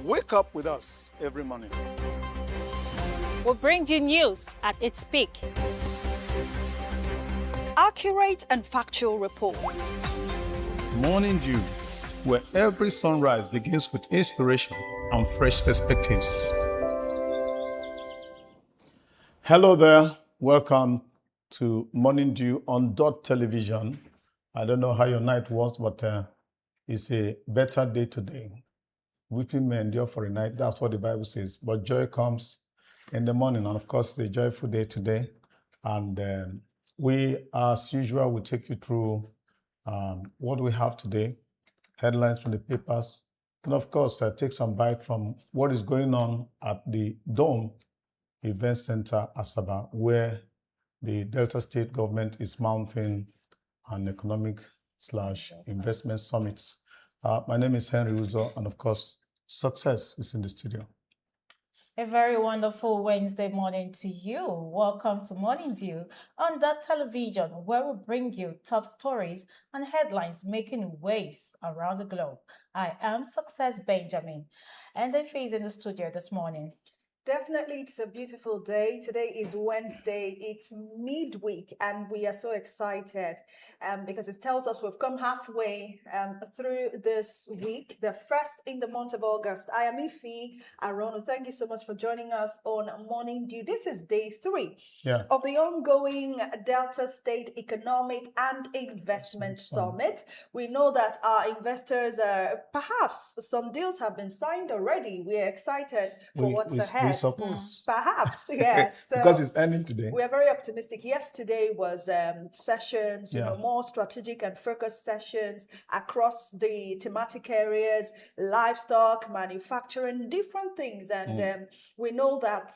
Wake up with us every morning. We'll bring you news at its peak. Accurate and factual report. Morning Dew, where every sunrise begins with inspiration and fresh perspectives. Hello there. Welcome to Morning Dew on Dott television. I don't know how your night was, but it's a better day today. Weeping may endure for a night. That's what the Bible says. But joy comes in the morning. And of course, it's a joyful day today. And we, as usual, will take you through what we have today, headlines from the papers, and of course, take some bite from what is going on at the Dome Event Center, Asaba, where the Delta State government is mounting an economic/investment summit. My name is Henry Uzo, and of course, Success is in the studio. A very wonderful Wednesday morning to you. Welcome to Morning Dew on Dott television, where we bring you top stories and headlines making waves around the globe. I am Success Benjamin, and I face in the studio this morning. Definitely, it's a beautiful day. Today is Wednesday. It's midweek, and we are so excited because it tells us we've come halfway through this week, the first in the month of August. I am Ife Arono. Thank you so much for joining us on Morning Dew. This is day 3 of the ongoing Delta State Economic and Investment Summit. We know that our investors, perhaps some deals have been signed already. We're excited for what's ahead. Suppose. Perhaps, yes. Because it's ending today. We are very optimistic. Yesterday was sessions, more strategic and focused sessions across the thematic areas, livestock, manufacturing, different things. And we know that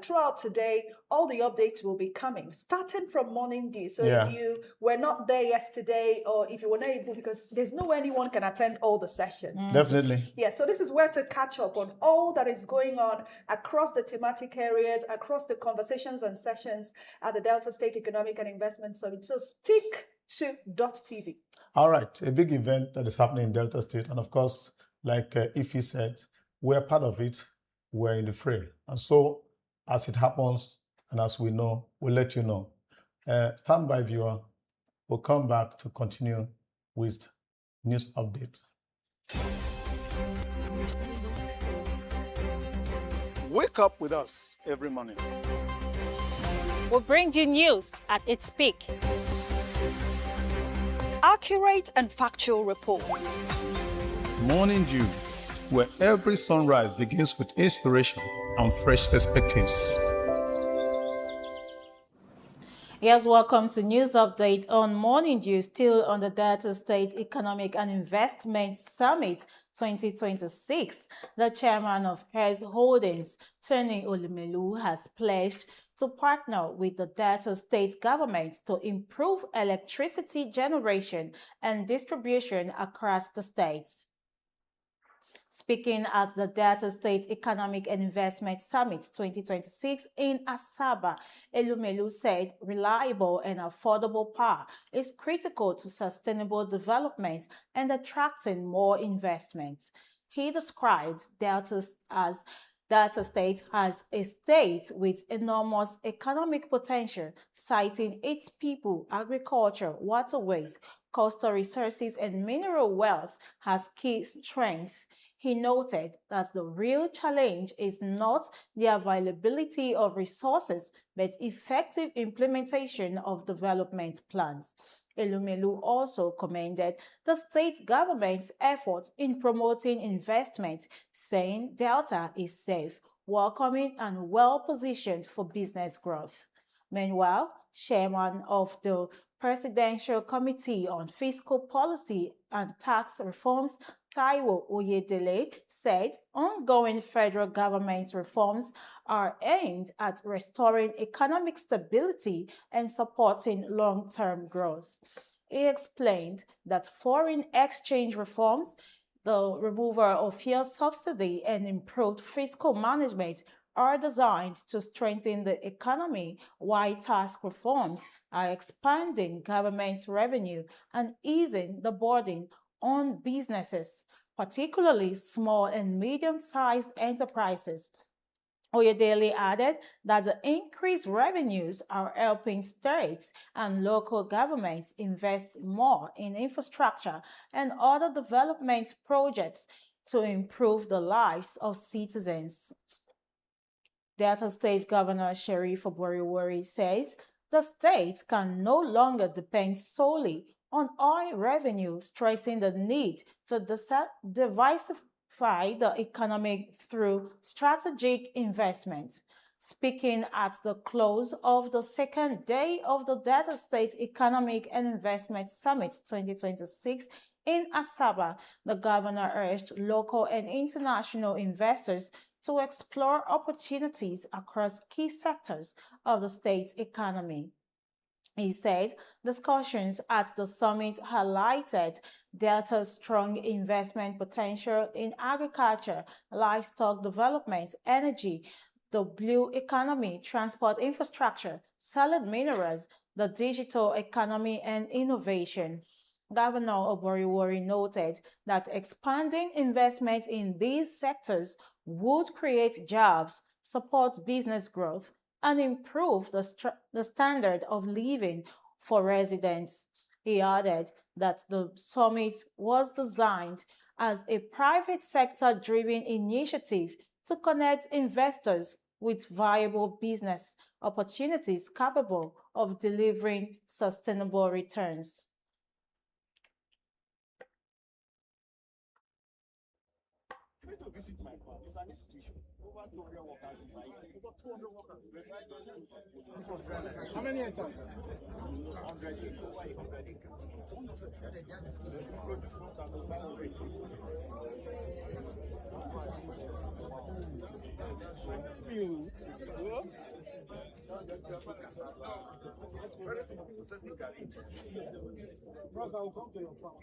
throughout today, all the updates will be coming, starting from Morning Dew. So if you were not there yesterday, or if you were not able, because there's no way anyone can attend all the sessions. Definitely. Yeah, so this is where to catch up on all that is going on across the thematic areas, across the conversations and sessions at the Delta State Economic and Investment Summit. So stick to Dott TV. All right, a big event that is happening in Delta State. And of course, like Ife said, we're part of it. We're in the fray. And so as it happens, and as we know, we'll let you know. Stand by, viewer. We'll come back to continue with news updates. Wake up with us every morning. We'll bring you news at its peak. Accurate and factual report. Morning Dew, where every sunrise begins with inspiration and fresh perspectives. Yes, welcome to News Update on Morning Dew, still on the Delta State Economic and Investment Summit 2026. The chairman of Hers Holdings, Tony Olumelu, has pledged to partner with the Delta State government to improve electricity generation and distribution across the states. Speaking at the Delta State Economic and Investment Summit 2026 in Asaba, Olumelu said reliable and affordable power is critical to sustainable development and attracting more investments. He described Delta State as a state with enormous economic potential, citing its people, agriculture, waterways, coastal resources, and mineral wealth as key strengths. He noted that the real challenge is not the availability of resources, but effective implementation of development plans. Olumelu also commended the state government's efforts in promoting investment, saying Delta is safe, welcoming, and well-positioned for business growth. Meanwhile, chairman of the Presidential Committee on Fiscal Policy and Tax Reforms, Taiwo Oyedele, said ongoing federal government reforms are aimed at restoring economic stability and supporting long-term growth. He explained that foreign exchange reforms, the removal of fuel subsidy, and improved fiscal management are designed to strengthen the economy, while tax reforms are expanding government revenue and easing the burden on businesses, particularly small and medium-sized enterprises. Oyedele added that the increased revenues are helping states and local governments invest more in infrastructure and other development projects to improve the lives of citizens. Delta State Governor Sherif Oboriwori says the state can no longer depend solely on oil revenue, stressing the need to diversify the economy through strategic investment. Speaking at the close of the second day of the Delta State Economic and Investment Summit 2026 in Asaba, the governor urged local and international investors to explore opportunities across key sectors of the state's economy. He said discussions at the summit highlighted Delta's strong investment potential in agriculture, livestock development, energy, the blue economy, transport infrastructure, solid minerals, the digital economy, and innovation. Governor Oboriwori noted that expanding investment in these sectors would create jobs, support business growth, and improve the standard of living for residents. He added that the summit was designed as a private sector driven initiative to connect investors with viable business opportunities capable of delivering sustainable returns. To visit my farm. It's an institution. Over 200 workers inside. Over 200 workers. This was dry. How many hectares? 100 acres. Over 100 acres. We produce 1,500 acres. Processing garden. Bros, I will come to your farm.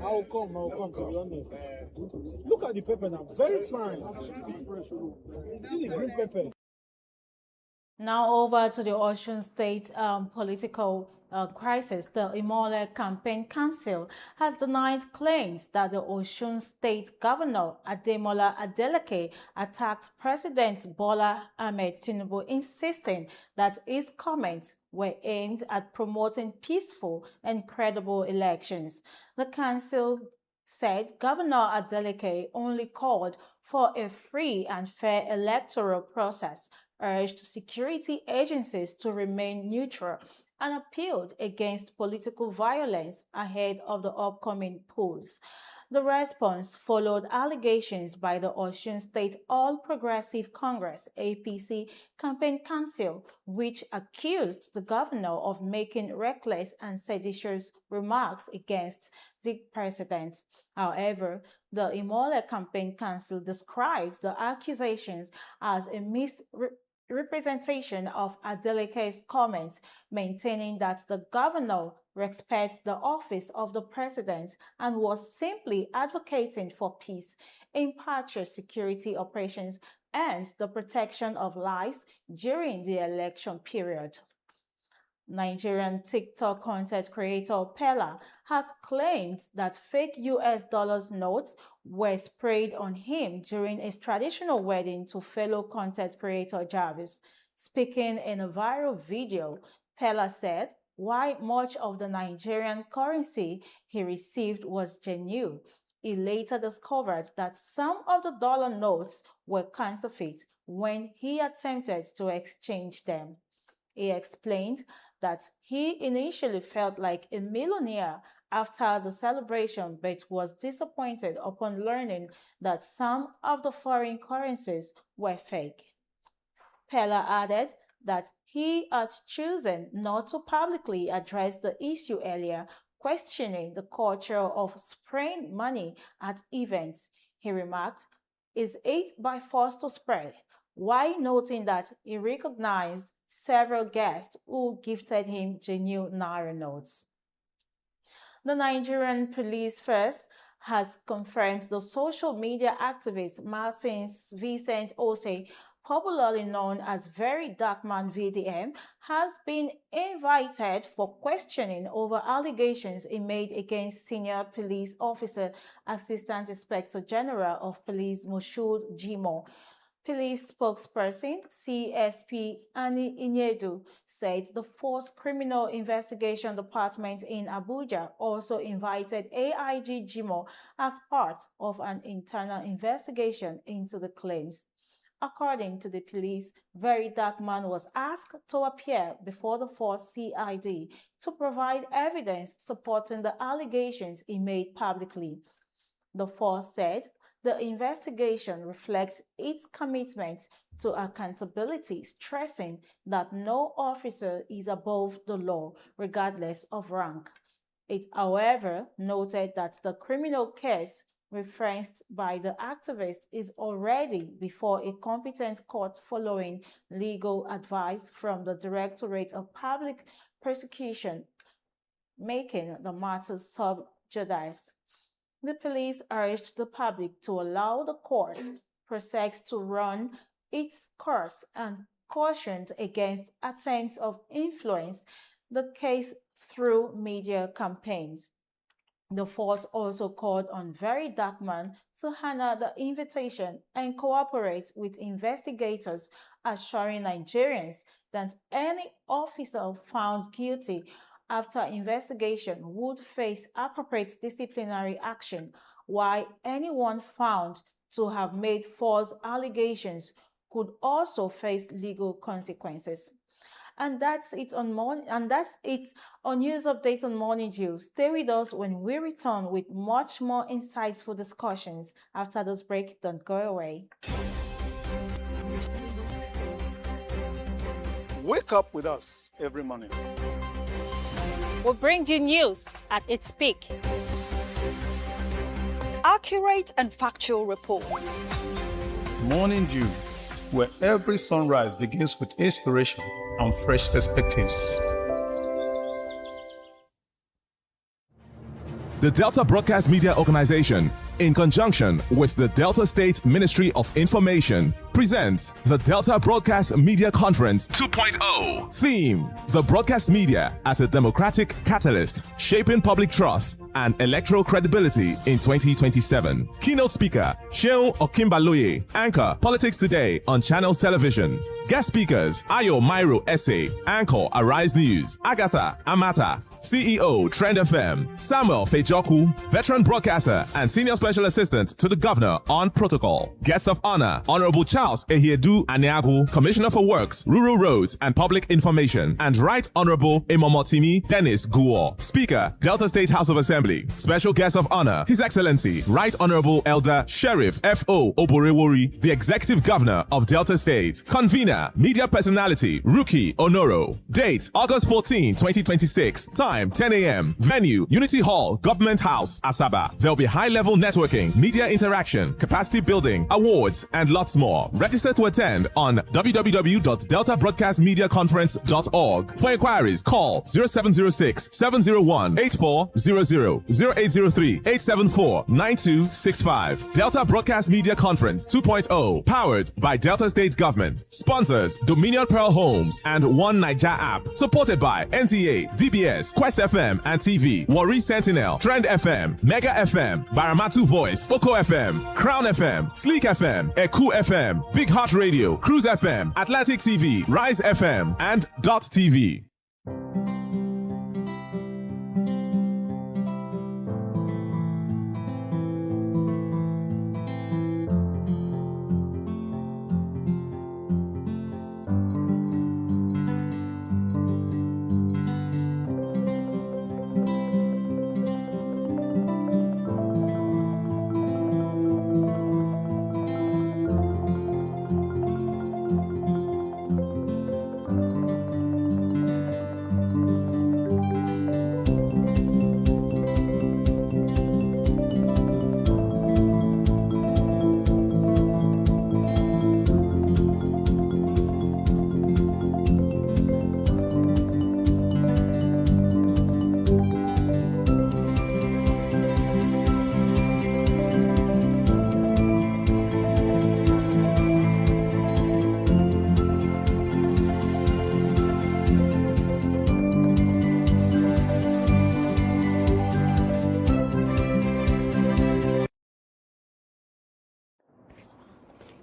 I'll come, to be honest. Look at the pepper now, very fine. See the green pepper. Now over to the Osun State political crisis. The Imole Campaign Council has denied claims that the Osun State Governor Ademola Adeleke attacked President Bola Ahmed Tinubu, insisting that his comments were aimed at promoting peaceful and credible elections. The council said Governor Adeleke only called for a free and fair electoral process, urged security agencies to remain neutral, and appealed against political violence ahead of the upcoming polls. The response followed allegations by the Osun State All Progressive Congress (APC) Campaign Council, which accused the governor of making reckless and seditious remarks against the president. However, the Imole Campaign Council described the accusations as a misrepresentation of Adeleke's comments, maintaining that the governor respects the office of the president and was simply advocating for peace, impartial security operations, and the protection of lives during the election period. Nigerian TikTok content creator Pella has claimed that fake US dollars notes were sprayed on him during his traditional wedding to fellow content creator Jarvis. Speaking in a viral video, Pella said why much of the Nigerian currency he received was genuine. He later discovered that some of the dollar notes were counterfeit when he attempted to exchange them. He explained that he initially felt like a millionaire after the celebration, but was disappointed upon learning that some of the foreign currencies were fake. Pella added that he had chosen not to publicly address the issue earlier, questioning the culture of spraying money at events. He remarked, "Is it by force to spray?" while noting that he recognized several guests who gifted him genuine Naira notes. The Nigerian police first has confirmed the social media activist Martins Vincent Ose popularly known as Very Dark Man VDM, has been invited for questioning over allegations he made against Senior Police Officer Assistant Inspector General of Police Moshood Jimo. Police spokesperson CSP Annie Inyedu said the Force Criminal Investigation Department in Abuja also invited AIG Jimo as part of an internal investigation into the claims. According to the police, Very Dark Man was asked to appear before the Force CID to provide evidence supporting the allegations he made publicly. The Force said the investigation reflects its commitment to accountability, stressing that no officer is above the law, regardless of rank. It, however, noted that the criminal case referenced by the activist is already before a competent court following legal advice from the Directorate of Public Prosecution, making the matter sub judice. The police urged the public to allow the court process to run its course and cautioned against attempts of influence the case through media campaigns. The Force also called on Very Dark Man to honor the invitation and cooperate with investigators, assuring Nigerians that any officer found guilty after investigation would face appropriate disciplinary action, while anyone found to have made false allegations could also face legal consequences. And that's it on News Update on Morning Dew. Stay with us when we return with much more insightful discussions. After this break, don't go away. Wake up with us every morning. We bring you news at its peak. Accurate and factual report. Morning Dew, where every sunrise begins with inspiration and fresh perspectives. The Delta Broadcast Media Organization, in conjunction with the Delta State Ministry of Information, presents the Delta Broadcast Media Conference 2.0. Theme: The Broadcast Media as a Democratic Catalyst, Shaping Public Trust and Electoral Credibility in 2027. Keynote speaker, Sheun Okimbaloye. Anchor, Politics Today on Channels Television. Guest speakers, Ayo Mairo Essay. Anchor, Arise News. Agatha Amata, CEO, Trend FM. Samuel Fejoku, veteran broadcaster and senior special assistant to the governor on protocol. Guest of honor, Honorable Charles Ehiedu Aniagu, Commissioner for Works, Rural Roads and Public Information. And Right Honorable Imomotimi Dennis Guo. Speaker, Delta State House of Assembly. Special guest of honor, His Excellency, Right Honorable Elder Sheriff F.O. Oborewori, the Executive Governor of Delta State. Convener, Media Personality, Ruki Onoro. Date, August 14, 2026. Time, 10 a.m. Venue, Unity Hall, Government House, Asaba. There'll be high-level networking, media interaction, capacity building, awards, and lots more. Register to attend on www.deltabroadcastmediaconference.org. For inquiries, call 0706 701 8400 0803 874 9265. Delta Broadcast Media Conference 2.0, powered by Delta State Government. Sponsors, Dominion Pearl Homes and One Niger app. Supported by NTA, DBS, Quest FM and TV, Warri Sentinel, Trend FM, Mega FM, Baramatu Voice, Oko FM, Crown FM, Sleek FM, Eku FM, Big Heart Radio, Cruise FM, Atlantic TV, Rise FM, and Dott TV.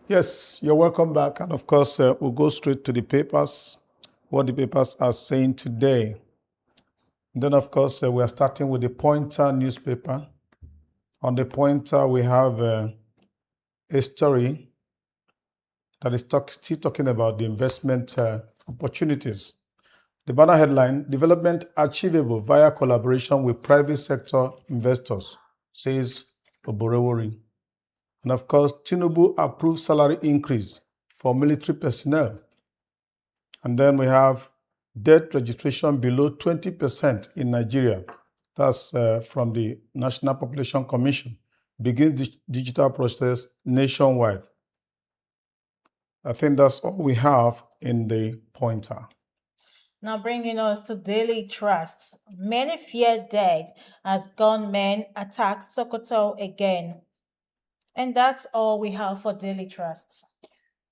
Yes, you're welcome back. And of course, we'll go straight to the papers, what the papers are saying today. And then, of course, we are starting with the Pointer newspaper. On the Pointer, we have a story that is still talking about the investment opportunities. The banner headline, Development Achievable via Collaboration with Private Sector Investors, says Oborewori. And of course, Tinubu approved salary increase for military personnel. And then we have debt registration below 20% in Nigeria. That's from the National Population Commission. Begins digital process nationwide. I think that's all we have in the Pointer. Now bringing us to Daily Trust. Many fear dead as gunmen attack Sokoto again. And that's all we have for Daily Trust.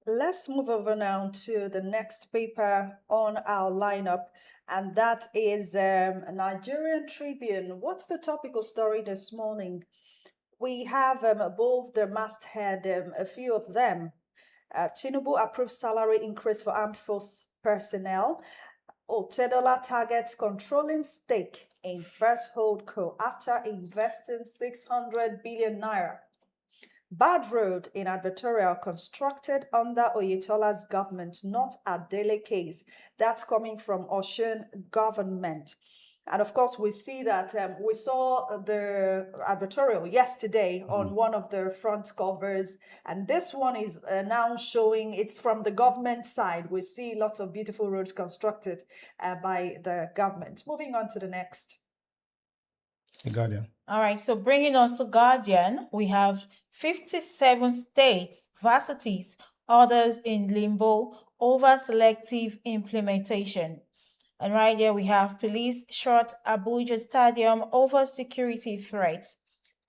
Let's move over now to the next paper on our lineup, and that is Nigerian Tribune. What's the topical story this morning? We have above the masthead a few of them. Tinubu approves salary increase for armed force personnel. Otedola targets controlling stake in First Holdco after investing 600 billion naira. Bad road in advertorial constructed under Oyetola's government, not a daily case. That's coming from Osun government. And of course, we see that we saw the advertorial yesterday on one of the front covers. And this one is now showing it's from the government side. We see lots of beautiful roads constructed by the government. Moving on to the next. The Guardian. All right, so bringing us to Guardian, we have 57 states, varsities, others in limbo over selective implementation. And right there we have police shot Abuja Stadium over security threats.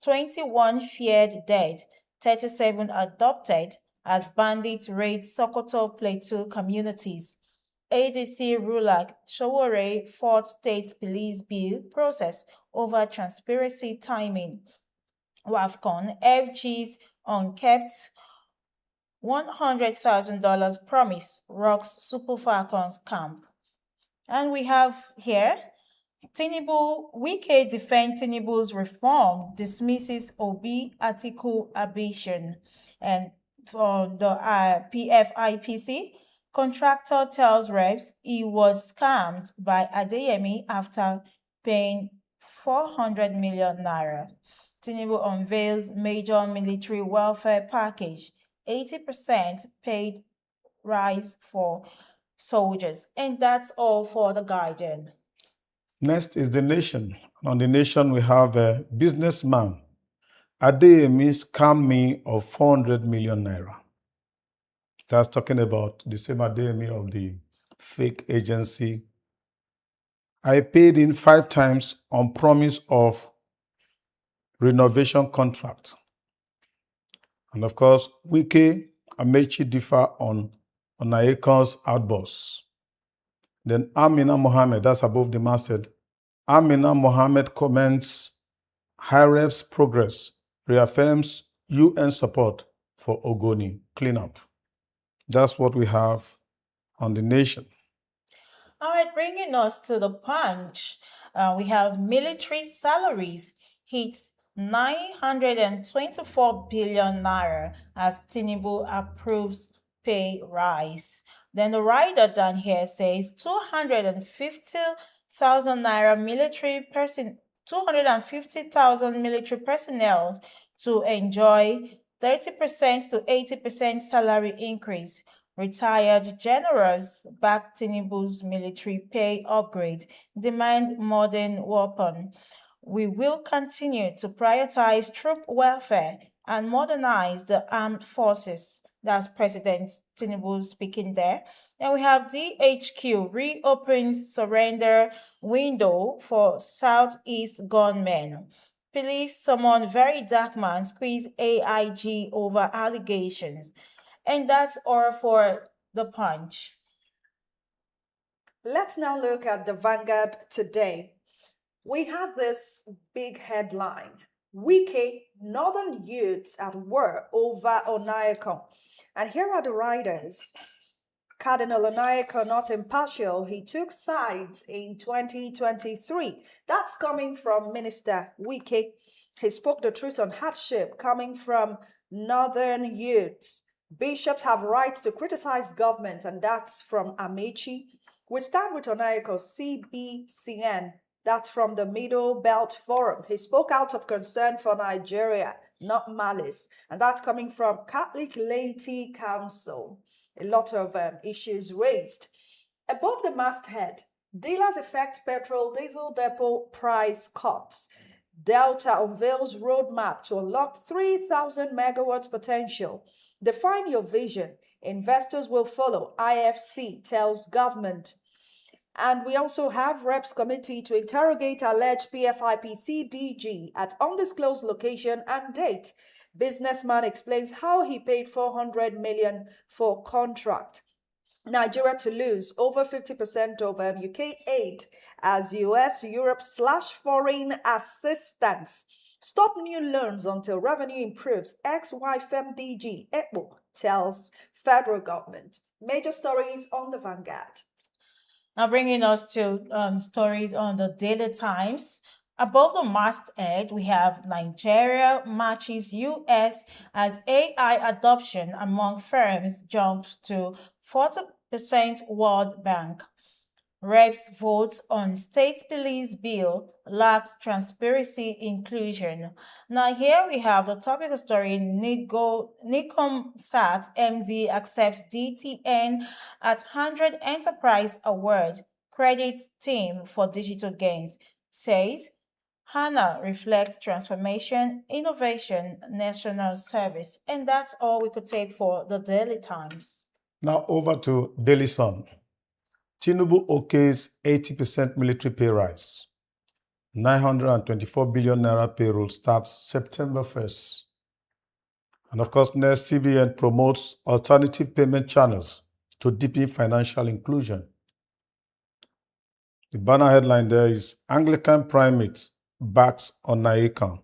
21 feared dead, 37 adopted as bandits raid Sokoto Plateau communities. ADC Rulak Showore fought state police bill process over transparency timing. WAFCON FG's unkept $100,000 promise rocks Super Falcons camp. And we have here Tinubu, Wike defend Tinubu's reform, dismisses Obi article aberration. And for the PFIPC, contractor tells reps he was scammed by Adeyemi after paying 400 million naira. Tinubu unveils major military welfare package, 80% paid rise for soldiers. And that's all for the Guardian. Next is The Nation. On The Nation, we have a businessman. Adeyemi scammed me of 400 million naira. That's talking about the same Adeyemi of the fake agency. I paid in 5 times on promise of renovation contract. And of course, Wike Amechi differ on Onayekan's outbursts. Then Amina Mohammed, that's above the masthead. Amina Mohammed comments HIREP's progress, reaffirms UN support for Ogoni cleanup. That's what we have on The Nation. All right, bringing us to the Punch, we have military salaries hit 924 billion naira as Tinubu approves pay rise. Then the writer down here says 250,000 naira military person, 250,000 military personnel to enjoy 30% to 80% salary increase. Retired generals back Tinubu's military pay upgrade, demand modern weapon. We will continue to prioritize troop welfare and modernize the armed forces. That's President Tinubu speaking there. And we have DHQ reopens surrender window for Southeast gunmen. Police summon very dark man, squeeze AIG over allegations. And that's all for the Punch. Let's now look at the Vanguard today. We have this big headline: Wike, Northern youths at war over Onayekon. And here are the riders. Cardinal Onayeka not impartial. He took sides in 2023. That's coming from Minister Wike. He spoke the truth on hardship coming from northern youths. Bishops have rights to criticize government, and that's from Amechi. We stand with Onayeka, CBCN. That's from the Middle Belt Forum. He spoke out of concern for Nigeria, not malice. And that's coming from Catholic Laity Council. A lot of issues raised. Above the masthead, dealers effect petrol diesel depot price cuts. Delta unveils roadmap to unlock 3,000 megawatts potential. Define your vision. Investors will follow. IFC tells government. And we also have Reps Committee to interrogate alleged PFIPC DG at undisclosed location and date. Businessman explains how he paid 400 million for contract. Nigeria to lose over 50% of UK aid as US, Europe slash foreign assistance. Stop new loans until revenue improves. Ex-YFMDG EPO tells federal government. Major stories on the Vanguard. Now bringing us to stories on the Daily Times. Above the masthead, we have Nigeria matches US as AI adoption among firms jumps to 40% World Bank. Reps votes on state police bill lacks transparency inclusion. Now here we have the topical story. Nicomsat MD accepts DTN at 100 Enterprise Award. Credits team for digital gains. Says HANA reflects transformation, innovation, national service. And that's all we could take for the Daily Times. Now over to Daily Sun. Tinubu okays 80% military pay rise. 924 billion naira payroll starts September 1st. And of course, next CBN promotes alternative payment channels to deepen financial inclusion. The banner headline there is Anglican Primate backs Onayeka,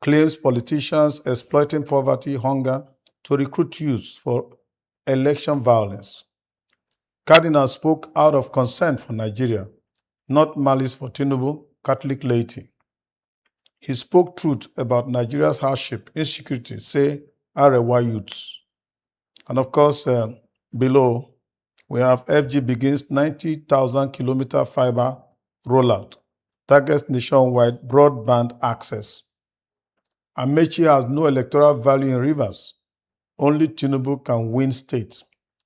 claims politicians exploiting poverty, hunger to recruit youths for election violence. Cardinal spoke out of concern for Nigeria, not malice for Tinubu, Catholic laity. He spoke truth about Nigeria's hardship, insecurity, say Arewa youths. And of course, below, we have FG begins 90,000 kilometer fiber rollout, targets nationwide broadband access. Amechi has no electoral value in Rivers. Only Tinubu can win states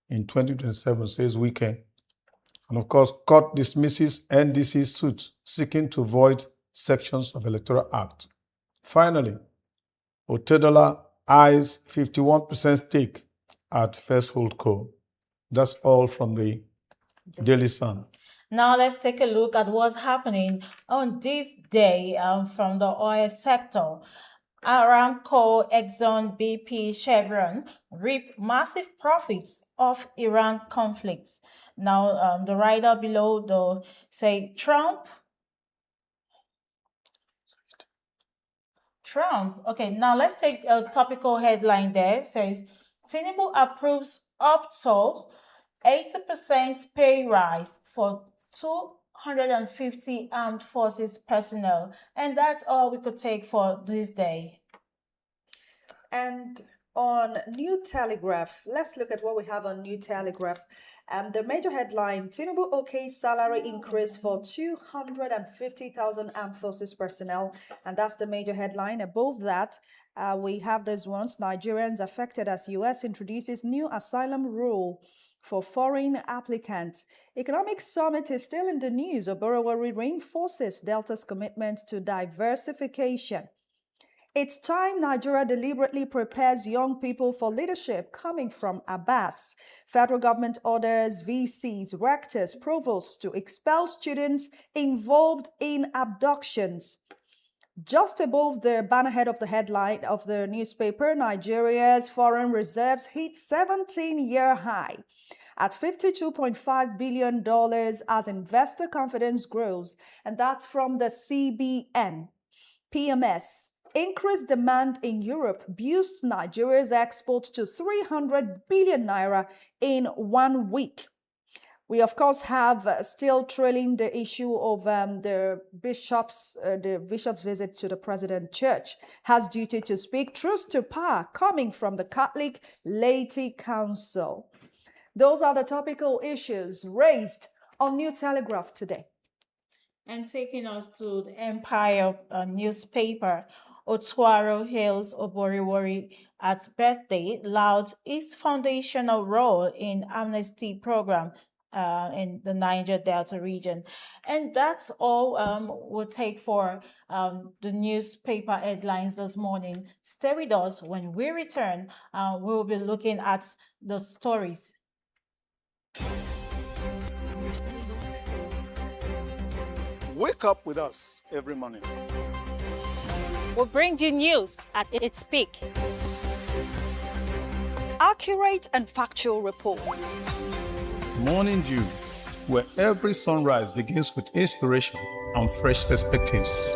in 2027, says Wike. And of course, court dismisses NDC suit seeking to void sections of Electoral Act. Finally, Otedola eyes 51% stake at First Holdco. That's all from the Daily Sun. Now let's take a look at what's happening on this day from the oil sector. Aramco, Exxon, BP, Chevron reap massive profits of Iran conflicts. Now, the rider below the say Trump. Okay, now let's take a topical headline there. It says Tinubu approves up to 80% pay rise for 250 armed forces personnel. And that's all we could take for this day. And on New Telegraph, let's look at what we have on New Telegraph. The major headline, Tinubu okays salary increase for 250,000 armed forces personnel. And that's the major headline. Above that, we have those ones, Nigerians affected as U.S. introduces new asylum rule for foreign applicants. Economic Summit is still in the news. Oborowori reinforces Delta's commitment to diversification. It's time Nigeria deliberately prepares young people for leadership, coming from Abbas. Federal government orders VCs, rectors, provosts to expel students involved in abductions. Just above the banner head of the headline of the newspaper, Nigeria's foreign reserves hit 17-year high at $52.5 billion as investor confidence grows. And that's from the CBN. PMS. increased demand in Europe boosts Nigeria's export to 300 billion naira in 1 week. We, of course, have still trailing the issue of the bishop's visit to the President Church has duty to speak truth to power coming from the Catholic Laity Council. Those are the topical issues raised on New Telegraph today. And taking us to the Empire newspaper, Otuaro hails Oboriwori at birthday, louds his foundational role in amnesty program in the Niger Delta region. And that's all we'll take for the newspaper headlines this morning. Stay with us. When we return, we'll be looking at the stories. Wake up with us every morning. We'll bring you news at its peak. Accurate and factual report. Morning Dew, where every sunrise begins with inspiration and fresh perspectives.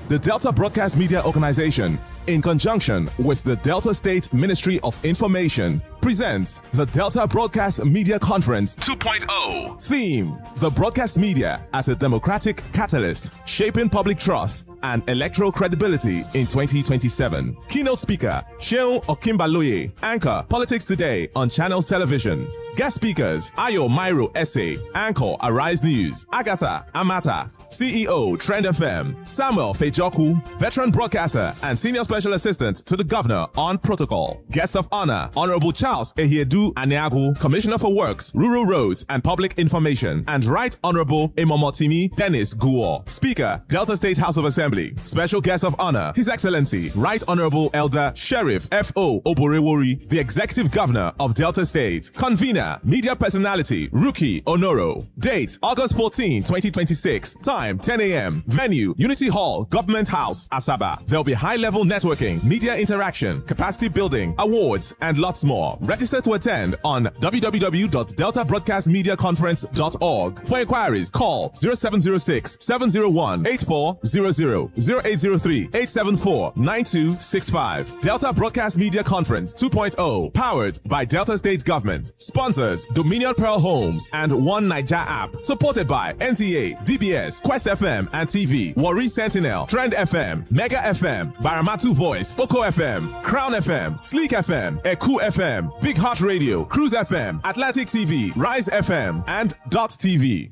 The Delta Broadcast Media Organization, in conjunction with the Delta State Ministry of Information, presents the Delta Broadcast Media Conference 2.0. Theme: The Broadcast Media as a Democratic Catalyst, Shaping Public Trust and Electoral Credibility in 2027. Keynote speaker, Sheun Okimbaloye. Anchor, Politics Today on Channels Television. Guest speakers, Ayo Mairo Essay. Anchor, Arise News. Agatha Amata, CEO, Trend FM. Samuel Fejoku, veteran broadcaster and senior special assistant to the governor on protocol. Guest of honor, Honorable Charles Ehiedu Aneagu, Commissioner for Works, Rural Roads and Public Information, and Right Honorable Imomotimi Dennis Guo. Speaker, Delta State House of Assembly. Special guest of honor, His Excellency, Right Honorable Elder Sheriff F.O. Oborewori, the Executive Governor of Delta State. Convener, media personality, Ruki Onoro. Date, August 14, 2026. Time, 10 a.m. Venue, Unity Hall, Government House, Asaba. There'll be high-level networking, media interaction, capacity building, awards, and lots more. Register to attend on www.deltabroadcastmediaconference.org. For inquiries, call 0706 701 8400, 0803 874 9265. Delta Broadcast Media Conference 2.0, powered by Delta State Government. Sponsors, Dominion Pearl Homes and One Niger app. Supported by NTA, DBS, Quest FM and TV, Warri Sentinel, Trend FM, Mega FM, Baramatu Voice, Oko FM, Crown FM, Sleek FM, Eku FM, Big Heart Radio, Cruise FM, Atlantic TV, Rise FM, and Dott TV.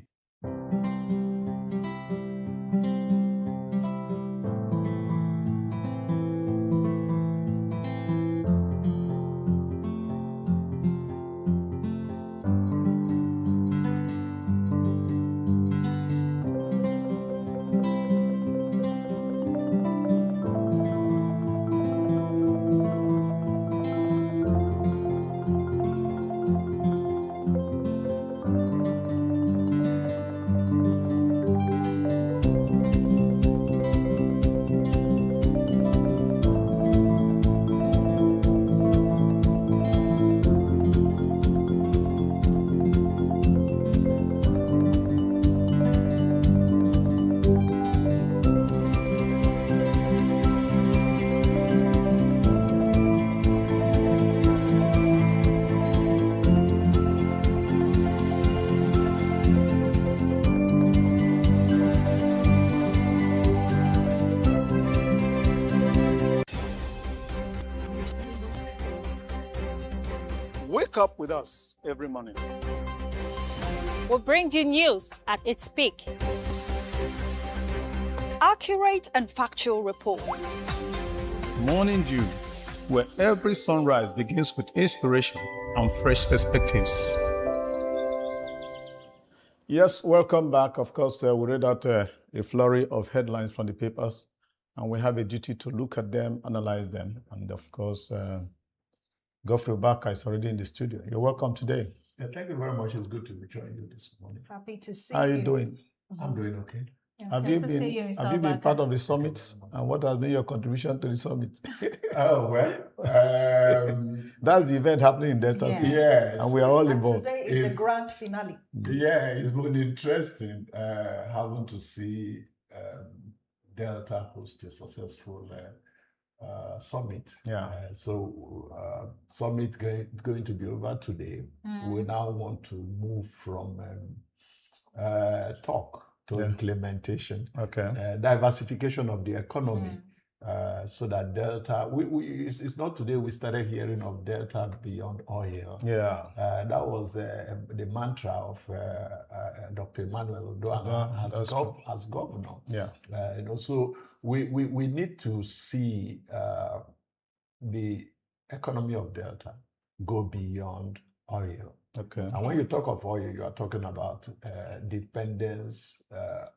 Wake up with us every morning. We'll bring you news at its peak. Accurate and factual report. Morning Dew, where every sunrise begins with inspiration and fresh perspectives. Yes, welcome back. Of course, we read out a flurry of headlines from the papers, and we have a duty to look at them, analyze them, and of course, Godfrey Obaka is already in the studio. You're welcome today. Yeah, thank you very much. It's good to be joining you this morning. Happy to see How are you. you doing? I'm doing okay. Have Good you to see been you, Mr. have you been Obaka. part of the summit? And what has been your contribution to the summit? Oh, well, That's the event happening in Delta State. yes. And we are all And involved. today is the It's- grand finale. Yeah, it's been interesting having to see Delta host a successful summit. Yeah. Summit going to be over today. We now want to move from talk to implementation. Okay. Diversification of the economy. So that Delta, it's not today we started hearing of Delta beyond oil. Yeah. That was the mantra of Dr. Emmanuel Odoana as governor. Yeah. So we need to see the economy of Delta go beyond oil. Okay. And when you talk of oil, you are talking about dependence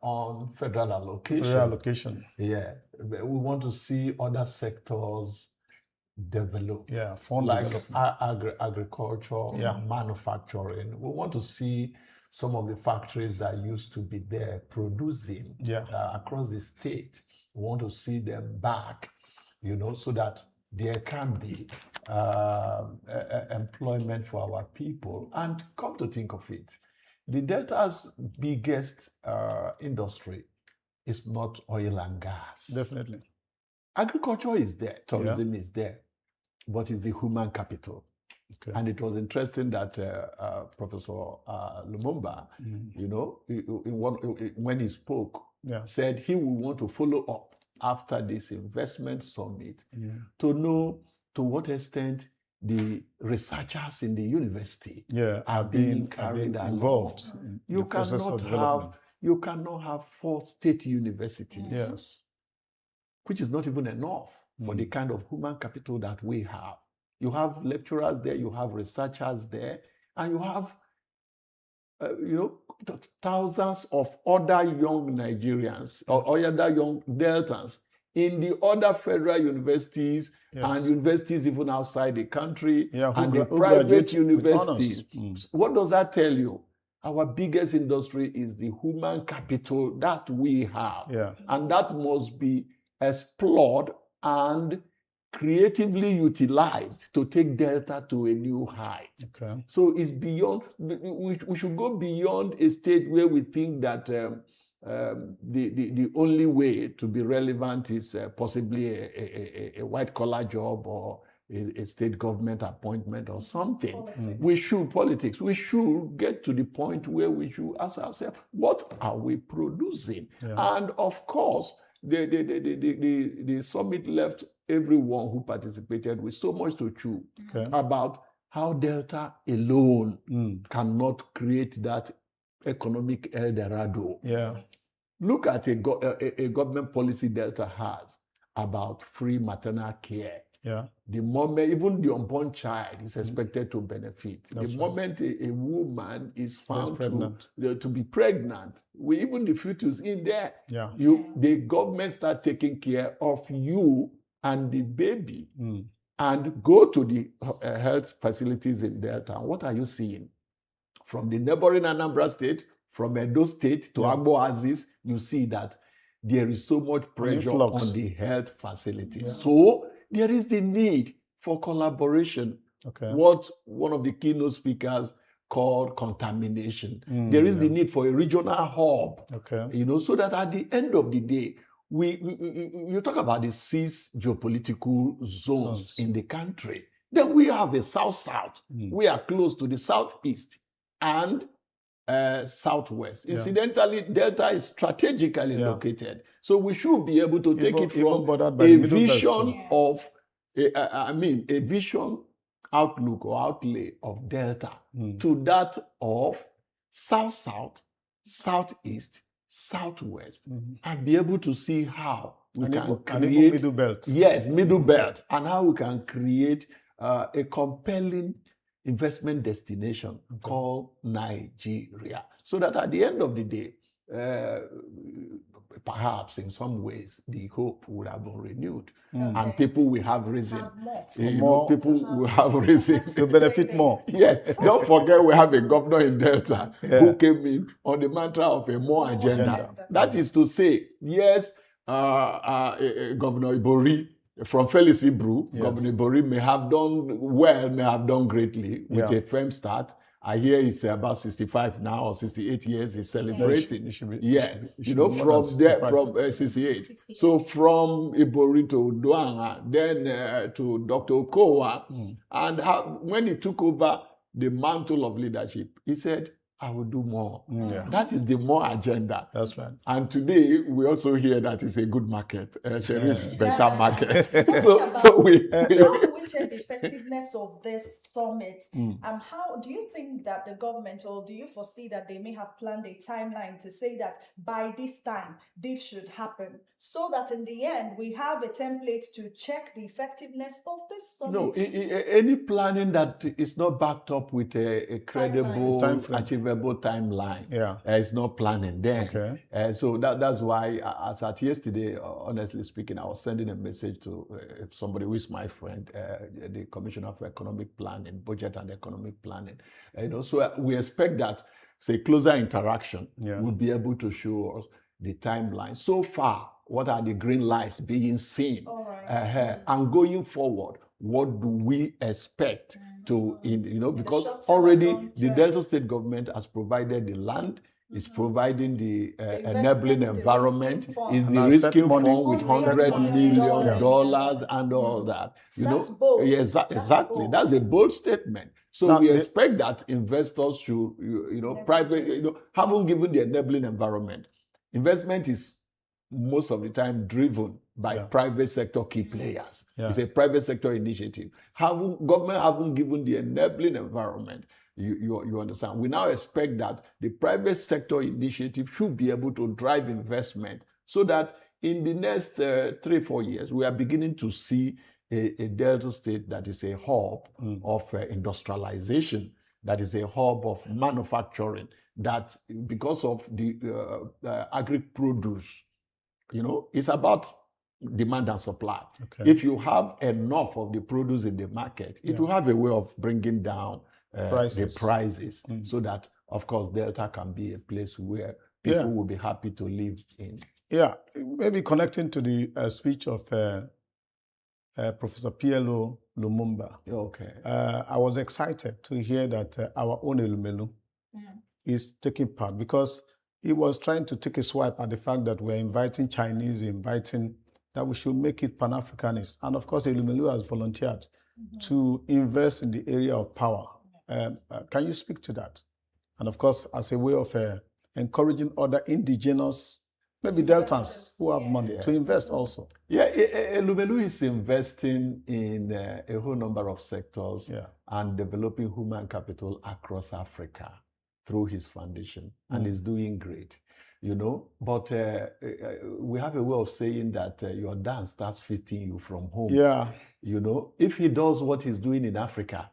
on federal allocation. Federal allocation. Yeah, we want to see other sectors develop. Yeah. Fund Like development. agriculture, manufacturing. We want to see some of the factories that used to be there producing across the state. We want to see them back, so that there can be employment for our people. And come to think of it, the Delta's biggest industry is not oil and gas. Definitely. Agriculture is there, tourism is there, but it's the human capital. Okay. And it was interesting that Professor Lumumba, when he spoke, said he would want to follow up after this investment summit to know to what extent the researchers in the university are being carried involved. You cannot have 4 state universities. Yes. Which is not even enough for the kind of human capital that we have. You have lecturers there, you have researchers there, and you have, thousands of other young Nigerians or other young Deltans in the other federal universities and universities even outside the country and the private universities. What does that tell you? Our biggest industry is the human capital that we have. Yeah. And that must be explored and creatively utilized to take Delta to a new height. Okay. So it's beyond, we should go beyond a stage where we think that the only way to be relevant is possibly a white collar job or a state government appointment or something. We should get to the point where we should ask ourselves, what are we producing? And of course, the summit left everyone who participated with so much to chew about how Delta alone cannot create that economic El Dorado. Yeah. Look at a government policy Delta has about free maternal care. Yeah. The moment, even the unborn child is expected to benefit. That's the moment a woman is found pregnant. to be pregnant, with even the fetus in there, Yeah. the government start taking care of you and the baby and go to the health facilities in Delta. And what are you seeing? From the neighboring Anambra State, from Edo State to Agbo Aziz, you see that there is so much pressure on the health facilities. Yeah. So there is the need for collaboration. Okay. What one of the keynote speakers called contamination. There is the need for a regional hub. Okay. So that at the end of the day, you talk about the 6 geopolitical zones in the country. Then we have a south-south. We are close to the southeast and southwest. Yeah. Incidentally, Delta is strategically located. So we should be able to take it from a vision of, a vision outlook or outlay of Delta to that of south-south, southeast, southwest, and be able to see how we can create middle belt. Yes, middle belt, and how we can create a compelling investment destination called Nigeria, so that at the end of the day, perhaps in some ways the hope would have been renewed, Okay. and people will have risen. Have more. People will have risen To benefit more. Yes, don't forget we have a governor in Delta Yeah. who came in on the mantra of a more agenda. That is to say, yes, Governor Ibori from Felix Ibru, Yes. Governor Ibori may have done well, may have done greatly with Yeah. a firm start. I hear he's about 65 now or 68 years. He's celebrating. It should be- Yeah, it should you be know, more from than there, 65. from 68. So from Ibori to Duanga, then to Dr. Okowa, and when he took over the mantle of leadership, he said, I will do more. Yeah. That is the more agenda. That's right. And today we also hear that it's a good market, Sheriff, better market. Talking so about we how do we check the effectiveness of this summit? How do you think that the government, or do you foresee that they may have planned a timeline to say that by this time this should happen, so that in the end we have a template to check the effectiveness of this summit? No, any planning that is not backed up with a credible, Time frame. achievable timeline, Yeah. is not planning then. Okay. So that's why, as at yesterday, honestly speaking, I was sending a message to somebody who is my friend, the Commissioner for Economic Planning, Budget and Economic Planning. So we expect that, say, closer interaction will be able to show us the timeline. So far, what are the green lights being seen? All right. And going forward, what do we expect to, because short term and already long the term. Delta State government has provided the land, is providing the enabling investment, the environment, risking fund. is And the asset risking money. fund with $100 $100 million. million and all that. That's bold. Yeah, That's exactly. bold. That's a bold statement. So Now, we expect that investors should, private, haven't given the enabling environment. Investment is most of the time driven by private sector key players. Yeah. It's a private sector initiative. Government haven't given the enabling environment. You understand? We now expect that the private sector initiative should be able to drive investment so that in the next 3-4 years, we are beginning to see a Delta State that is a hub of industrialization, that is a hub of manufacturing, that because of the agri-produce, it's about demand and supply. Okay. If you have enough of the produce in the market, it will have a way of bringing down the prices so that, of course, Delta can be a place where people will be happy to live in. Yeah, maybe connecting to the speech of Professor PLO Lumumba. Okay. I was excited to hear that our own Elumelu is taking part, because he was trying to take a swipe at the fact that we're inviting Chinese, inviting that we should make it Pan-Africanist. And of course, Elumelu has volunteered to invest in the area of power. Can you speak to that? And of course, as a way of encouraging other indigenous, maybe Deltans who have money to invest also. Yeah, Elumelu is investing in a whole number of sectors and developing human capital across Africa through his foundation, and is doing great, But we have a way of saying that your dance starts fitting you from home. Yeah. If he does what he's doing in Africa,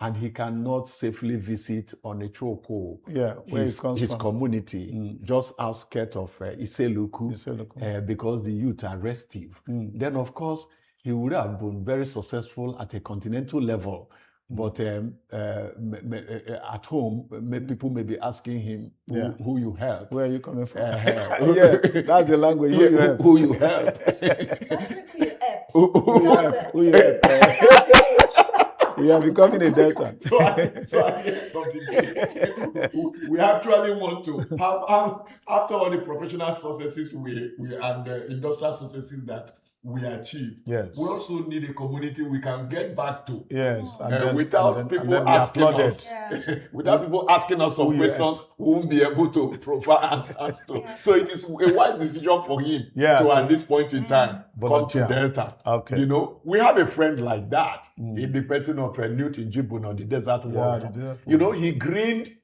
and he cannot safely visit on a Choko, where his community, just outskirts of Iseluku, because the youth are restive, then of course he would have been very successful at a continental level. But at home, people may be asking him who you help. Where are you coming from? That's the language. Who you help? Who you help? Who you help? Who you help? You are becoming a Delta. So at the end of the day, we actually want to have after all the professional successes and industrial successes that we achieve. Yes. We also need a community we can get back to. Yes. Without people asking us, without people asking us some questions, we won't be able to provide answers to. So it is a wise decision for him to at this point in time come to Delta. Okay. We have a friend like that in the person of Newton Jibun on the desert warrior. He greened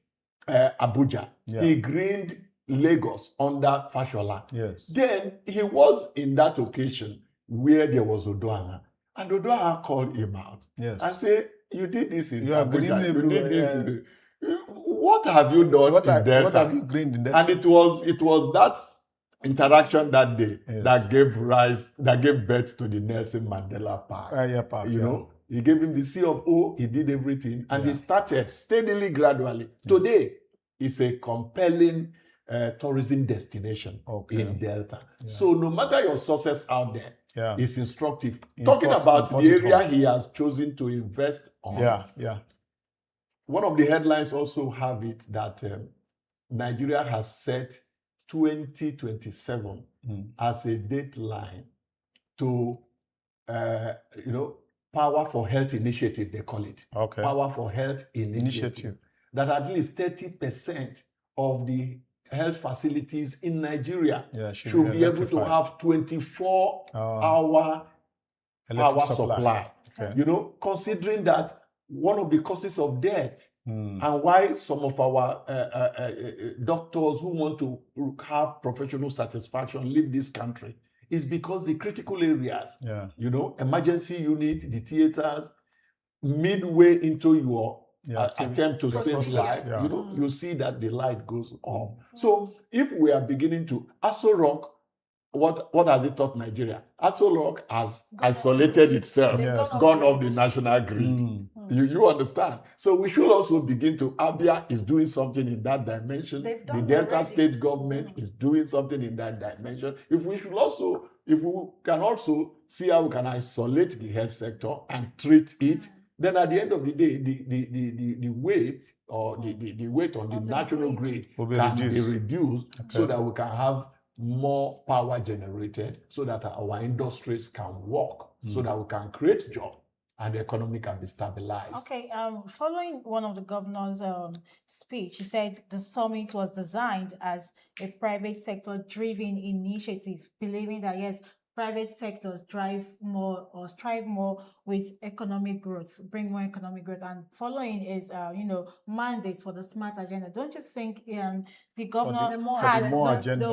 Abuja. Yeah. He greened Lagos under Fashola. Yes. Then he was in that occasion where there was Odoanga, and Odoanga called him out and said, "You did this in Abuja. You did this." what have you done What, in Delta? what have you gained in Delta? And it was that interaction that day Yes. that gave birth to the Nelson Mandela Park. Yeah, Park, You yeah. know, he gave him the C of O, he did everything, and Yeah. he started steadily, gradually. Today, it's a compelling tourism destination in Delta. So no matter your sources out there, it's instructive. Talking about the area he has chosen to invest on. One of the headlines also have it that Nigeria has set 2027 as a deadline to, Power for Health Initiative, they call it. Okay. Power for Health Initiative. That at least 30% of the health facilities in Nigeria should be able to have 24-hour power supply. Okay. You know, considering that one of the causes of death and why some of our doctors who want to have professional satisfaction leave this country is because the critical areas, emergency unit, the theaters, midway into your attempt to save life, you see that the light goes off. So if we are beginning to, Aso Rock, what has it taught Nigeria? Aso Rock has isolated itself, gone off the national grid. You understand? So we should also begin to, Abia is doing something in that dimension. The Delta State government is doing something in that dimension. If we can also see how we can isolate the health sector and treat it, then at the end of the day, the weight or the weight on the national grid can be reduced so that we can have more power generated so that our industries can work, so that we can create jobs and the economy can be stabilized. Okay, following one of the governor's speech, he said the summit was designed as a private sector driven initiative, believing that yes, private sectors drive more or strive more with economic growth, bring more economic growth, and following is mandates for the smart agenda. Don't you think the governor has the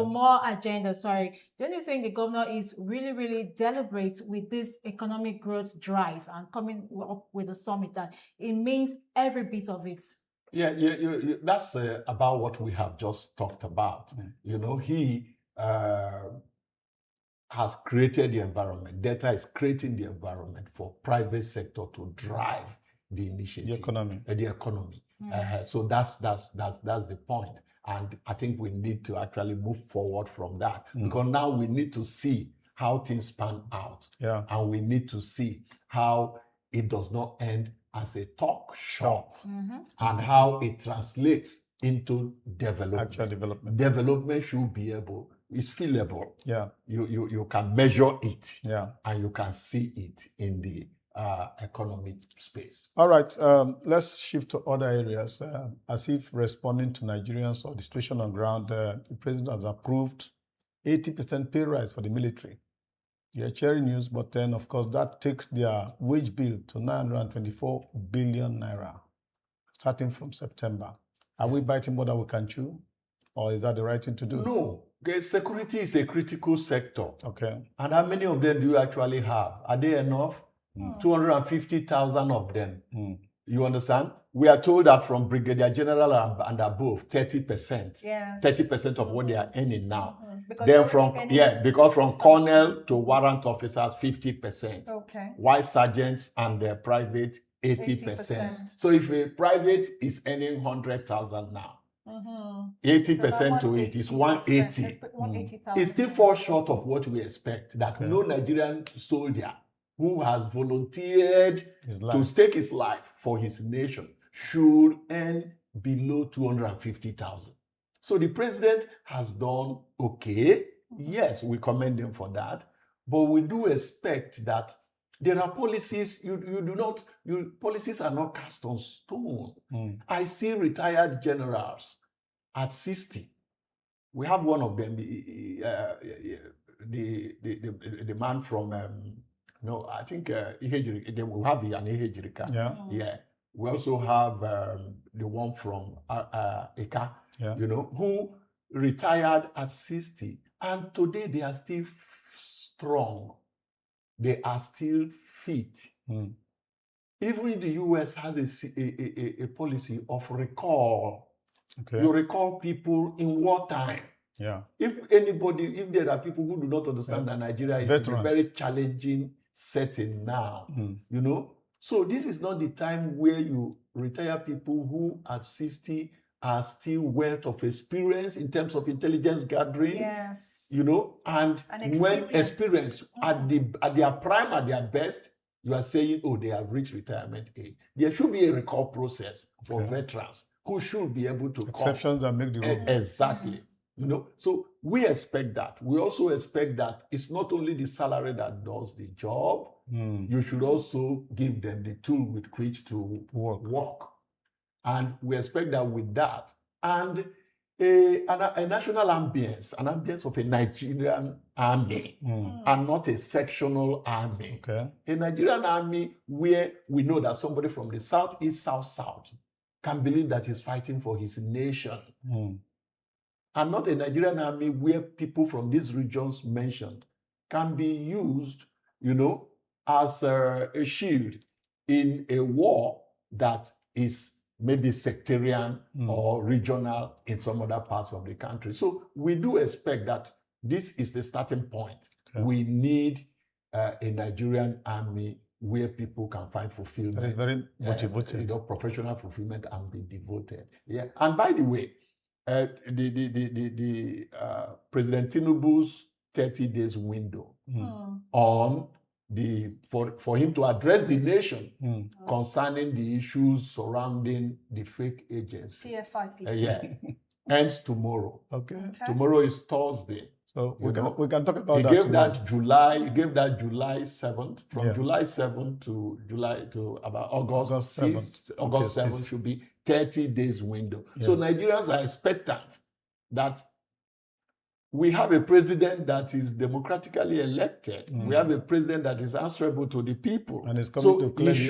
more agenda? Sorry, don't you think the governor is really deliberate with this economic growth drive and coming up with a summit that it means every bit of it? Yeah, that's about what we have just talked about. You know, he has created the environment. Data is creating the environment for private sector to drive the initiative, the economy. So that's the point. And I think we need to actually move forward from that because now we need to see how things pan out, and we need to see how it does not end as a talk shop, and how it translates into development. Actual development. Development should be able. It's feelable. You can measure it. And you can see it in the economic space. All right, let's shift to other areas. As if responding to Nigerians or the situation on ground, the president has approved 80% pay rise for the military. Yeah, cherry news, but then of course that takes their wage bill to 924 billion naira, starting from September. Are we biting more than we can chew? Or is that the right thing to do? No. Security is a critical sector. Okay. And how many of them do you actually have? Are they enough? 250,000 of them. You understand? We are told that from Brigadier General and above, 30%. Yes. 30% of what they are earning now. Then because from colonel to warrant officers, 50%. Okay. While sergeants and the private, 80%. So if a private is earning 100,000 now, 80% to it is 180. It still falls short of what we expect. That no Nigerian soldier who has volunteered to stake his life for his nation should earn below 250,000. So the president has done okay. Yes, we commend him for that. But we do expect that there are policies, policies are not cast on stone. I see retired generals at 60. We have one of them, the man from, I think they will have an Ihejirika. Yeah. We also have the one from Eka, who retired at 60. And today they are still strong. They are still fit. Even the US has a policy of recall Okay. You recall people in wartime. Yeah. If there are people who do not understand that Nigeria is in a very challenging setting now, you know, so this is not the time where you retire people who at 60 are still wealth of experience in terms of intelligence gathering. Yes. You know, and when experience at their prime, at their best, you are saying, oh, they have reached retirement age. There should be a recall process for veterans who should be able to exceptions that make the rule. Exactly. You know, so we expect that. We also expect that it's not only the salary that does the job. You should also give them the tool with which to work. And we expect that with that, and a national ambience, an ambience of a Nigerian army, and not a sectional army. Okay. A Nigerian army where we know that somebody from the southeast, south can believe that he's fighting for his nation. And not a Nigerian army where people from these regions mentioned can be used, you know, as a shield in a war that is maybe sectarian or regional in some other parts of the country. So we do expect that this is the starting point. Okay. We need a Nigerian army where people can find fulfillment. That is very motivated. You know, professional fulfillment and be devoted. Yeah. And by the way, President Tinubu's 30 days window on for him to address the nation concerning the issues surrounding the fake agency. PFIPC. Ends tomorrow. Okay. Tomorrow is Thursday. So we can talk about that. He gave that July 7th. From July 7th to about August 6th. August 7th should be 30 days window. Yes. So Nigerians are expectant that we have a president that is democratically elected. We have a president that is answerable to the people. And is coming to clear he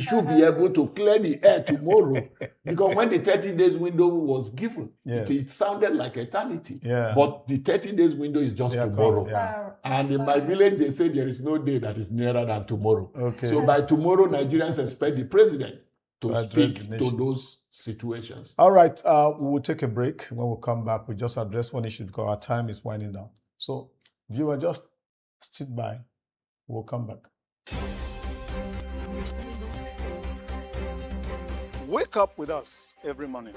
should be able to clear the air tomorrow. Because when the 30 days window was given, it sounded like eternity. Yeah. But the 30 days window is just tomorrow. And in my village, they say there is no day that is nearer than tomorrow. Okay. So by tomorrow, Nigerians expect the president to speak to those situations. All right, we will take a break. When we come back, we just address one issue because our time is winding down. So, viewer, just sit by. We'll come back. Wake up with us every morning.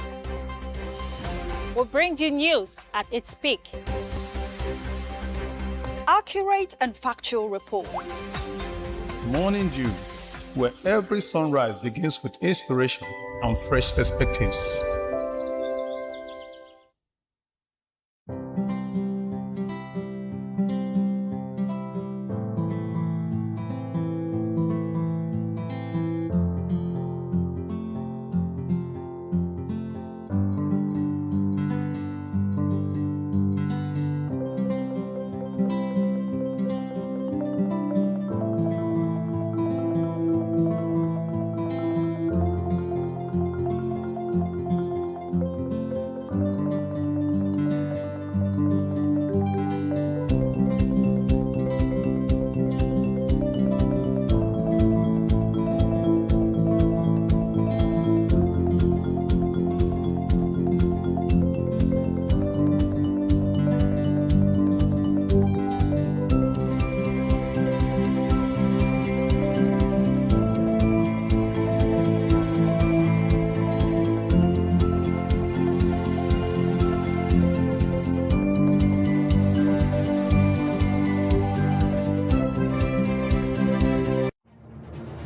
We'll bring you news at its peak. Accurate and factual report. Morning Dew, where every sunrise begins with inspiration and fresh perspectives.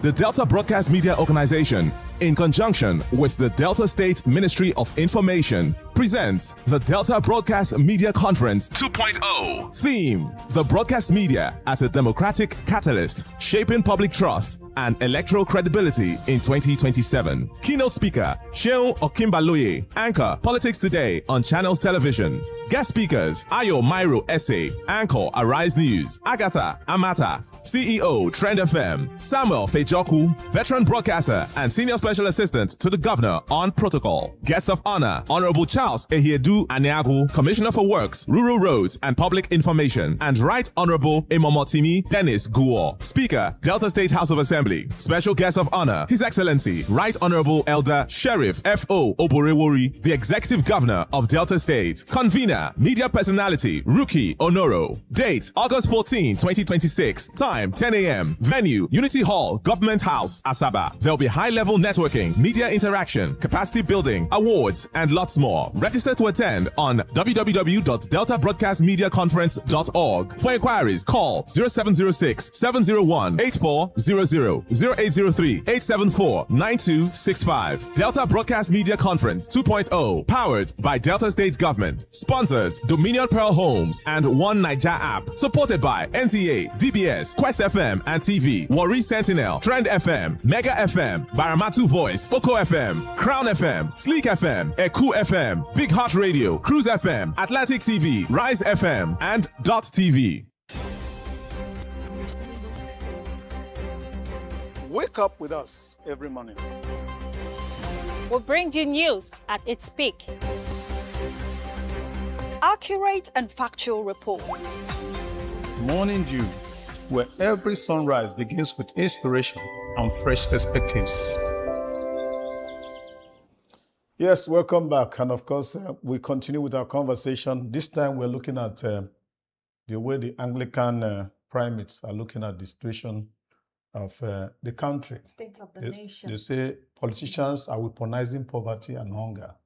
The Delta Broadcast Media Organization, in conjunction with the Delta State Ministry of Information, presents the Delta Broadcast Media Conference 2.0. Theme: The Broadcast Media as a Democratic Catalyst, Shaping Public Trust and Electoral Credibility in 2027. Keynote speaker, Sheun Okimbaloye. Anchor, Politics Today on Channels Television. Guest speakers, Ayo Mairo Essay. Anchor, Arise News. Agatha Amata. CEO, Trend FM. Samuel Fejoku, veteran broadcaster and senior special assistant to the governor on protocol. Guest of honor, Honorable Charles Ehiedu Aniagu, Commissioner for Works, Rural Roads and Public Information, and Right Honorable Imomotimi Dennis Guo. Speaker, Delta State House of Assembly. Special guest of honor, His Excellency, Right Honorable Elder Sheriff F.O. Oborewori, the Executive Governor of Delta State. Convener, Media Personality, Ruki Onoro. Date, August 14, 2026. Time, 10 a.m. Venue, Unity Hall, Government House, Asaba. There'll be high-level networking, media interaction, capacity building, awards, and lots more. Register to attend on www.deltabroadcastmediaconference.org. For inquiries, call 0706-701-8400, 0803-874-9265. Delta Broadcast Media Conference 2.0, powered by Delta State Government. Sponsors, Dominion Pearl Homes and One Niger app. Supported by NTA, DBS, Quest FM and TV, Warri Sentinel, Trend FM, Mega FM, Baramatu Voice, Oko FM, Crown FM, Sleek FM, Eku FM, Big Hot Radio, Cruise FM, Atlantic TV, Rise FM, and Dott TV. Wake up with us every morning. We bring you news at its peak. Accurate and factual report. Morning Dew, where every sunrise begins with inspiration and fresh perspectives. Yes, welcome back. And of course, we continue with our conversation. This time we're looking at the way the Anglican primates are looking at the situation of the country. State of the nation. They say politicians are weaponizing poverty and hunger.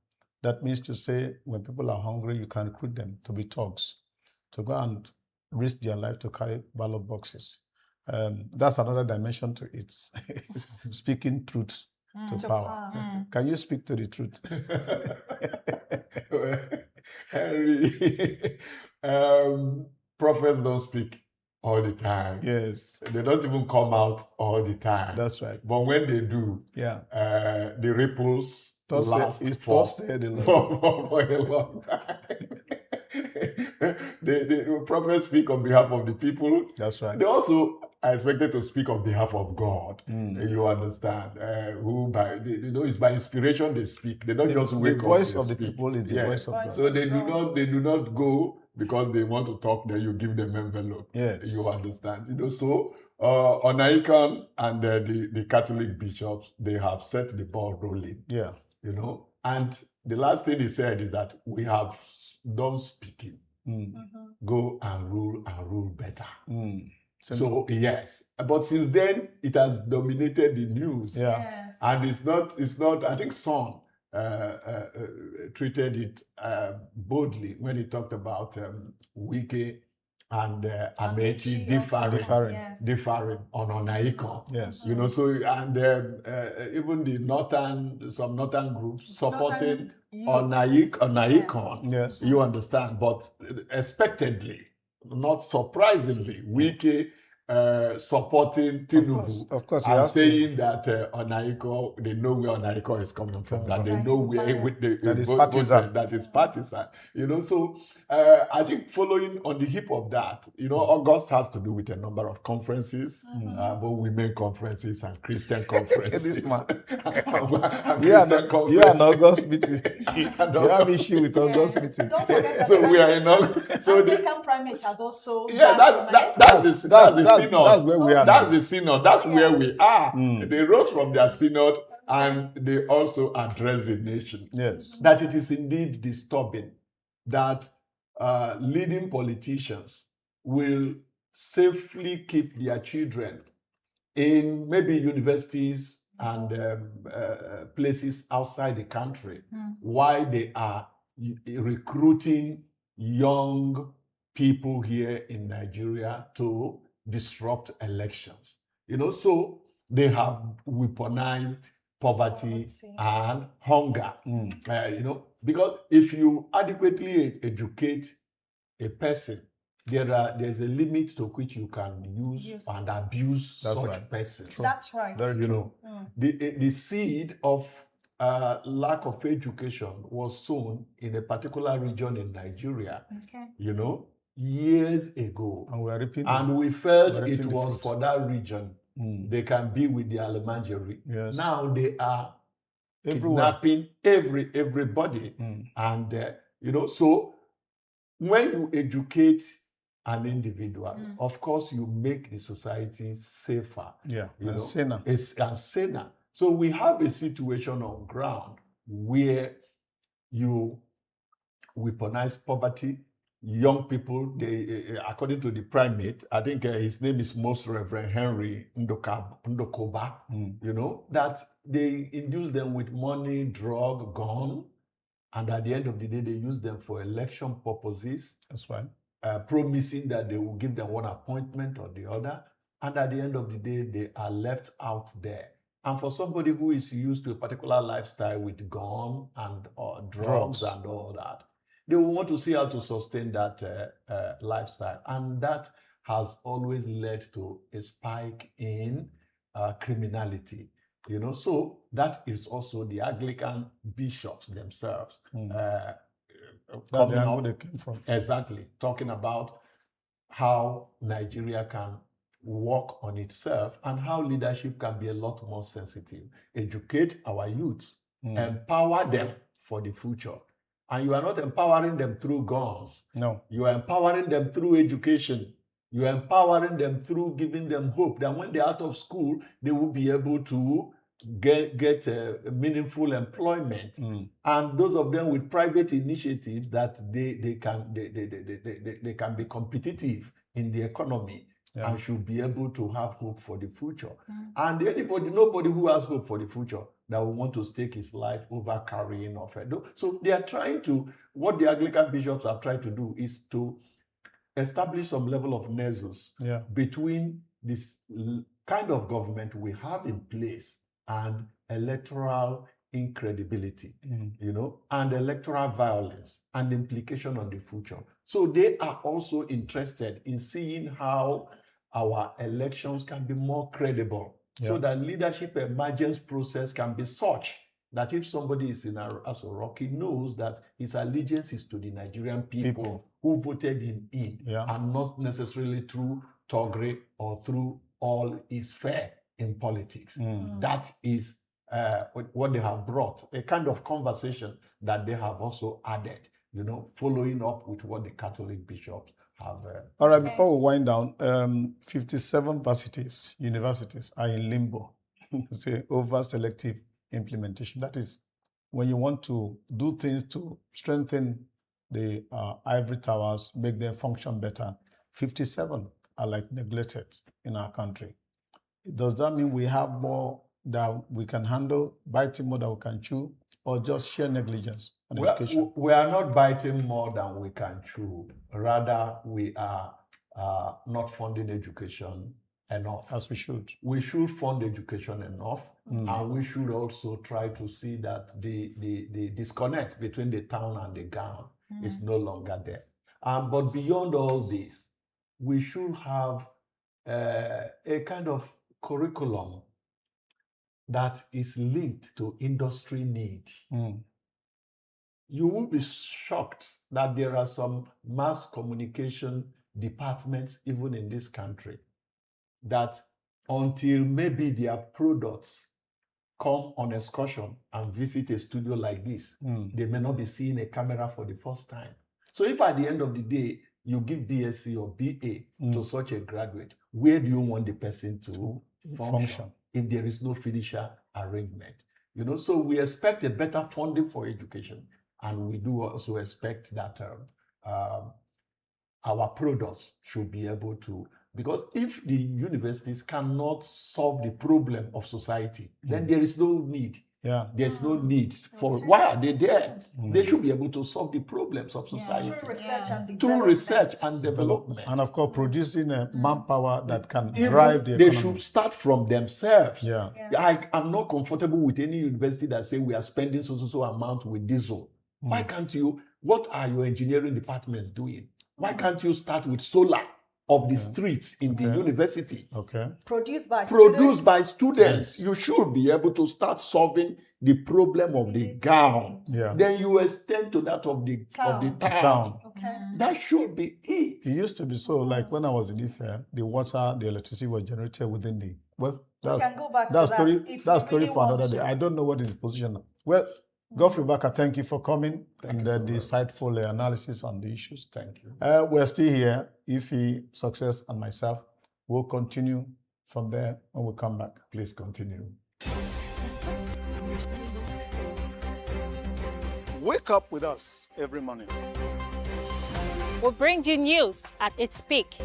That means to say when people are hungry, you can recruit them to be thugs, to go and risk their life to carry ballot boxes. That's another dimension to it. Speaking truth to power. Can you speak to the truth? Henry, prophets don't speak all the time. Yes. They don't even come out all the time. That's right. But when they do, Yeah. The ripples last It's for said a lot. for a long time. The prophets speak on behalf of the people. That's right. They also are expected to speak on behalf of God. You understand? It's by inspiration they speak. They don't just wake up. The voice and of the speak. people is the Yes. voice of God. So they do not go because they want to talk. Then you give them envelope. Yes. You understand? So Onaikan and the Catholic bishops, they have set the ball rolling. Yeah. And the last thing he said is that we have done speaking. Go and rule better. So yes, but since then it has dominated the news. Yeah. Yes. And it's not. I think Son treated it boldly when he talked about Wike and Amechi differing on Onaikon. Yes. So and even some northern groups supporting Onaikon. Yes. You understand, but expectedly, not surprisingly, Wike supporting Tinubu, of course, and saying that Onaiko, they know where Onaiko is coming from, that they know where that is partisan. That is partisan. So I think following on the hip of that, August has to do with a number of conferences, both women conferences and Christian conferences. This man. Conferences. You are an August meeting. You have issue with August meeting. Don't forget So we are in August. So the Anglican primate has also. that's the synod. That's where we are. That's the synod. That's where we are. They rose from their synod and they also address the nation. Yes. That it is indeed disturbing that leading politicians will safely keep their children in maybe universities and places outside the country while they are recruiting young people here in Nigeria to disrupt elections. So they have weaponized poverty and hunger. Because if you adequately educate a person, there's a limit to which you can use and abuse such person. That's right. Very true. The seed of lack of education was sown in a particular region in Nigeria. Okay. years ago. And we are reaping. And we felt we're it reaping the was fruit. for that region. They can be with the Almanjeri. Yes. Now they are Everywhere. kidnapping everybody. And, so when you educate an individual, of course, you make the society safer. Yeah, you and know, saner. It's and saner. So we have a situation on ground where you weaponize poverty. Young people, they, according to the primate, I think his name is Most Reverend Henry Ndokoba, that they induce them with money, drug, gun, and at the end of the day, they use them for election purposes. That's right. Promising that they will give them one appointment or the other. And at the end of the day, they are left out there. And for somebody who is used to a particular lifestyle with gun and drugs and all that, they will want to see how to sustain that lifestyle. And that has always led to a spike in criminality. So that is also the Anglican bishops themselves That's the angle they came from. Exactly. Talking about how Nigeria can work on itself and how leadership can be a lot more sensitive. Educate our youth, empower them for the future. And you are not empowering them through guns. No. You are empowering them through education. You are empowering them through giving them hope that when they're out of school, they will be able to get meaningful employment. And those of them with private initiatives that they can be competitive in the economy and should be able to have hope for the future. And nobody who has hope for the future that will want to stake his life over carrying of it. So they are trying to, what the Anglican bishops are trying to do is to establish some level of nexus between this kind of government we have in place and electoral incredibility, and electoral violence and implication on the future. So they are also interested in seeing how our elections can be more credible, so that leadership emergence process can be such that if somebody is in Aso Rock, he knows that his allegiance is to the Nigerian people who voted him in, and not necessarily through Togre or through all is fair in politics. That is what they have brought, a kind of conversation that they have also added, following up with what the Catholic bishops have. All right, before we wind down, 57 universities are in limbo. Say over selective implementation. That is when you want to do things to strengthen the ivory towers, make them function better. 57 are like neglected in our country. Does that mean we have more that we can handle, biting more that we can chew, or just sheer negligence on education? We are not biting more than we can chew. Rather, we are not funding education enough. As we should. We should fund education enough, and we should also try to see that the disconnect between the town and the gown is no longer there. But beyond all this, we should have a kind of curriculum that is linked to industry need. You will be shocked that there are some mass communication departments, even in this country, that until maybe their products come on excursion and visit a studio like this, they may not be seeing a camera for the first time. So if at the end of the day, you give BSc or BA to such a graduate, where do you want the person to function if there is no finisher arrangement? So we expect a better funding for education, and we do also expect that our products should be able to, because if the universities cannot solve the problem of society, then there is no need. There's no need for, why are they there? They should be able to solve the problems of society. Through research Through research and and development. development. And of course, producing a manpower that can drive the They economy. should start from themselves. Yeah. I'm not comfortable with any university that say we are spending so amount with diesel. Why can't you, what are your engineering departments doing? Why can't you start with solar? of the streets in the university. Okay. Produced by Produced by students. students. You should be able to start solving the problem of the gown. Yeah. Then you extend to that of the town. Okay. That should be it. It used to be so, like when I was in Ife, the water, the electricity was generated within the, well, that's, can go back to that's that story, if that's you story really for want another day. to. I don't know what is the position now. Well, Godfrey Baka, thank you for coming and the insightful analysis on the issues. Thank you. We're still here. Ify, Success, and myself will continue from there when we come back. Please continue. Wake up with us every morning. We bring you news at its peak.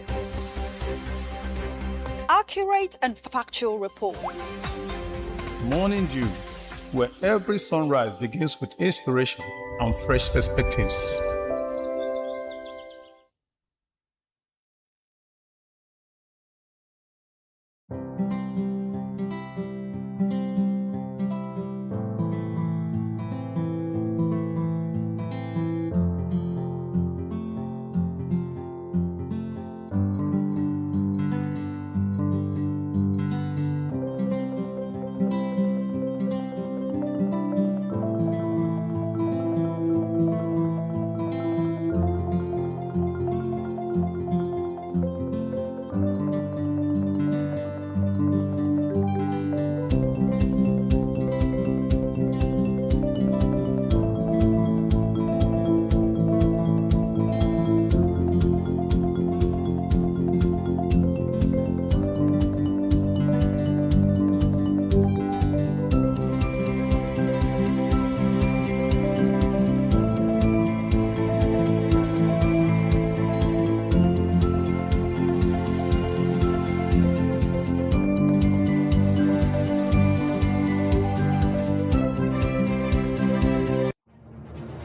Accurate and factual report. Morning Dew, where every sunrise begins with inspiration and fresh perspectives.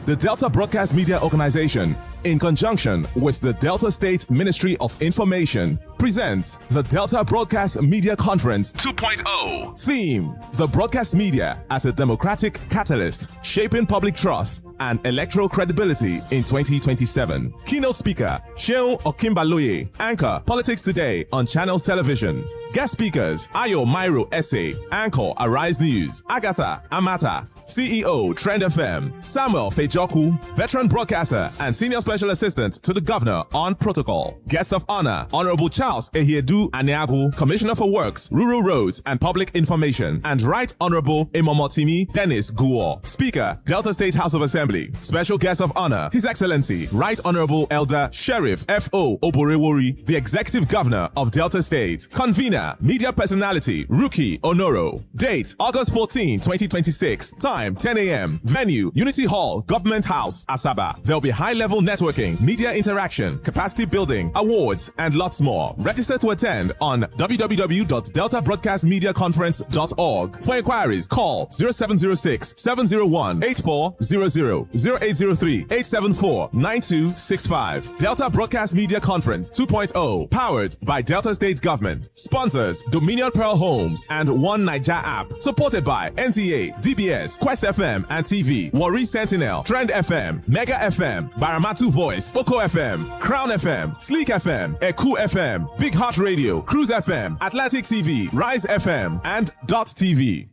The Delta Broadcast Media Organization, in conjunction with the Delta State Ministry of Information, presents the Delta Broadcast Media Conference 2.0. Theme: The Broadcast Media as a Democratic Catalyst, Shaping Public Trust and Electoral Credibility in 2027. Keynote speaker, Sheon Okimbaloye. Anchor, Politics Today on Channels Television. Guest speakers, Ayo Mairo Essay. Anchor, Arise News. Agatha Amata, CEO, Trend FM. Samuel Fejoku, veteran broadcaster and senior special assistant to the governor on protocol. Guest of honor, Honorable Charles Ehiedu Aneagu, Commissioner for Works, Rural Roads and Public Information, and Right Honorable Imomotimi Dennis Guo. Speaker, Delta State House of Assembly. Special guest of honor, His Excellency, Right Honorable Elder Sheriff F.O. Oborewori, the Executive Governor of Delta State. Convener, media personality, Ruki Onoro. Date, August 14, 2026. Time, 10 a.m. Venue, Unity Hall, Government House, Asaba. There'll be high-level networking, media interaction, capacity building, awards, and lots more. Register to attend on www.deltabroadcastmediaconference.org. For inquiries, call 0706-701-8400, 0803-874-9265. Delta Broadcast Media Conference 2.0, powered by Delta State Government. Sponsors, Dominion Pearl Homes and One Niger app. Supported by NTA, DBS, Quest FM and TV, Warri Sentinel, Trend FM, Mega FM, Baramatu Voice, Boko FM, Crown FM, Sleek FM, Eku FM, Big Heart Radio, Cruise FM, Atlantic TV, Rise FM, and Dott TV.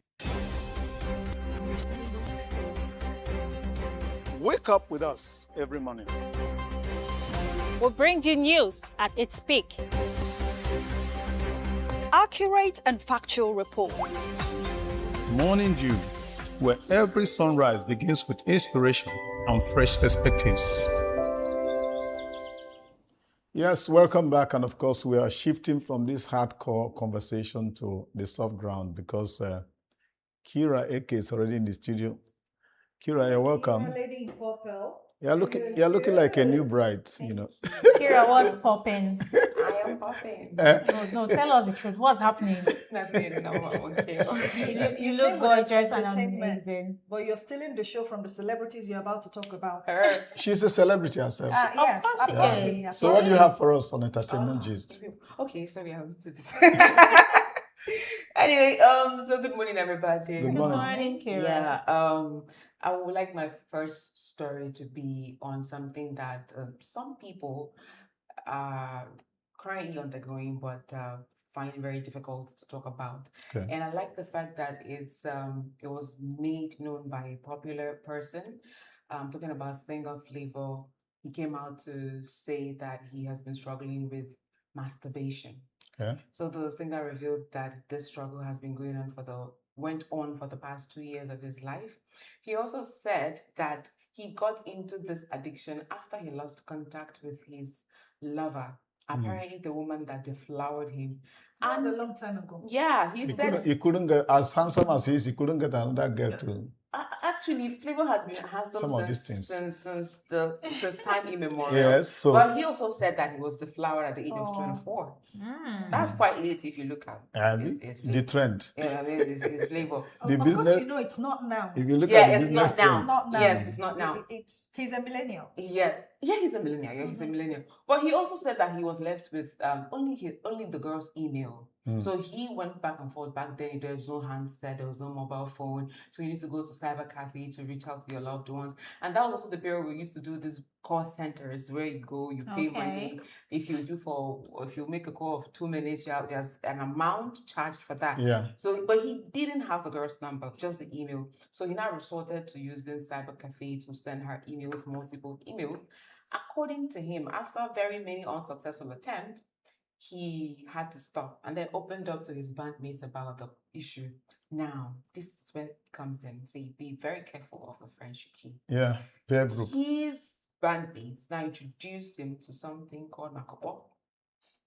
Wake up with us every morning. We bring you news at its peak. Accurate and factual report. Morning Dew, where every sunrise begins with inspiration and fresh perspectives. Yes, welcome back. And of course, we are shifting from this hardcore conversation to the soft ground because Kira Eke is already in the studio. Kira, you're welcome. Lady in purple. You're looking like a new bride, you know. Kira, what's popping? I am popping. No, tell us the truth. What's happening? Nothing, no, okay. You look gorgeous and entertainment, amazing. But you're stealing the show from the celebrities you're about to talk about. She's a celebrity herself. Yes, course she apparently. is. So what do you have for us on Entertainment Gist? Okay, so we are to this. Anyway, so good morning, everybody. Good Good morning. morning, Kira. Yeah, I would like my first story to be on something that some people are currently undergoing, but find very difficult to talk about. Okay. And I like the fact that it was made known by a popular person. Talking about singer Flavor, he came out to say that he has been struggling with masturbation. Okay. So the singer revealed that this struggle has been going on went on for the past 2 years of his life. He also said that he got into this addiction after he lost contact with his lover. Apparently, the woman that deflowered him. That was a long time ago. Yeah, he said He couldn't get, as handsome as he is, he couldn't get another girl to. actually, Flavor has been handsome Some of these things. since time immemorial. Yes, so But he also said that he was deflowered at the age of 24. That's quite late if you look at his the trend. yeah, I mean, his Flavor. The Of course, business. you know it's not now. If you look Yeah, at the it's business not now. trend, It's not now. Yes, it's not now. He's a millennial. Yeah, he's a millennial. Yeah, he's a millennial. But he also said that he was left with only the girl's email. So he went back and forth. Back then, there was no handset, there was no mobile phone. So you need to go to cyber cafe to reach out to your loved ones. And that was also the period we used to do these call centers where you go, you pay money. If you make a call of 2 minutes, there's an amount charged for that. Yeah. So, but he didn't have the girl's number, just the email. So he now resorted to using cyber cafe to send her emails, multiple emails. According to him, after very many unsuccessful attempts, he had to stop and then opened up to his bandmates about the issue. Now, this is where it comes in. So be very careful of the friends you keep. Yeah, peer group. His bandmates now introduced him to something called Makopo.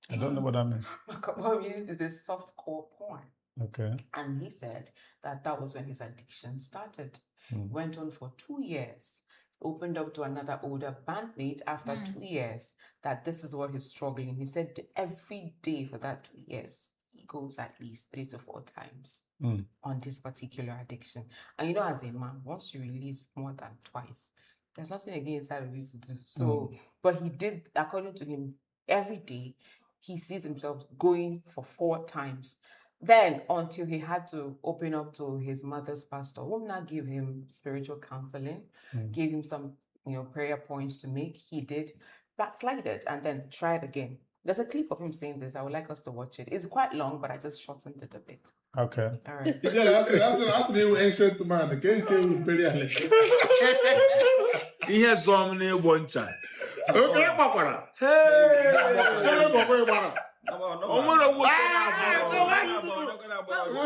I don't know what that means. Makopo means it's a softcore porn. Okay. And he said that was when his addiction started. Went on for 2 years. Opened up to another older bandmate after 2 years that this is what he's struggling. He said every day for that 2 years, he goes at least 3 to 4 times on this particular addiction. And you know, as a man, once you release more than twice, there's nothing again inside of you to do. So, but he did, according to him, every day, he sees himself going for 4 times. Then, until he had to open up to his mother's pastor, who now gave him spiritual counseling, gave him some, prayer points to make. He did, backslided, and then tried again. There's a clip of him saying this. I would like us to watch it. It's quite long, but I just shortened it a bit. Okay. All right. That's the ancient man. The king came with very He has so many one child. Okay, Papa. Hey!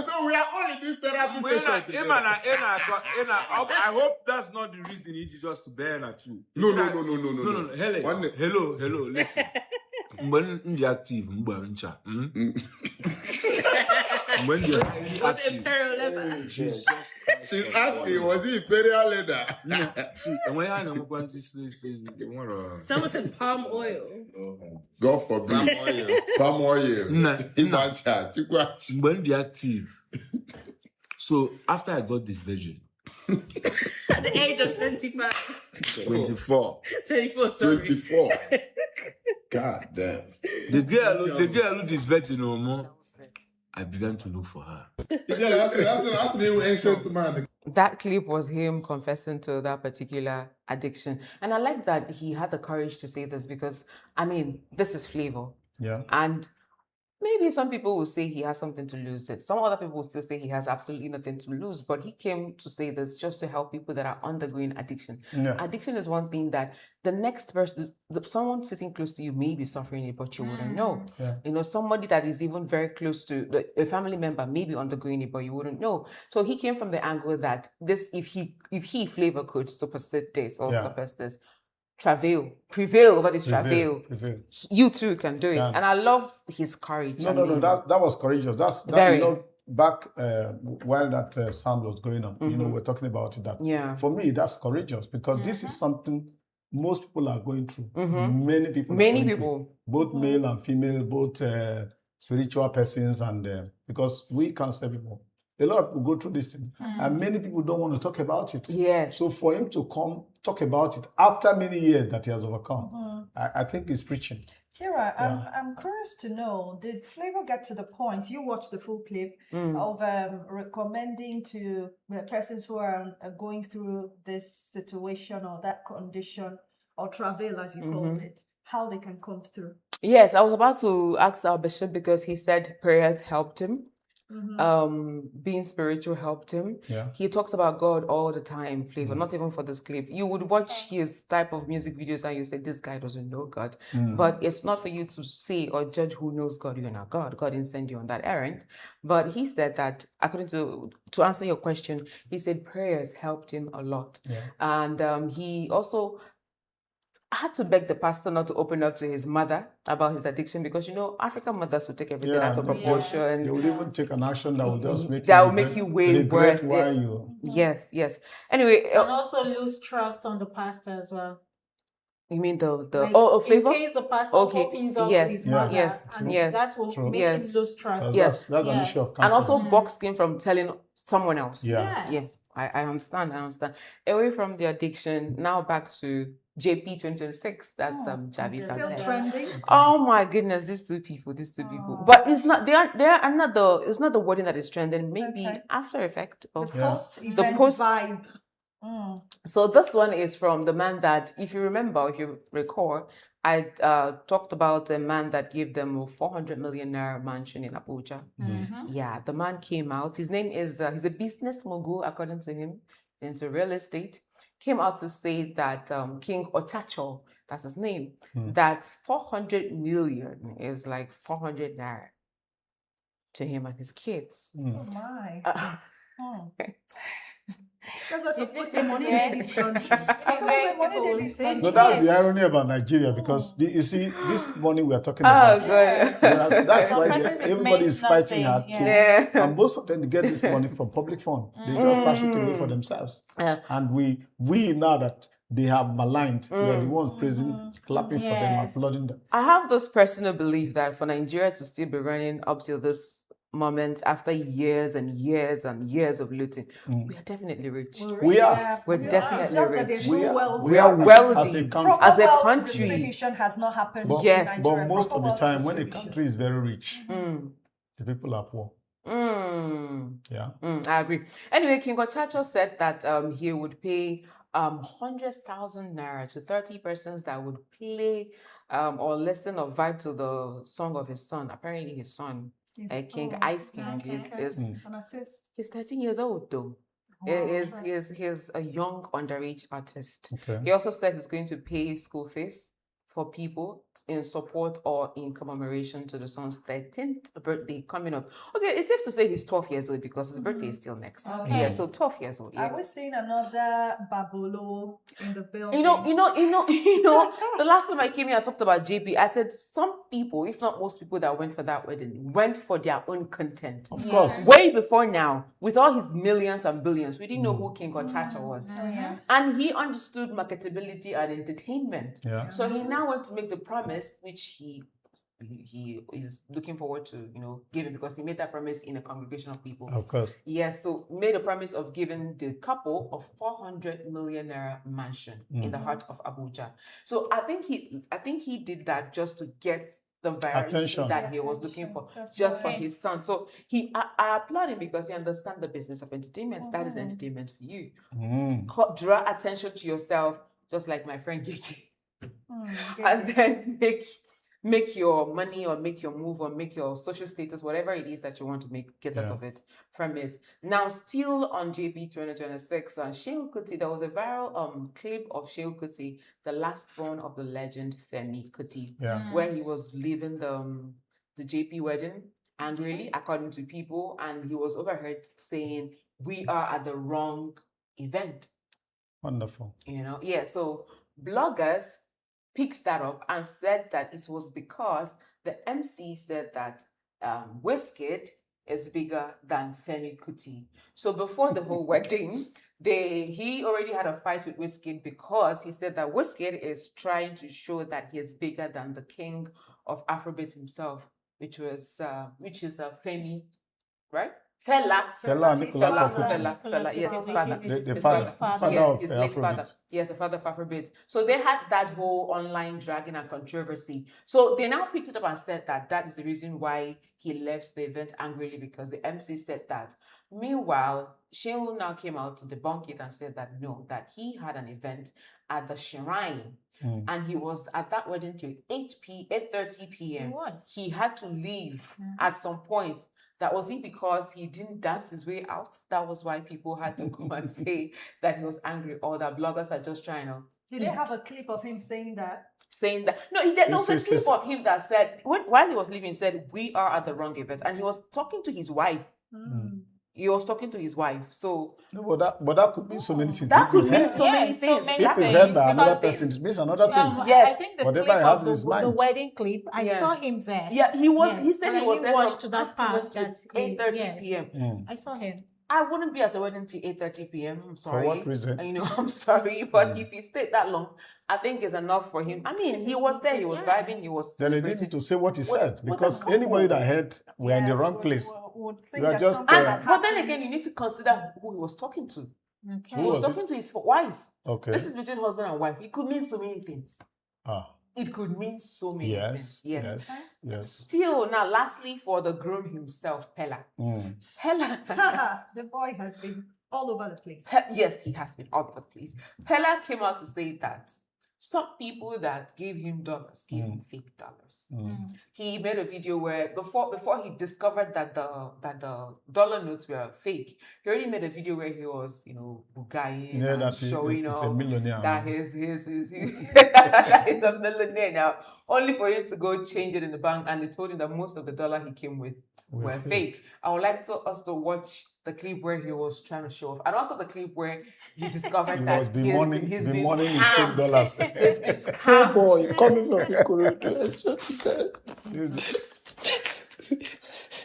So we are all in this therapy session. I hope that's not the reason he just bear at you. No. Hello, listen. When they active, when they're active, Jesus. She's asking, was he imperial leather? No, see, and when I know what this is, Someone said palm oil. God forbid. Palm oil. Nah. When when they're active. So after I got this virgin, At the age of 25. 24, 24, sorry. 24. God damn. the girl who this virgin no more, I began to look for her. That's the ancient man. That clip was him confessing to that particular addiction. And I like that he had the courage to say this because, this is Flavor. Yeah. And maybe some people will say he has something to lose. Some other people will still say he has absolutely nothing to lose. But he came to say this just to help people that are undergoing addiction. Yeah. Addiction is one thing that the next person, someone sitting close to you may be suffering it, but you wouldn't know. Yeah. Somebody that is even very close to a family member may be undergoing it, but you wouldn't know. So he came from the angle that this, if he Flavor could supersede this or suppress this, prevail over this travail. You too can do it. Yeah. And I love his courage. No. That was courageous. That's Very. Back while that sound was going on, we're talking about it. That for me, that's courageous because this is something most people are going through. Many people. Through, both male and female, both spiritual persons, and because we counsel people. A lot of people go through this thing, and many people don't want to talk about it. Yes. So for him to come talk about it after many years that he has overcome, I think he's preaching. Kira, I'm curious to know, did Flavor get to the point, you watched the full clip, of recommending to persons who are going through this situation or that condition, or travail as you called it, how they can come through? Yes, I was about to ask our bishop because he said prayers helped him. Being spiritual helped him. Yeah. He talks about God all the time, Flavor, not even for this clip. You would watch his type of music videos and you say, this guy doesn't know God. But it's not for you to say or judge who knows God. You're not God. God didn't send you on that errand. But he said that, according to answer your question, he said prayers helped him a lot. Yeah. And he also had to beg the pastor not to open up to his mother about his addiction because, African mothers will take everything out of proportion. They will even take an action that will just make you way regret worse. why you. Yes. Anyway, And also lose trust on the pastor as well. you mean the Like, Flavor? in case the pastor opens up yes, to his mother, yes, and yes, that will true. make him lose trust. Yes. That's an issue of And counseling. also box him from telling someone else. Yeah. Yes. I understand. Away from the addiction, now back to JP 2026. That's Javi's Still out there. trending. Oh my goodness, these two people. But it's not. They are not the. It's not the wording that is trending. Maybe after effect The of post-event vibe. So this one is from the man that, if you remember, if you recall, I talked about a man that gave them a 400 million naira mansion in Abuja. Yeah, the man came out. His name is, he's a business mogul, according to him, into real estate. Came out to say that King Ochacho, that's his name, that 400 million is like 400 naira to him and his kids. Oh my. That's why people say money in this country. No, that's the irony about Nigeria because you see, this money we are talking about, that's why everybody is fighting hard to. And most of them get this money from public fund. They just stash it away for themselves. And we now that they have maligned, we are the ones praising, clapping for them, applauding them. I have this personal belief that for Nigeria to still be running up till this moment after years and years and years of looting, we are definitely rich. We're definitely rich. We are wealthy as a country. Distribution has not happened. But most of the time, when a country is very rich, the people are poor. I agree. Anyway, King Ochacho said that he would pay 100,000 naira to 30 persons that would play or listen or vibe to the song of his son. Apparently, his son, King Ice King, he's 13 years old though. He's a young underage artist. He also said he's going to pay school fees for people in support or in commemoration to the son's 13th birthday coming up. Okay, it's safe to say he's 12 years old because his birthday is still next. Yeah, so 12 years old. Yeah. Are we seeing another Babolo in the building? You know, the last time I came here, I talked about JP. I said some people, if not most people that went for that wedding, went for their own content. Of course. Way before now, with all his millions and billions, we didn't know who King Ochacha was. And he understood marketability and entertainment. So he now went to make the promise, which he is looking forward to, giving, because he made that promise in a congregation of people. Of course. Yes, so made a promise of giving the couple a 400 million naira mansion in the heart of Abuja. So I think he did that just to get the virality that he was looking for, just for his son. So I applaud him because he understands the business of entertainment. That is entertainment for you. Draw attention to yourself, just like my friend Gigi. And then make your money or make your move or make your social status, whatever it is that you want to get out of it, from it. Now, still on JP 2026, Shehu Kuti, there was a viral clip of Shehu Kuti, the last born of the legend Femi Kuti, where he was leaving the JP wedding, and really, according to people, and he was overheard saying, "We are at the wrong event." Wonderful. So bloggers picked that up and said that it was because the MC said that Wizkid is bigger than Femi Kuti. So before the whole wedding, he already had a fight with Wizkid because he said that Wizkid is trying to show that he is bigger than the king of Afrobeat himself, which is Femi, right? Fela Nicola Fela, yes, his father. The His father yes, of his late father. Afrobeat. Yes, the father of Afrobeat. So they had that whole online dragging and controversy. So they now picked it up and said that is the reason why he left the event angrily, because the MC said that. Meanwhile, Shehu now came out to debunk it and said that no, that he had an event at the Shrine. And he was at that wedding till 8:30 p.m. He had to leave at some point. That was it, because he didn't dance his way out. That was why people had to come and say that he was angry, or that bloggers are just trying to. Did they have a clip of him saying that? No, there was a clip of him that said, while he was leaving, said, "We are at the wrong event," and he was talking to his wife. He was talking to his wife. So no, but that could mean so many things. that could mean heard- so many things. If it's heard by another person, it means another thing. Yes. I think the Whatever clip I have of in his the mind. wedding clip, I Yeah. saw him there. Yeah, he was. Yes, He said but he I was didn't there watch from to that part. afterwards That till 8:30 yes. p.m. I saw him. I wouldn't be at a wedding till 8:30 p.m. I'm sorry. what reason? You know, I'm sorry, but if he stayed that long, I think it's enough for him. I mean, he was there. He was vibing. He was. Then he celebrating. didn't need to say what he said, what because a anybody couple. that heard we're in the wrong place. Would You think are that just, something uh, had But then happened. again, you need to consider who he was talking to. Okay. He was was it? talking to his wife. Okay. This is between husband and wife. It could mean so many things. It could mean so many things. Yes. Still, now, lastly, for the groom himself, Pella. Pella. The boy has been all over the place. Yes, he has been all over the place. Pella came out to say that some people that gave him dollars gave him fake dollars. He made a video where before he discovered that the dollar notes were fake, he already made a video where he was, bugaing Yeah, and that showing he's off a millionaire. that that he's a millionaire now, only for him to go change it in the bank, and they told him that most of the dollar he came with were fake. I would like us to watch the clip where he was trying to show off, and also the clip where he discovered He that was been he's mourning been his fake scammed. dollars. He's been Oh scammed. boy, coming from Ikorodu, I swear to God.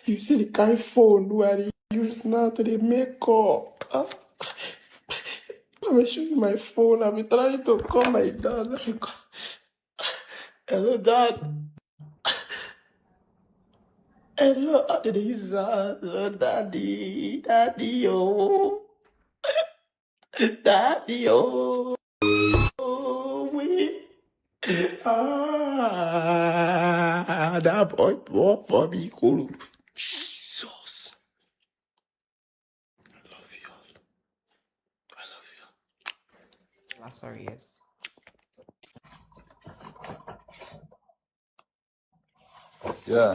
You see the kind of phone where they use now to the makeup. I'm gonna show you my phone. I've been trying to call my dad. Hello, Dad. Hello, how did they use that? Hello, Daddy. Daddy, oh. Daddy, oh. Oh, we. That boy bought for me, cool. Jesus. I love you all. I love you. Ah, sorry, yes. Yeah.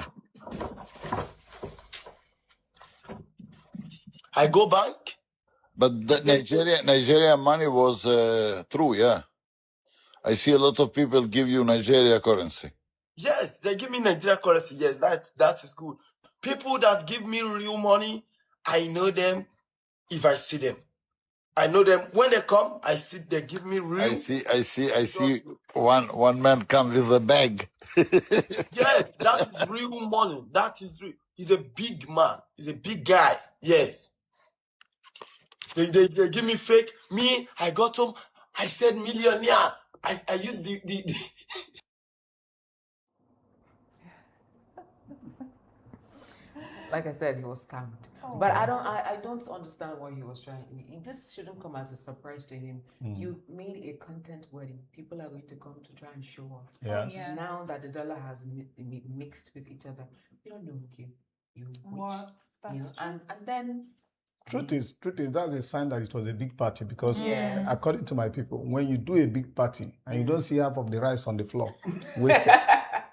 I go bank. But the Nigeria money was true, yeah. I see a lot of people give you Nigeria currency. Yes, they give me Nigeria currency. Yes, that is good. People that give me real money, I know them if I see them. I know them when they come. I see they give me real. I see. One man comes with a bag. Yes, that is real money. That is real. He's a big man. He's a big guy. Yes. They give me fake. Me, I got home. I said millionaire. I used the Like I said, he was scammed. But I don't understand why he was trying. This shouldn't come as a surprise to him. You made a content wedding. People are going to come to try and show off. Yes. Yeah. Now that the dollar has mixed with each other, you don't know who came. What? That's true. And then Truth is, that's a sign that it was a big party, because Yes. according to my people, when you do a big party and you don't see half of the rice on the floor wasted,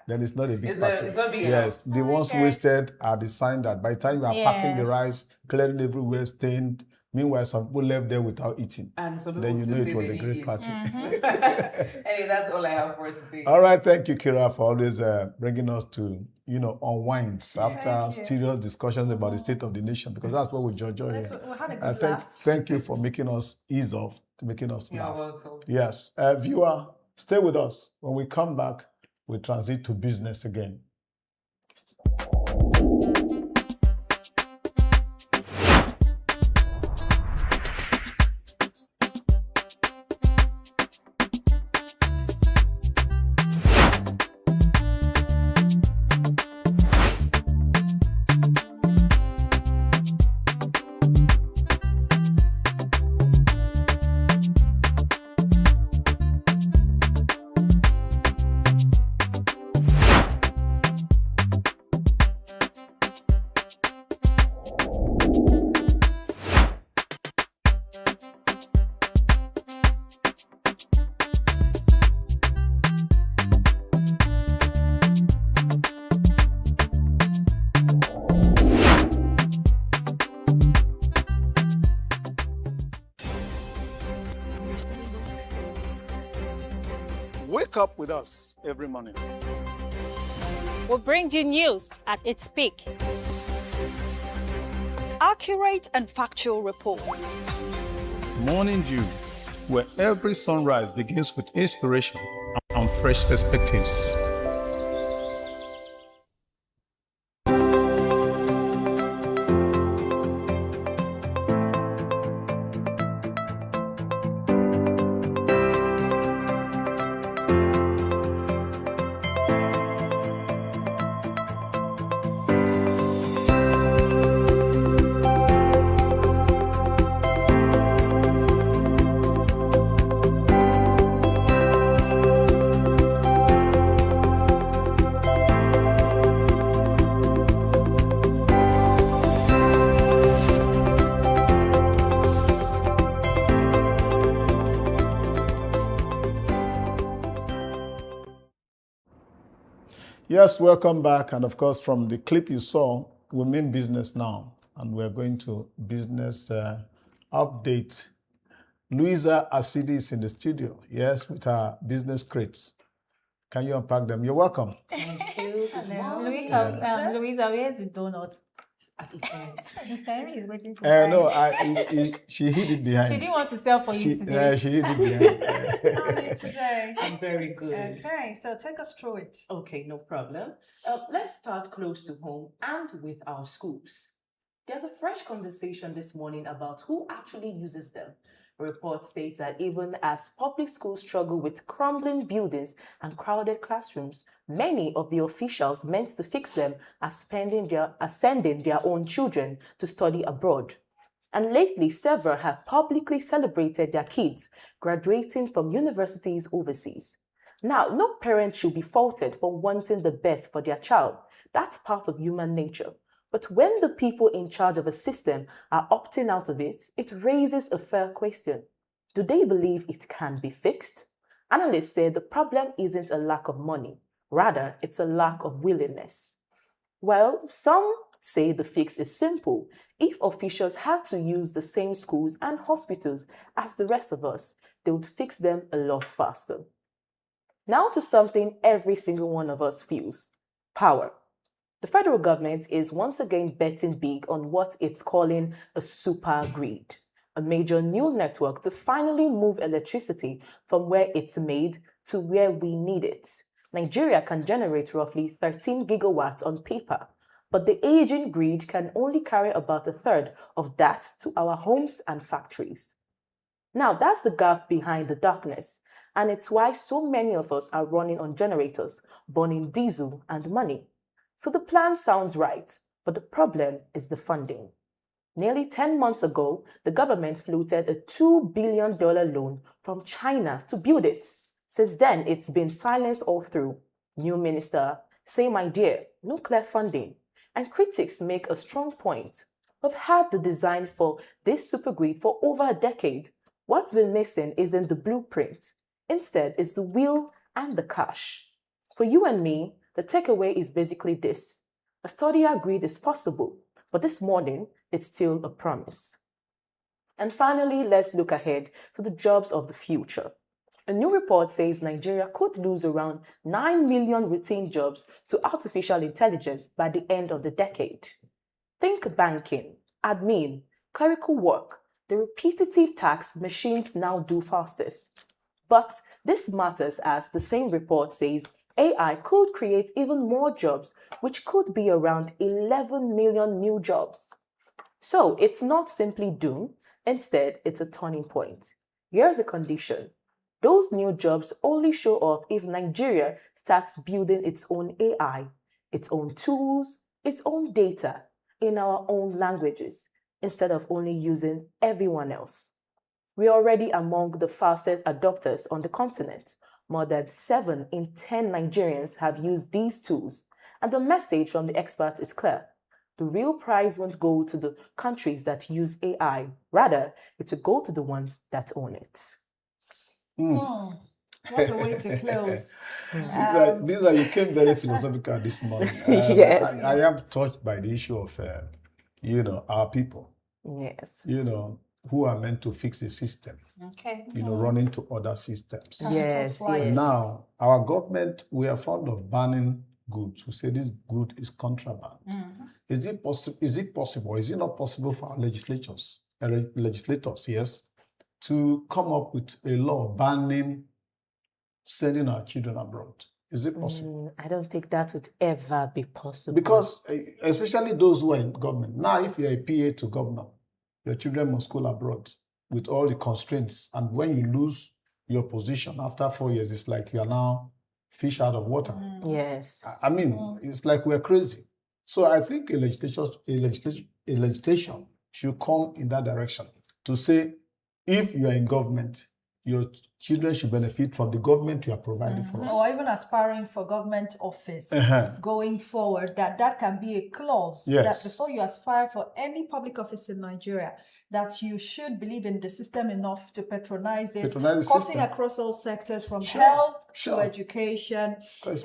then it's not a big It's not- party. it's not big Yes, the ones wasted are the sign that by the time you are packing the Yes. rice, clearing everywhere, stained. Meanwhile, some people left there without eating. and some Then people you know still it was say a they great didn't party. eat. Anyway, that's all I have for today. All right, thank you, Kira, for always bringing us to unwinds after Thank you. serious discussions about the state of the nation, because that's what we judge here. We had a good I think laugh. thank you for making us ease off, making us You're laugh. welcome. Yes, viewer, stay with us. When we come back, we transit to business again. Wake up with us every morning. We'll bring you news at its peak. Accurate and factual report. Morning Dew, where every sunrise begins with inspiration and fresh perspectives. Yes, welcome back. And of course, from the clip you saw, we mean business now. And we're going to business update. Louisa Asidi is in the studio, yes, with her business crates. Can you unpack them? You're welcome. Thank you. Hello. Louisa, where's the donut? Mr. Henry is waiting to buy. No, she hid it behind. She didn't want to sell for you today. She hid it behind. How are you today? I'm very good. Okay, so take us through it. Okay, no problem. Let's start close to home and with our schools. There's a fresh conversation this morning about who actually uses them. A report states that even as public schools struggle with crumbling buildings and crowded classrooms, many of the officials meant to fix them are sending their own children to study abroad. And lately, several have publicly celebrated their kids graduating from universities overseas. Now, no parent should be faulted for wanting the best for their child. That's part of human nature. But when the people in charge of a system are opting out of it, it raises a fair question. Do they believe it can be fixed? Analysts say the problem isn't a lack of money. Rather, it's a lack of willingness. Well, some say the fix is simple. If officials had to use the same schools and hospitals as the rest of us, they would fix them a lot faster. Now to something every single one of us feels: power. The federal government is once again betting big on what it's calling a super grid, a major new network to finally move electricity from where it's made to where we need it. Nigeria can generate roughly 13 gigawatts on paper, but the aging grid can only carry about a third of that to our homes and factories. Now, that's the gap behind the darkness, and it's why so many of us are running on generators, burning diesel and money. So the plan sounds right, but the problem is the funding. Nearly 10 months ago, the government floated a $2 billion loan from China to build it. Since then, it's been silenced all through. New minister, same idea, no clear funding. And critics make a strong point. We've had the design for this supergrid for over a decade. What's been missing isn't the blueprint. Instead, it's the will and the cash. For you and me, the takeaway is basically this: a sturdier grid is possible, but this morning, it's still a promise. And finally, let's look ahead to the jobs of the future. A new report says Nigeria could lose around 9 million routine jobs to artificial intelligence by the end of the decade. Think banking, admin, clerical work, the repetitive tasks machines now do fastest. But this matters as the same report says AI could create even more jobs, which could be around 11 million new jobs. So it's not simply doom, instead it's a turning point. Here's the condition: those new jobs only show up if Nigeria starts building its own AI, its own tools, its own data, in our own languages, instead of only using everyone else. We are already among the fastest adopters on the continent. More than 7 in 10 Nigerians have used these tools, and the message from the experts is clear. The real prize won't go to the countries that use AI. Rather, it will go to the ones that own it. What a way to close. These you came very philosophical this morning. Yes. I am touched by the issue of, our people. Yes. who are meant to fix the system, Okay. running to other systems. Yes, yes. Now, our government, we are fond of banning goods. We say this good is contraband. Is it possible? Is it possible? Is it not possible for our legislators, yes, to come up with a law banning sending our children abroad? Is it possible? I don't think that would ever be possible. Because especially those who are in government. Now, if you're a PA to governor, your children must school abroad with all the constraints. And when you lose your position after 4 years, it's like you are now fish out of water. Yes. I mean, it's like we're crazy. So I think a legislation should come in that direction to say, if you are in government, your children should benefit from the government you are providing for us. Or even aspiring for government office going forward, that can be a clause that before you aspire for any public office in Nigeria, that you should believe in the system enough to patronize it, cutting across all sectors from health to education.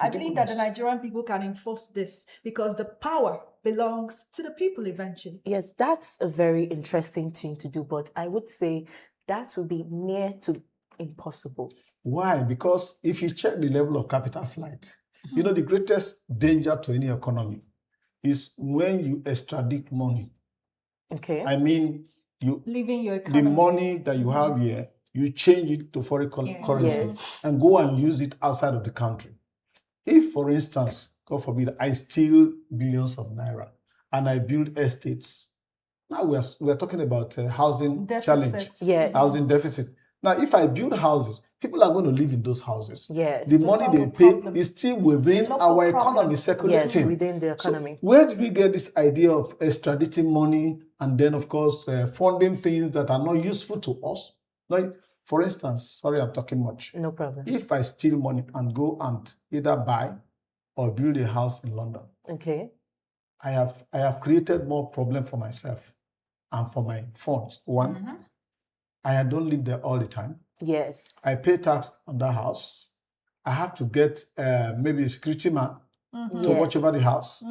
I believe that the Nigerian people can enforce this because the power belongs to the people eventually. Yes, that's a very interesting thing to do, but I would say that would be near to impossible. Why? Because if you check the level of capital flight, the greatest danger to any economy is when you extradite money. Okay. I mean, you leaving your economy. The money that you have here, you change it to foreign currency and go and use it outside of the country. If, for instance, God forbid, I steal billions of naira and I build estates, now we are talking about housing challenge, housing deficit. Now, if I build houses, people are going to live in those houses. Yes. The money they pay is still within our economy circulating. Yes, within the economy. So where did we get this idea of extraditing money and then, of course, funding things that are not useful to us? Like, for instance, sorry, I'm talking much. No problem. If I steal money and go and either buy or build a house in London, okay, I have created more problem for myself and for my funds. One, I don't live there all the time. Yes. I pay tax on that house. I have to get maybe a security man to watch over the house.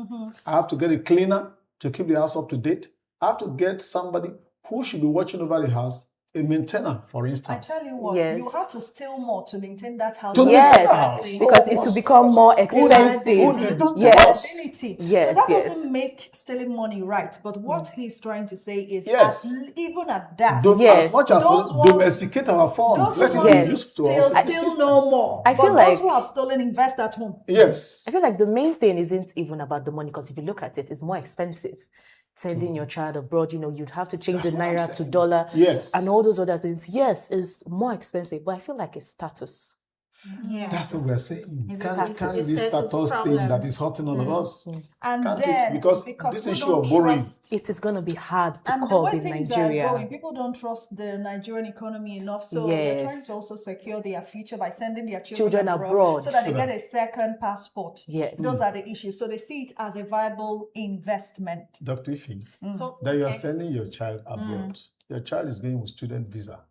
I have to get a cleaner to keep the house up to date. I have to get somebody who should be watching over the house, a maintainer, for instance. I tell you what, you have to steal more to maintain that house. Yes, because it will become more expensive. Yes. Yes, so that doesn't make stealing money right. But what he's trying to say is, even at that, as much as domesticate our funds, let it be used to us. Still no more. I feel like those who have stolen invest at home. Yes. I feel like the main thing isn't even about the money, because if you look at it, it's more expensive. Sending your child abroad, you'd have to change the naira to dollar, and all those other things. Yes, it's more expensive, but I feel like it's status. Yeah. That's what we're saying. Can't this status thing that is hurting all of us. And can't then, it? Because this issue of borrowing, it is going to be hard to curb in Nigeria. People don't trust the Nigerian economy enough, so they're trying to also secure their future by sending their children abroad so that they get a second passport. Yes. Those are the issues. So they see it as a viable investment. Dr. Ife, that you are sending your child abroad. Your child is going with student visa.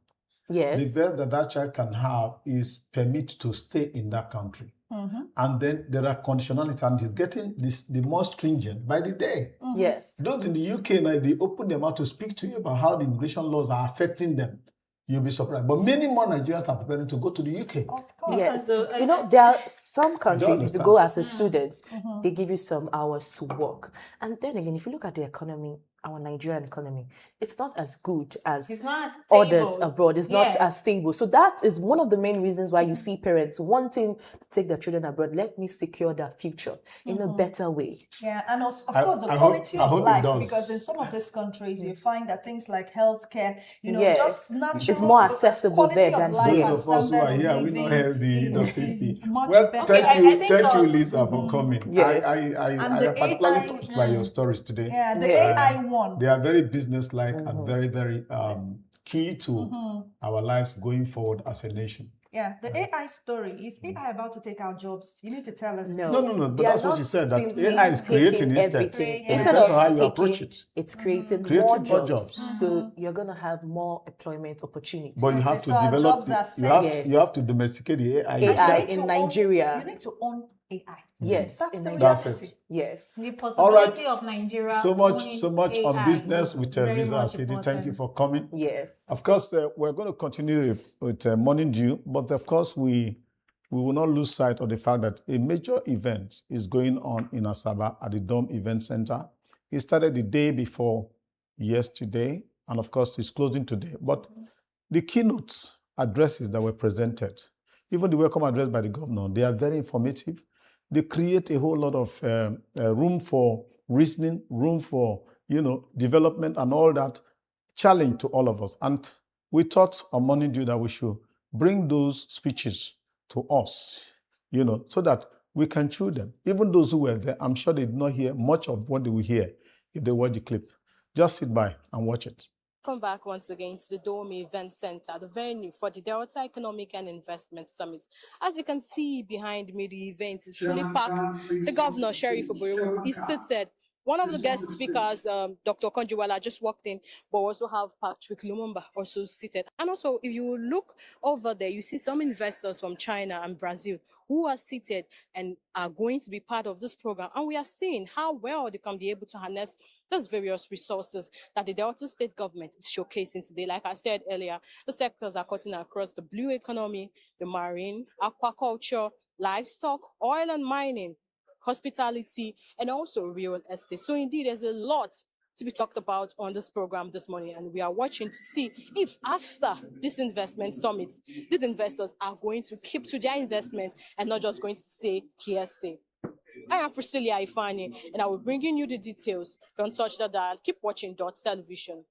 Yes. The best that child can have is permit to stay in that country. And then there are conditionality, and it's getting the more stringent by the day. Yes. Those in the UK now, they open them out to speak to you about how the immigration laws are affecting them. You'll be surprised. But many more Nigerians are preparing to go to the UK. Of course. Yes. So, there are some countries, if you go as a student, they give you some hours to work. And then again, if you look at the economy, our Nigerian economy, it's not as good as others abroad. It's not as stable. So that is one of the main reasons why you see parents wanting to take their children abroad. Let me secure their future in a better way. Yeah, and also, of course, the quality of life, because in some of these countries, you find that things like healthcare, just natural, it's more accessible there than here. Those of us who are here, we're not healthy. Well, thank you, Lisa, for coming. Yes. I am particularly touched by your stories today. Yeah, the AI one. They are very business-like and very, very key to our lives going forward as a nation. Yeah, the AI story. Is AI about to take our jobs? You need to tell us. No. But that's what she said, that AI is creating instead. It depends on how you approach it. It's creating more jobs. So you're going to have more employment opportunities. But you have to develop, you have to domesticate the AI. AI in Nigeria. You need to own AI. Yes, That's in the Nigeria. That's reality. it. Yes. The All right. possibility of Nigeria So much on AI business is with very Riza much Asidi. Thank you important. for coming. Yes. Of course, we're going to continue with Morning Dew, but of course, we will not lose sight of the fact that a major event is going on in Asaba at the Dome Event Center. It started the day before yesterday, and of course, it's closing today. But the keynote addresses that were presented, even the welcome address by the governor, they are very informative. They create a whole lot of room for reasoning, room for development and all that, challenge to all of us. And we thought on Morning Dew that we should bring those speeches to us, so that we can chew them. Even those who were there, I'm sure they did not hear much of what they will hear if they watch the clip. Just sit by and watch it. Welcome back once again to the Dome Event Center, the venue for the Delta Economic and Investment Summit. As you can see behind me, the event is fully packed. The governor, Sheriff Oboreworu, is seated. One of the guest speakers, Dr. Konjiwala, just walked in, but also have Patrick Lumumba also seated. And also, if you look over there, you see some investors from China and Brazil who are seated and are going to be part of this program. And we are seeing how well they can be able to harness those various resources that the Delta State government is showcasing today. Like I said earlier, the sectors are cutting across the blue economy, the marine, aquaculture, livestock, oil and mining, hospitality, and also real estate. So indeed, there's a lot to be talked about on this program this morning, and we are watching to see if after this investment summit, these investors are going to keep to their investment and not just going to say hearsay. I am Priscilla Ifani, and I will bring you the details. Don't touch the dial. Keep watching Dott Television.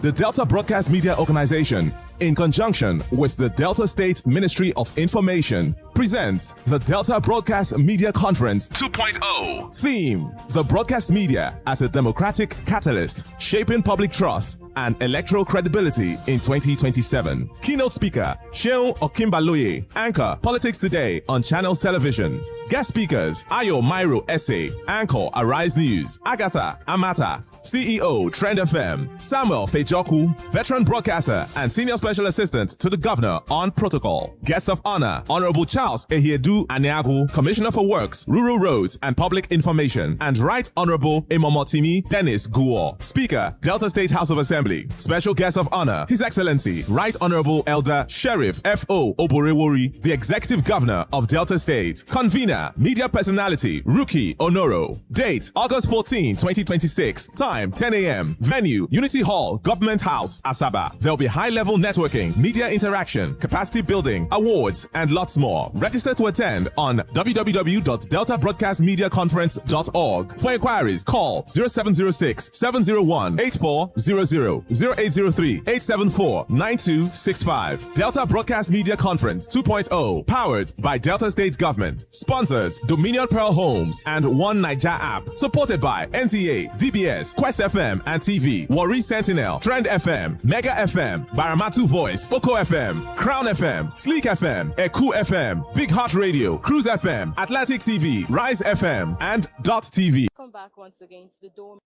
The Delta Broadcast Media Organization, in conjunction with the Delta State Ministry of Information, presents the Delta Broadcast Media Conference 2.0. Theme: The Broadcast Media as a Democratic Catalyst, Shaping Public Trust and Electoral Credibility in 2027. Keynote speaker, Sheun Okimbaloye. Anchor, Politics Today on Channels Television. Guest speakers, Ayo Mairo Essay. Anchor, Arise News. Agatha Amata, CEO, Trend FM. Samuel Fejoku, veteran broadcaster and senior special assistant to the governor on protocol. Guest of honor, Honorable Charles Ehiedu Aneagu, Commissioner for Works, Rural Roads and Public Information, and Right Honorable Imomotimi Dennis Guo. Speaker, Delta State House of Assembly. Special guest of honor, His Excellency, Right Honorable Elder Sheriff F.O. Oborewori, the Executive Governor of Delta State. Convener, Media Personality, Ruki Onoro. Date, August 14, 2026. Time, Time 10 a.m. Venue Unity Hall, Government House, Asaba. There'll be high-level networking, media interaction, capacity building, awards, and lots more. Register to attend on www.deltabroadcastmediaconference.org. For inquiries, call 0706 701 8400 0803 874 9265. Delta Broadcast Media Conference 2.0, powered by Delta State Government. Sponsors Dominion Pearl Homes and One Niger app. Supported by NTA, DBS, Quest FM and TV, Warri Sentinel, Trend FM, Mega FM, Baramatu Voice, Oko FM, Crown FM, Sleek FM, Eku FM, Big Heart Radio, Cruise FM, Atlantic TV, Rise FM, and Dott TV. Come back once again to the Dome.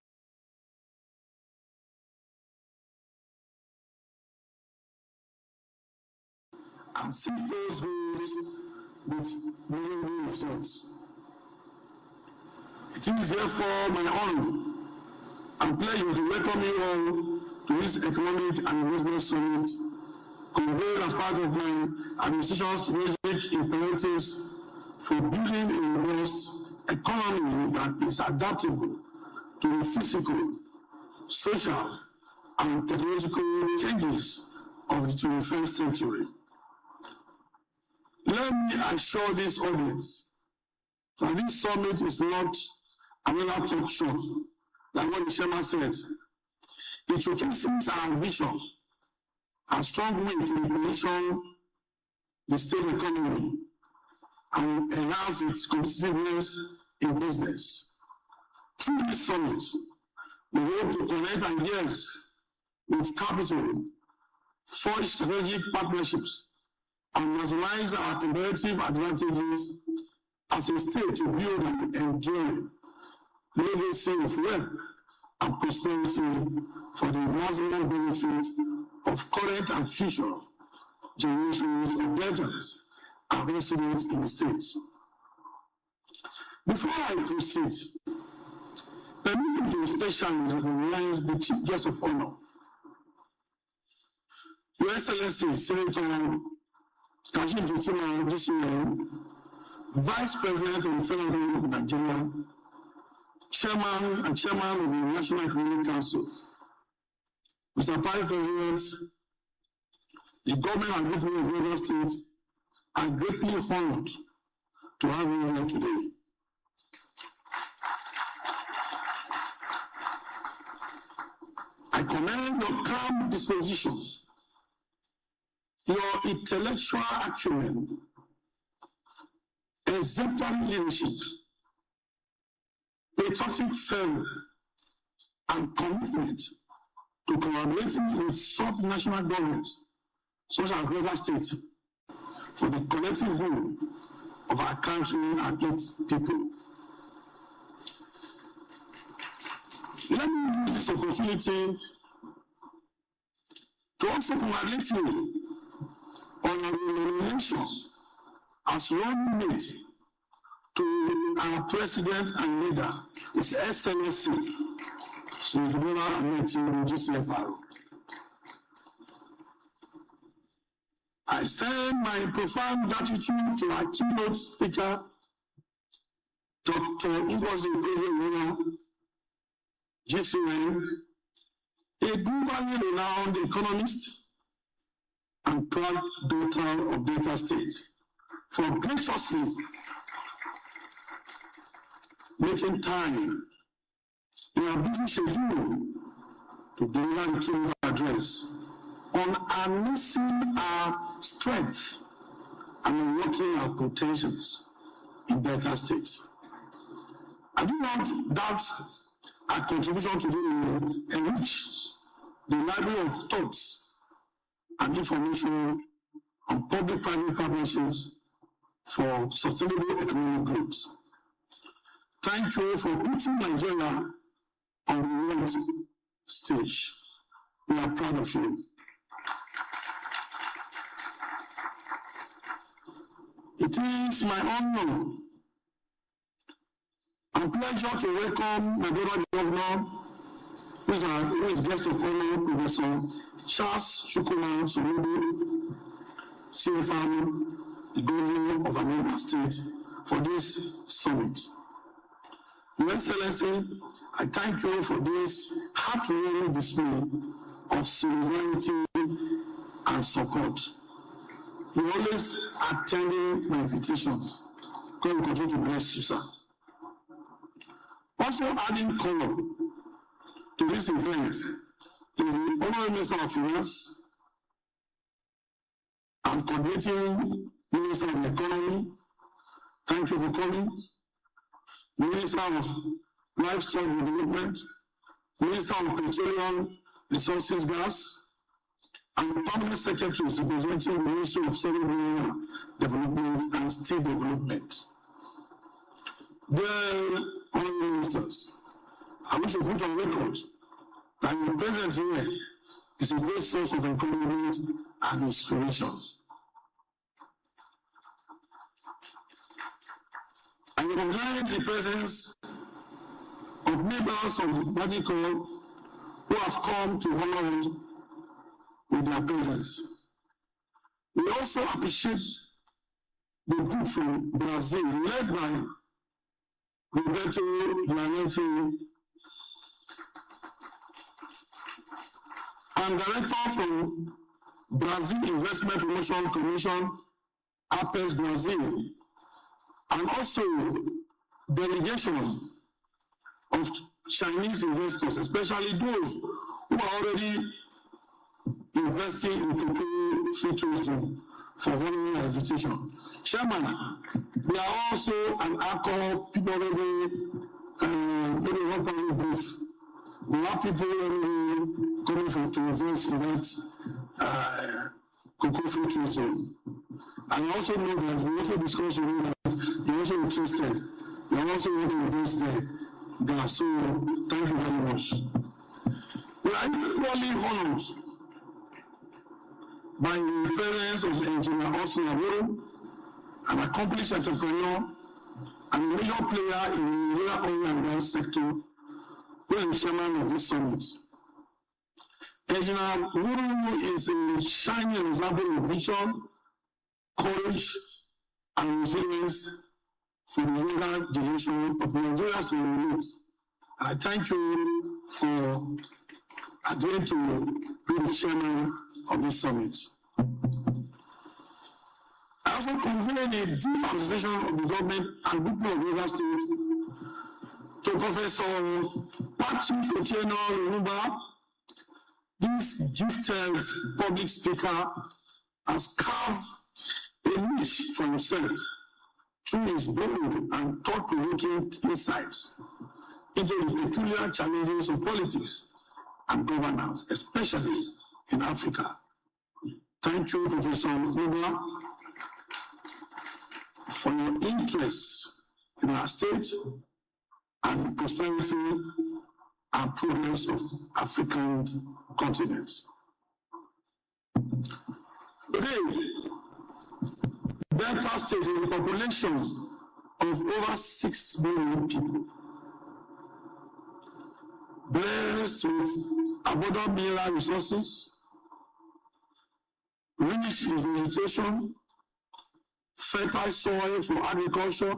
And see those goals with meaningful results. It is therefore my honor and pleasure to welcome you all to this Economic and Investment Summit, convened as part of my administration's strategic imperatives for building a robust economy that is adaptable to the physical, social, and technological changes of the 21st century. Let me assure this audience that this summit is not another talk show, like what the chairman said. It showcases our vision and strong will to reposition the state economy and enhance its competitiveness in business. Through this summit, we hope to connect ideas with capital, forge strategic partnerships, and maximize our competitive advantages as a state to build an enduring legacy of wealth and prosperity for the maximum benefit of current and future generations of Deltans and residents in the states. Before I proceed, permit me to especially recognize the Chief Guest of Honor, Your Excellency Senator Kashim Shettima DCN, Vice President of the Federal Government of Nigeria, Chairman of the National Economic Council, Mr. Vice President, the government and people of River State are greatly honored to have you here today. I commend your calm disposition, your intellectual acumen, exemplary leadership, patriotic fervor, and commitment to collaborating with sub-national governments, such as River State, for the collective good of our country and its people. Let me use this opportunity to also congratulate you on your nomination as running mate to our president and leader, His Excellency, Senator GCFR. I extend my profound gratitude to our keynote speaker, Dr. Ngozi Okonjo-Iweala, GCN, a globally renowned economist and proud daughter of Delta State, for graciously making time in our busy schedule to deliver the keynote address on harnessing our strength and unlocking our potentials in Delta State. I do not doubt our contribution to enrich the library of thoughts and information on public-private partnerships for sustainable economic growth. Thank you for putting Nigeria on the world stage. We are proud of you. It is my honor and pleasure to welcome my brother governor, who is guest of honor, Professor Charles Chukwuma Soludo, CFR, the governor of Anambra State, for this summit. Your Excellency, I thank you for this heartwarming display of solidarity and support. You always attending my invitations. God will continue to bless you, sir. Also adding color to this event is the Honorable Minister of Finance and coordinating Minister of the Economy. Thank you for coming. Minister of Livestock Development, Minister of Petroleum Resources, Gas, and the Permanent Secretaries representing the Ministry of Secondary Development and State Development. Dear Honorable Ministers, I wish to put on record that your presence here is a great source of encouragement and inspiration. I recognize the presence of members of the party call who have come to honor us with their presence. We also appreciate the group from Brazil, led by Roberto Lanetti, and director from Brazil Investment Promotion Commission, APES Brazil, and also delegation of Chinese investors, especially those who are already investing in cocoa free tourism for honoring our invitation. Chairman, we are also an alcohol people already maybe not only brief. We have people already coming from to invest in that cocoa free tourism. And I also know that we also discussed with you that you're also interested. You also want to invest there. So thank you very much. We are equally honored by the presence of Engineer Austin Avoro, an accomplished entrepreneur and a major player in the rural oil and gas sector, who is the chairman of this summit. Engineer Avoro is a shining example of vision, courage, and resilience for the younger generation of Nigerians to relate. And I thank you for agreeing to be the chairman of this summit. I also conveyed a deep appreciation of the government and people of Rivers State to Professor Patrick Otieno Lumumba. This gifted public speaker has carved a niche for himself through his bold and thought-provoking insights into the peculiar challenges of politics and governance, especially in Africa. Thank you, Professor Lumumba, for your interest in our state and the prosperity and progress of African continents. Today, Delta State has a population of over 6 million people, blessed with abundant mineral resources, rich in vegetation, fertile soil for agriculture,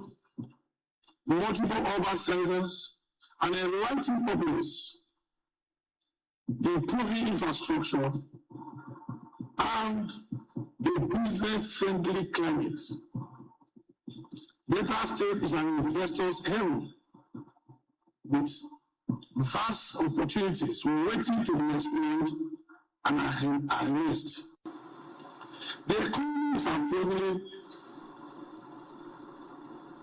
multiple urban centers, and a enlightened populace, improving infrastructure, and a business-friendly climate. Delta State is an investor's haven with vast opportunities waiting to be explored and harnessed. The economy is approximately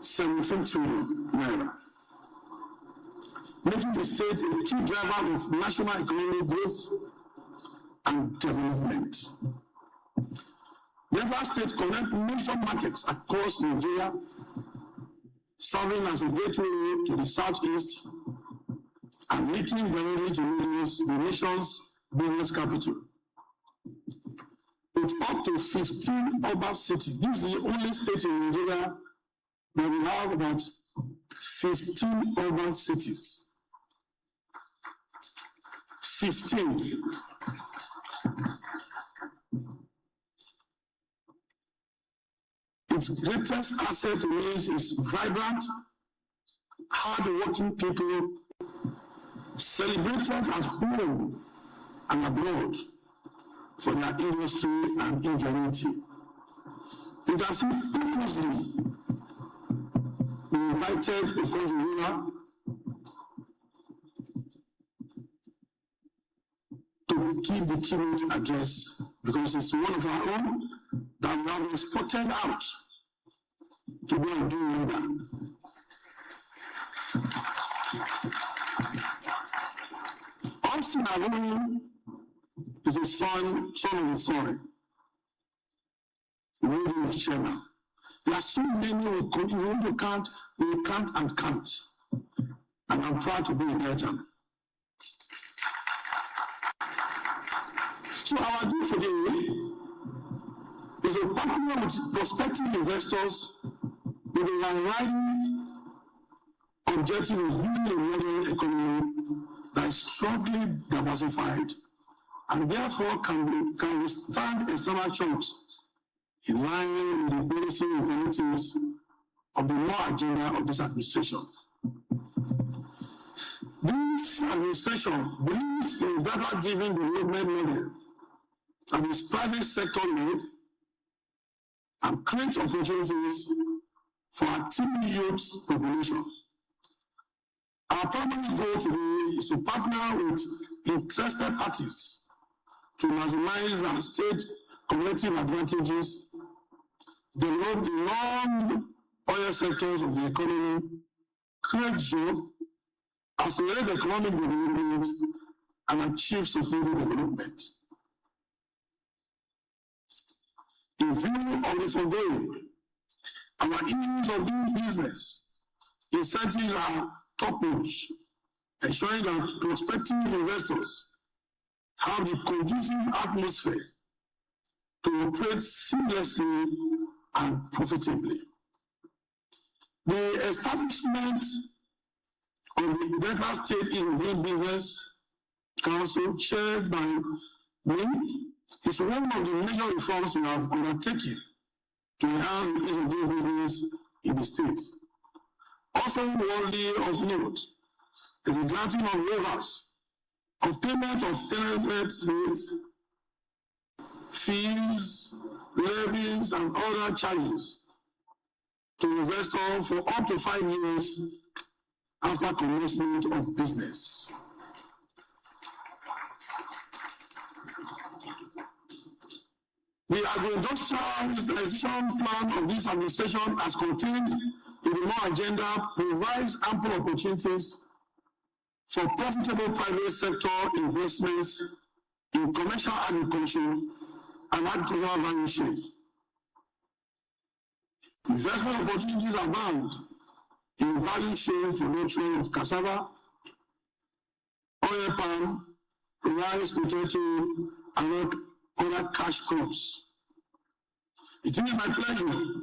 17 trillion naira, making the state a key driver of national economic growth and development. Delta State connects major markets across Nigeria, serving as a gateway to the southeast and linking directly to Lagos, the nation's business capital. With up to 15 urban cities, this is the only state in Nigeria that will have about 15 urban cities. 15. Its greatest asset remains its vibrant, hard-working people celebrated at home and abroad for their industry and ingenuity. You can see purposely we invited Okonjo-Iweala to give the keynote address because it's one of our own that we have exported out to go and do wonder. Austin Alone is a son of the soil. Really is chairman. There are so many we can't and can't. And I'm proud to be a Delta. So our deal today is a partner with prospective investors with a overriding objective of building a modern economy that is strongly diversified and therefore can withstand external shocks in line with the policy imperatives of the law agenda of this administration. This administration believes in a data-driven development model that is private sector-led and creates opportunities for our team youth population. Our primary goal today is to partner with interested parties to maximize our state collective advantages, develop the non-oil sectors of the economy, create jobs, accelerate economic development, and achieve sustainable development. In view of the foregoing, our ease of doing business incentives are top-notch, ensuring that prospective investors have the conducive atmosphere to operate seamlessly and profitably. The establishment of the Delta State in Doing Business Council, chaired by me, is one of the major reforms we have undertaken to enhance the ease of doing business in the state. Also worthy of note is the granting of waivers of payment of tenant rates, fees, levies, and other charges to investors for up to 5 years after commencement of business. The agro-industrialization plan of this administration, as contained in the law agenda, provides ample opportunities for profitable private sector investments in commercial agriculture and agricultural value chain. Investment opportunities abound in value chain production of cassava, oil palm, rice, potato, and other cash crops. It is my pleasure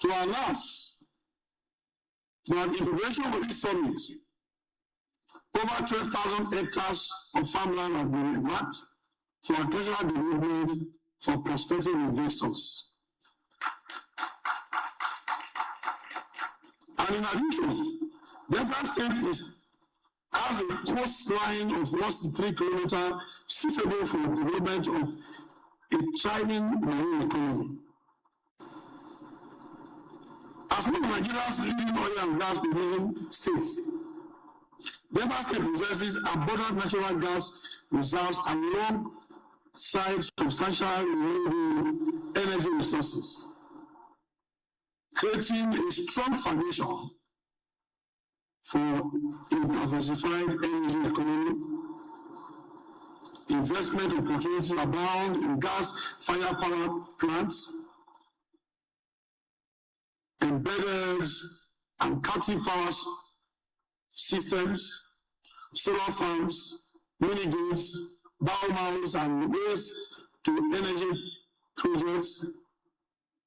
to announce that in preparation for this summit, over 12,000 hectares of farmland have been marked for agricultural development for prospective investors. And in addition, Delta State has a coastline of 163 kilometers suitable for the development of a thriving marine economy. As one of Nigeria's leading oil and gas producing states, Delta State possesses abundant natural gas reserves alongside substantial renewable energy resources, creating a strong foundation for a diversified energy economy. Investment opportunities abound in gas-fired power plants, embedded and captive power systems, solar farms, mini-grids, biomass and waste-to-energy projects,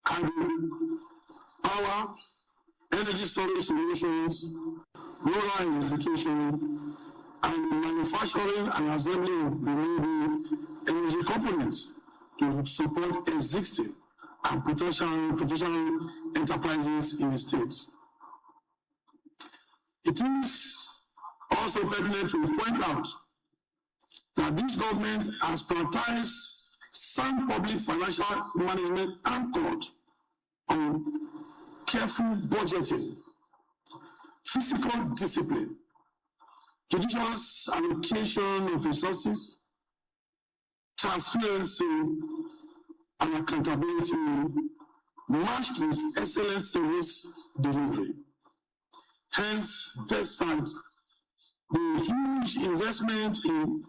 power, energy storage solutions, rural electrification, and manufacturing and assembly of renewable energy components to support existing and potential enterprises in the state. It is Also pertinent to point out that this government has prioritized sound public financial management anchored on careful budgeting, fiscal discipline, judicious allocation of resources, transparency, and accountability matched with excellent service delivery. Hence, despite the huge investment in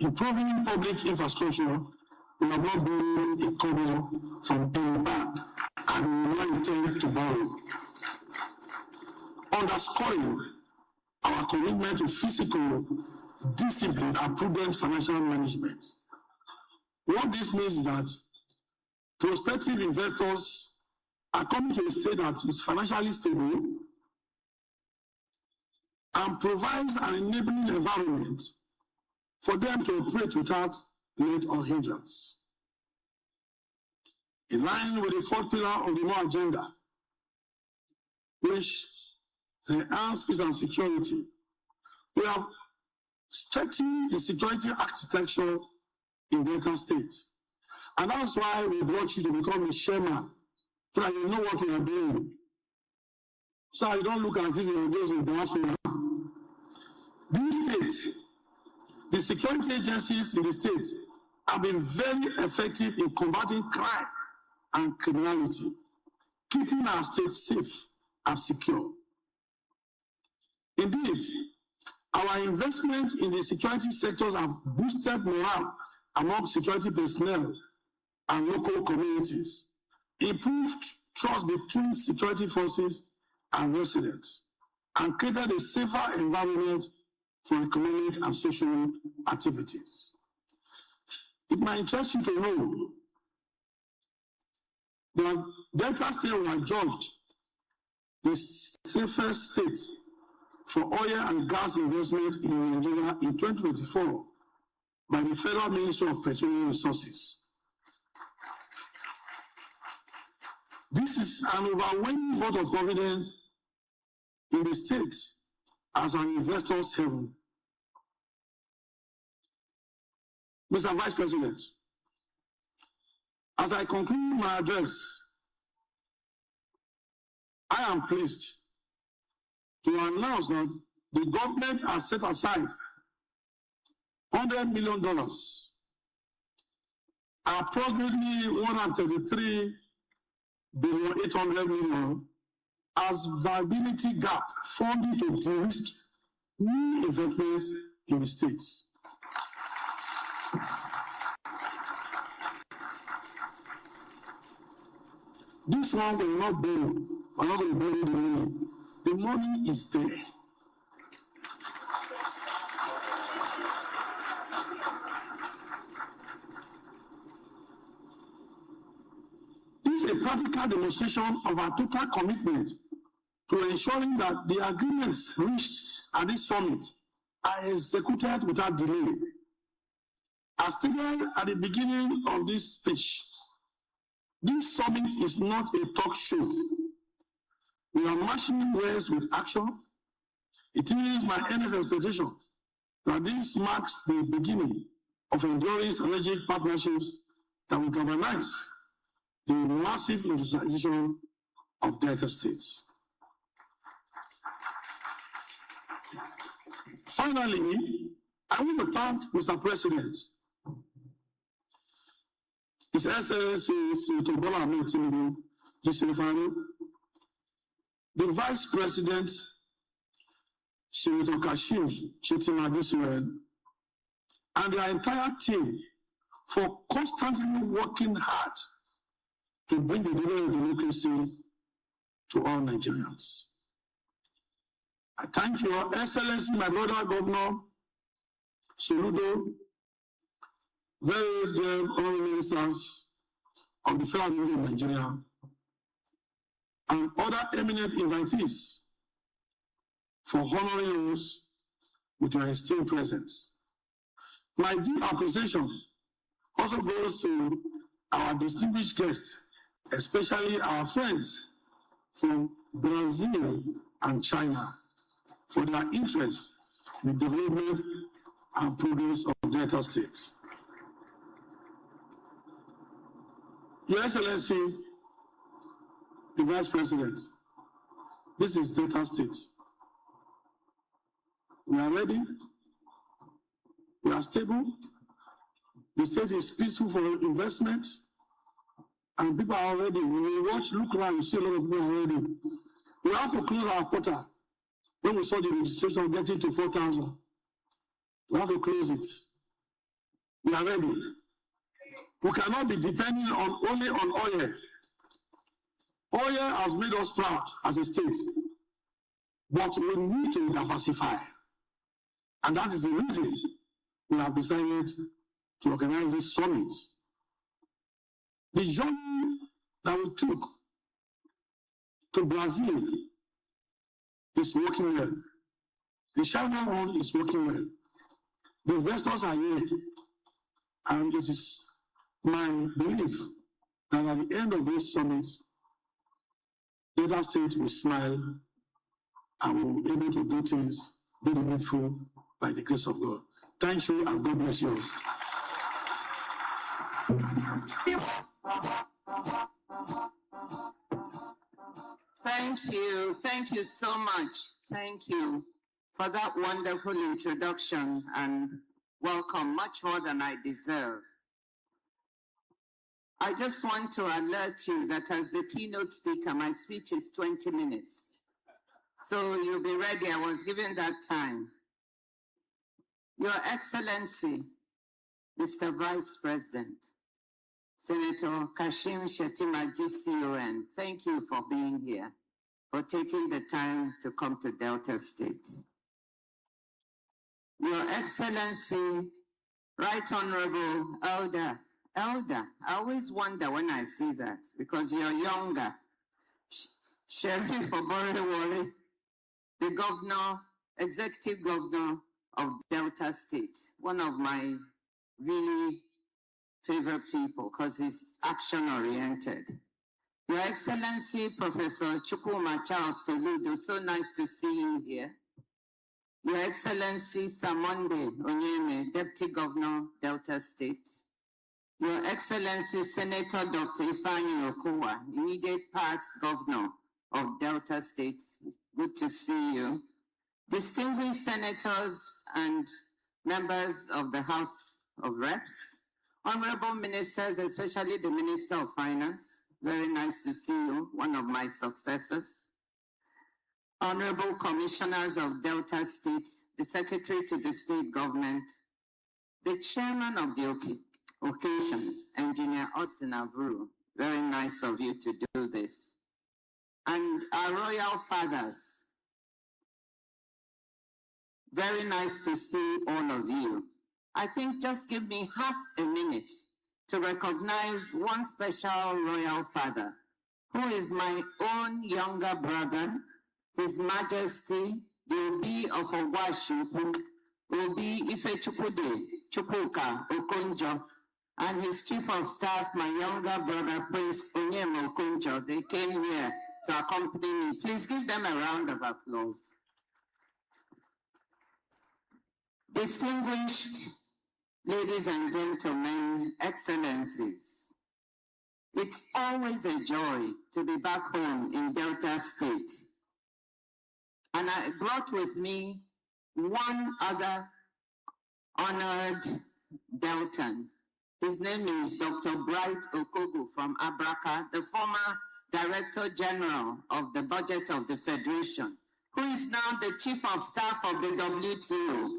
improving public infrastructure, we have not borrowed a kobo from any bank and we will not intend to borrow. Underscoring our commitment to fiscal discipline and prudent financial management. What this means is that prospective investors are coming to a state that is financially stable and provides an enabling environment for them to operate without let or hindrance. In line with the fourth pillar of the MOA agenda, which enhance peace and security, we have strengthened the security architecture in Delta State. And that's why we brought you to become a chairman, so that you know what we are doing. So you don't look as if you are those in diaspora. This state, the security agencies in the state have been very effective in combating crime and criminality, keeping our state safe and secure. Indeed, our investment in the security sectors have boosted morale among security personnel and local communities, improved trust between security forces and residents, and created a safer environment for economic and social activities. It might interest you to know that Delta State was adjudged the safest state for oil and gas investment in Nigeria in 2024 by the Federal Ministry of Petroleum Resources. This is an overwhelming vote of confidence in the state as an investor's haven. Mr. Vice President, as I conclude my address, I am pleased to announce that the government has set aside $100 million, approximately $133.8 billion, as viability gap funding to de-risk new investments in the states. This one will not borrow. We're not going to borrow the money. The money is there. This is a practical demonstration of our total commitment to ensuring that the agreements reached at this summit are executed without delay. As stated at the beginning of this speech, this summit is not a talk show. We are marching words with action. It is my earnest expectation that this marks the beginning of enduring strategic partnerships that will galvanize the massive industrialization of Delta states. Finally, I want to thank Mr. President, His Excellency Senator Bola Ahmed Tinubu, the Vice President, Senator Kashim Shettima Adesina, and the entire team for constantly working hard to bring the delivery of democracy to all Nigerians. I thank Your Excellency, my brother Governor Soludo, very dear honorable ministers of the Federal Government of Nigeria, and other eminent invitees for honoring us with your esteemed presence. My deep appreciation also goes to our distinguished guests, especially our friends from Brazil and China, for their interest the development and progress of Delta State. Your Excellency, the Vice President, this is Delta State. We are ready. We are stable. The state is peaceful for investment. And people are ready. When we watch, look around, you see a lot of people are ready. We have to close our quota. When we saw the registration getting to 4,000, we have to close it. We are ready. We cannot be depending only on oil. Oil has made us proud as a state, but we need to diversify. And that is the reason we have decided to organize this summit. The journey that we took to Brazil is working well. The China one is working well. The investors are here. And it is my belief that at the end of this summit, the other state will smile and will be able to do things, do the needful by the grace of God. Thank you and God bless you. Thank you so much. Thank you for that wonderful introduction and welcome, much more than I deserve. I just want to alert you that as the keynote speaker, my speech is 20 minutes. So you'll be ready. I was given that time. Your Excellency, Mr. Vice President, Senator Kashim Shettima, GCON, thank you for being here, for taking the time to come to Delta State. Your Excellency, Right Honorable Elder, I always wonder when I see that, because you're younger. Sheriff Oborewori, the governor, executive governor of Delta State, one of my really favorite people because he's action-oriented. Your Excellency, Professor Chukwuma Charles Soludo, so nice to see you here. Your Excellency, Samonde Onyeme, Deputy Governor, Delta State. Your Excellency, Senator Dr. Ifeanyi Okowa, immediate past Governor of Delta State, good to see you. Distinguished senators and members of the House of Reps, honorable ministers, especially the Minister of Finance, very nice to see you, one of my successors. Honorable commissioners of Delta State, the Secretary to the State Government, the Chairman of the occasion, Engineer Austin Avuru, very nice of you to do this. And our royal fathers, very nice to see all of you. I think just give me half a minute to recognize one special royal father, who is my own younger brother, His Majesty, the Obi of Ogwashupu, Obi Ifechukwude Chukwuka Okonjo, and his Chief of Staff, my younger brother, Prince Onyema Okonjo. They came here to accompany me. Please give them a round of applause. Distinguished ladies and gentlemen, excellencies, it's always a joy to be back home in Delta State. And I brought with me one other honored Deltan. His name is Dr. Bright Okogu from Abraka, the former Director General of the Budget of the Federation, who is now the Chief of Staff of the WTO.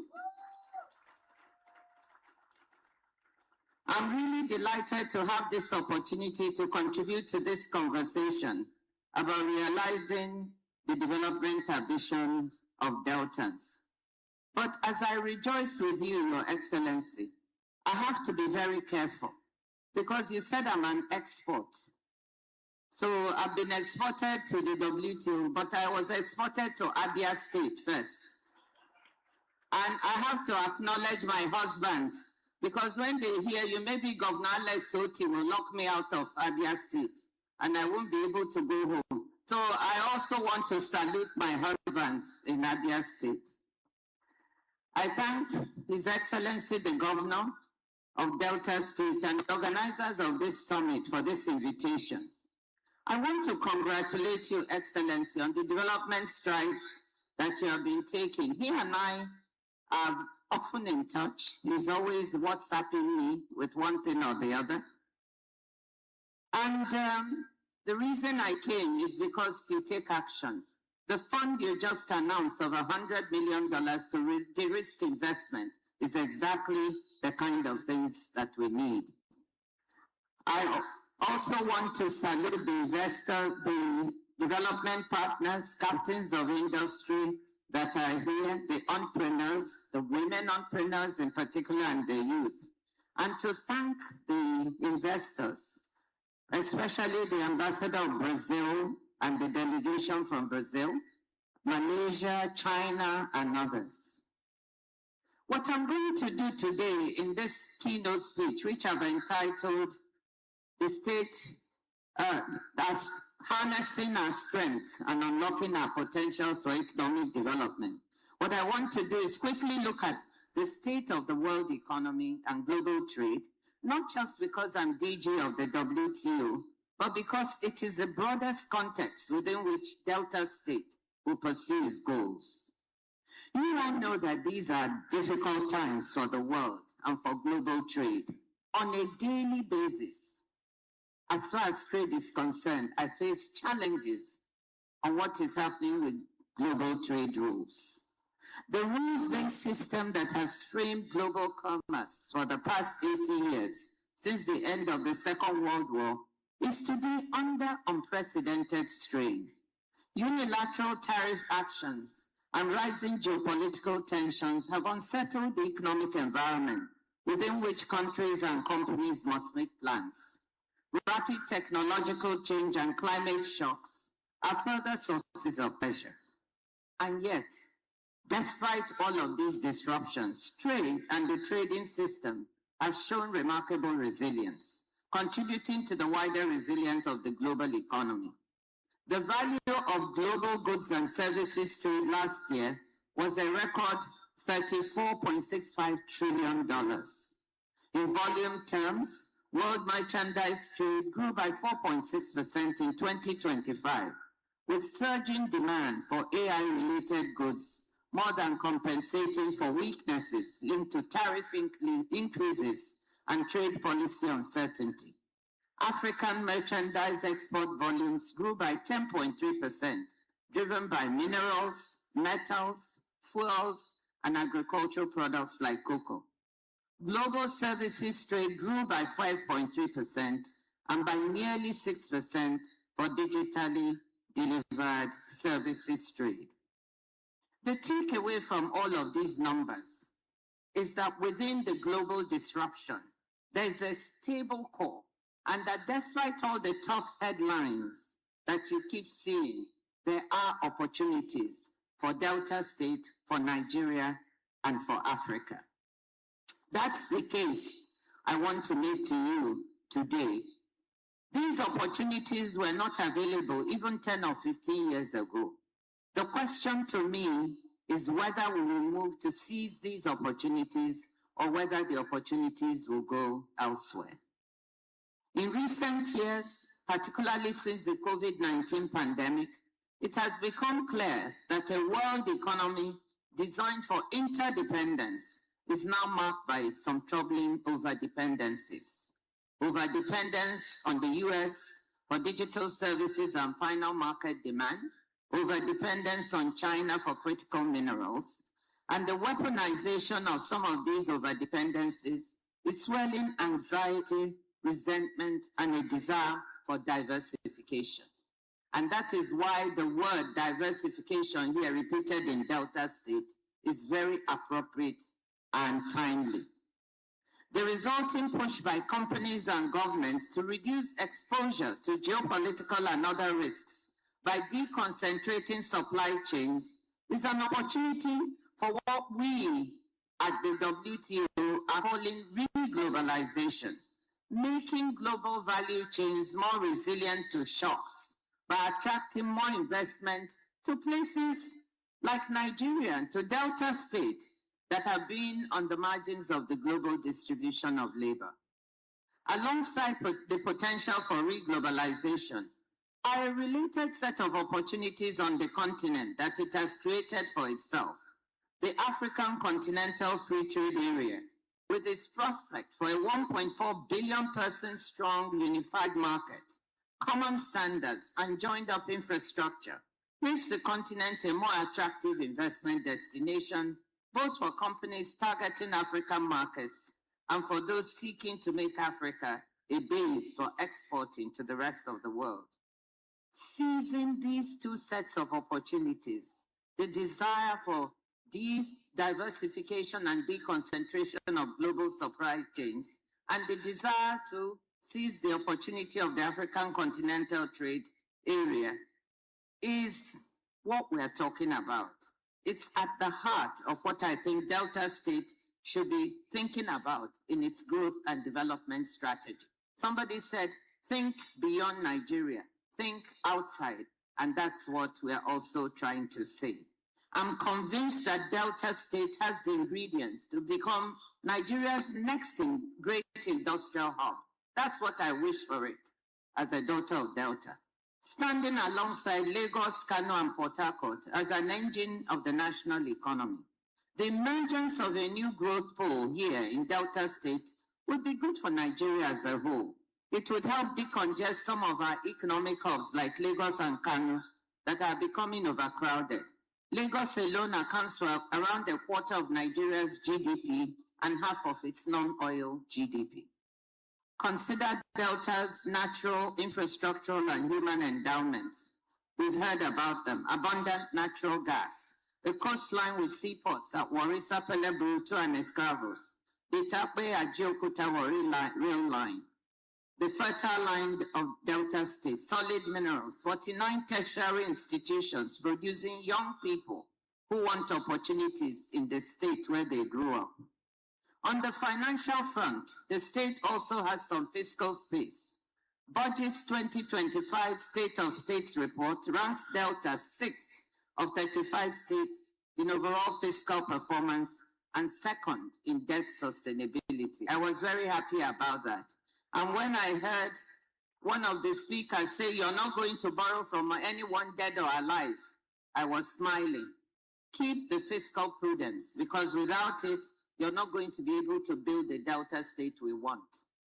I'm really delighted to have this opportunity to contribute to this conversation about realizing the development ambitions of Deltans. But as I rejoice with you, Your Excellency, I have to be very careful because you said I'm an export. So I've been exported to the WTO, but I was exported to Abia State first. And I have to acknowledge my husbands, because when they hear you, maybe Governor Alex Oti will lock me out of Abia State and I won't be able to go home. So I also want to salute my husbands in Abia State. I thank His Excellency the Governor of Delta State and the organizers of this summit for this invitation. I want to congratulate you, Excellency, on the development strides that you have been taking. He and I are often in touch. He's always WhatsApping me with one thing or the other. And the reason I came is because you take action. The fund you just announced of $100 million to de-risk investment is exactly the kind of things that we need. I also want to salute the investor, the development partners, captains of industry that are here, the entrepreneurs, the women entrepreneurs in particular, and the youth. And to thank the investors, especially the ambassador of Brazil and the delegation from Brazil, Malaysia, China, and others. What I'm going to do today in this keynote speech, which I've entitled The State as Harnessing Our Strengths and Unlocking Our Potentials for Economic Development, what I want to do is quickly look at the state of the world economy and global trade, not just because I'm DG of the WTO, but because it is the broadest context within which Delta State will pursue its goals. You all know that these are difficult times for the world and for global trade. On a daily basis, as far as trade is concerned, I face challenges on what is happening with global trade rules. The rules-based system that has framed global commerce for the past 80 years, since the end of the Second World War, is today under unprecedented strain. Unilateral tariff actions and rising geopolitical tensions have unsettled the economic environment within which countries and companies must make plans. Rapid technological change and climate shocks are further sources of pressure. And yet, despite all of these disruptions, trade and the trading system have shown remarkable resilience, contributing to the wider resilience of the global economy. The value of global goods and services trade last year was a record $34.65 trillion. In volume terms, world merchandise trade grew by 4.6% in 2025, with surging demand for AI-related goods more than compensating for weaknesses linked to tariff increases and trade policy uncertainty. African merchandise export volumes grew by 10.3%, driven by minerals, metals, fuels, and agricultural products like cocoa. Global services trade grew by 5.3% and by nearly 6% for digitally delivered services trade. The takeaway from all of these numbers is that within the global disruption, there is a stable core, and that despite all the tough headlines that you keep seeing, there are opportunities for Delta State, for Nigeria, and for Africa. That's the case I want to make to you today. These opportunities were not available even 10 or 15 years ago. The question to me is whether we will move to seize these opportunities or whether the opportunities will go elsewhere. In recent years, particularly since the COVID-19 pandemic, it has become clear that a world economy designed for interdependence is now marked by some troubling overdependencies. Overdependence on the US for digital services and final market demand, overdependence on China for critical minerals, and the weaponization of some of these overdependencies is swelling anxiety, resentment, and a desire for diversification. And that is why the word diversification here repeated in Delta State is very appropriate and timely. The resulting push by companies and governments to reduce exposure to geopolitical and other risks by deconcentrating supply chains is an opportunity for what we at the WTO are calling re-globalization, making global value chains more resilient to shocks by attracting more investment to places like Nigeria and to Delta State that have been on the margins of the global distribution of labor. Alongside the potential for reglobalization are a related set of opportunities on the continent that it has created for itself. The African Continental Free Trade Area, with its prospect for a 1.4 billion person strong unified market, common standards, and joined up infrastructure, makes the continent a more attractive investment destination, both for companies targeting African markets and for those seeking to make Africa a base for exporting to the rest of the world. Seizing these two sets of opportunities, the desire for diversification and deconcentration of global supply chains, and the desire to seize the opportunity of the African Continental Trade Area is what we're talking about. It's at the heart of what I think Delta State should be thinking about in its growth and development strategy. Somebody said, think beyond Nigeria, think outside, and that's what we're also trying to say. I'm convinced that Delta State has the ingredients to become Nigeria's next great industrial hub. That's what I wish for it as a daughter of Delta. Standing alongside Lagos, Kano, and Port Harcourt as an engine of the national economy. The emergence of a new growth pole here in Delta State would be good for Nigeria as a whole. It would help decongest some of our economic hubs like Lagos and Kano that are becoming overcrowded. Lagos alone accounts for around a quarter of Nigeria's GDP and half of its non-oil GDP. Consider Delta's natural, infrastructural, and human endowments. We've heard about them. Abundant natural gas, the coastline with seaports at Warri, Sapele, Bruto, and Escravos, the Itape, Ajaokuta, Warri rail line, the fertile land of Delta State, solid minerals, 49 tertiary institutions producing young people who want opportunities in the state where they grew up. On the financial front, the state also has some fiscal space. Budget's 2025 State of States report ranks Delta 6th of 35 states in overall fiscal performance and second in debt sustainability. I was very happy about that. And when I heard one of the speakers say, you're not going to borrow from anyone dead or alive, I was smiling. Keep the fiscal prudence, because without it, you're not going to be able to build the Delta State we want.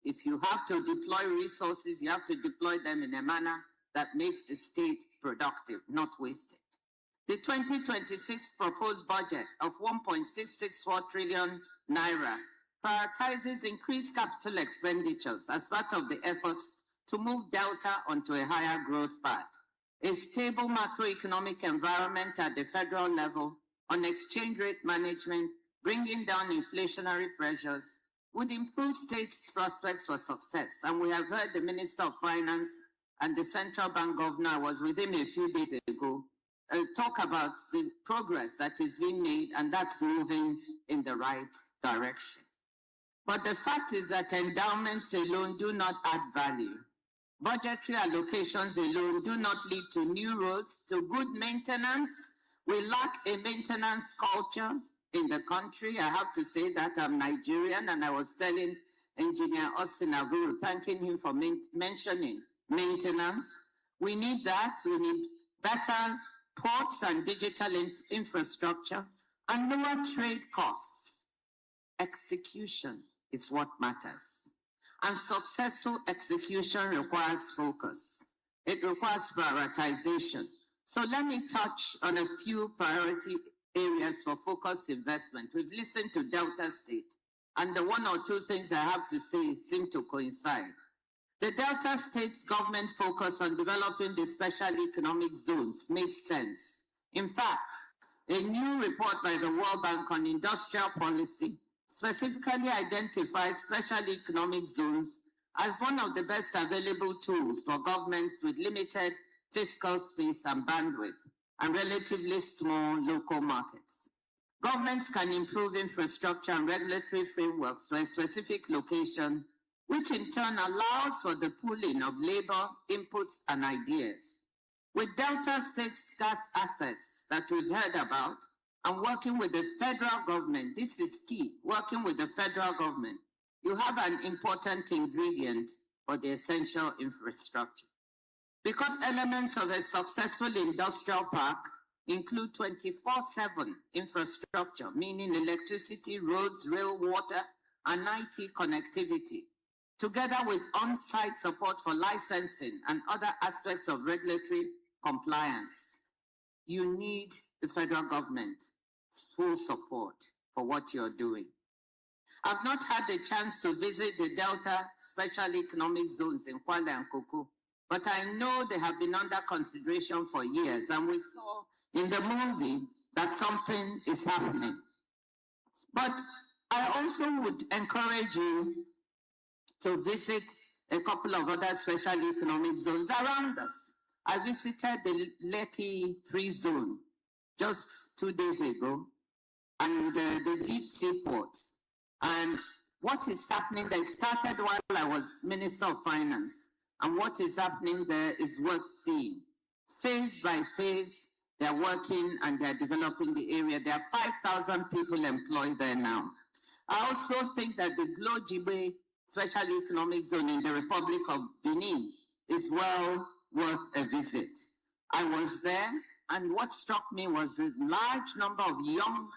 If you have to deploy resources, you have to deploy them in a manner that makes the state productive, not wasted. The 2026 proposed budget of 1.664 trillion naira prioritizes increased capital expenditures as part of the efforts to move Delta onto a higher growth path. A stable macroeconomic environment at the federal level on exchange rate management, bringing down inflationary pressures, would improve states' prospects for success. And we have heard the Minister of Finance and the Central Bank Governor, I was with him a few days ago, talk about the progress that is being made, and that's moving in the right direction. But the fact is that endowments alone do not add value. Budgetary allocations alone do not lead to new roads, to good maintenance. We lack a maintenance culture in the country. I have to say that I'm Nigerian, and I was telling Engineer Austin Aguru, thanking him for mentioning maintenance. We need that. We need better ports and digital infrastructure and lower trade costs. Execution is what matters. And successful execution requires focus. It requires prioritization. So let me touch on a few priority areas for focused investment. We've listened to Delta State, and the one or two things I have to say seem to coincide. The Delta State's government focus on developing the special economic zones makes sense. In fact, a new report by the World Bank on industrial policy specifically identifies special economic zones as one of the best available tools for governments with limited fiscal space and bandwidth and relatively small local markets. Governments can improve infrastructure and regulatory frameworks for a specific location, which in turn allows for the pooling of labor, inputs, and ideas. With Delta State's gas assets that we've heard about, and working with the federal government, this is key, working with the federal government, you have an important ingredient for the essential infrastructure. Because elements of a successful industrial park include 24/7 infrastructure, meaning electricity, roads, rail, water, and IT connectivity, together with on-site support for licensing and other aspects of regulatory compliance. You need the federal government's full support for what you're doing. I've not had the chance to visit the Delta Special Economic Zones in Kwale and Koko, but I know they have been under consideration for years, and we saw in the movie that something is happening. But I also would encourage you to visit a couple of other special economic zones around us. I visited the Lekki Free Zone just 2 days ago, and the deep sea port. And what is happening there, it started while I was Minister of Finance, and what is happening there is worth seeing. Phase by phase, they're working and they're developing the area. There are 5,000 people employed there now. I also think that the Glo-Jibe Special Economic Zone in the Republic of Benin is well worth a visit. I was there, and what struck me was a large number of young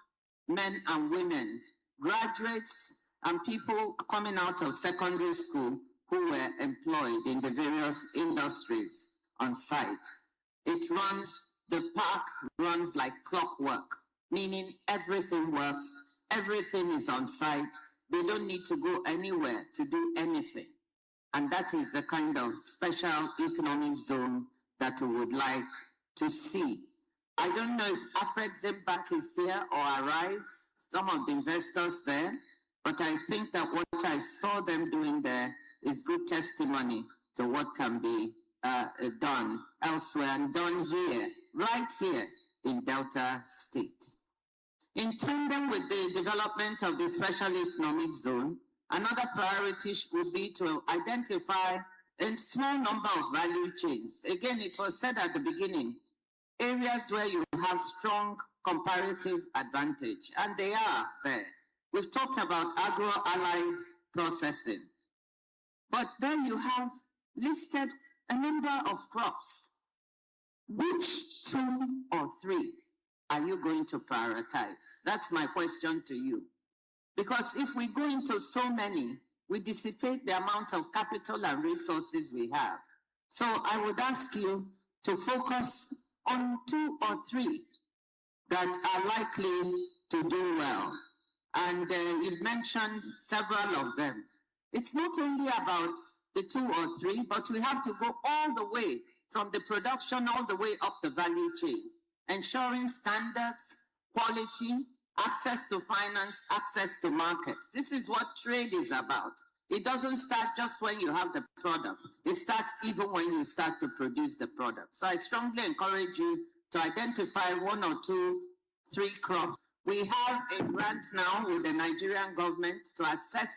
men and women, graduates and people coming out of secondary school who were employed in the various industries on site. The park runs like clockwork, meaning everything works, everything is on site. They don't need to go anywhere to do anything. And that is the kind of special economic zone that we would like to see. I don't know if Afreximbank is here or Arise, some of the investors there, but I think that what I saw them doing there is good testimony to what can be done elsewhere and done here, right here in Delta State. In tandem with the development of the special economic zone, another priority would be to identify a small number of value chains. Again, it was said at the beginning, areas where you have strong comparative advantage, and they are there. We've talked about agro-allied processing, but then you have listed a number of crops. Which 2 or 3 are you going to prioritize? That's my question to you. Because if we go into so many, we dissipate the amount of capital and resources we have. So I would ask you to focus on 2 or 3 that are likely to do well. And you've mentioned several of them. It's not only about the 2 or 3, but we have to go all the way from the production all the way up the value chain, ensuring standards, quality, access to finance, access to markets. This is what trade is about. It doesn't start just when you have the product. It starts even when you start to produce the product. So I strongly encourage you to identify 1 or 2, 3 crops. We have a grant now with the Nigerian government to assess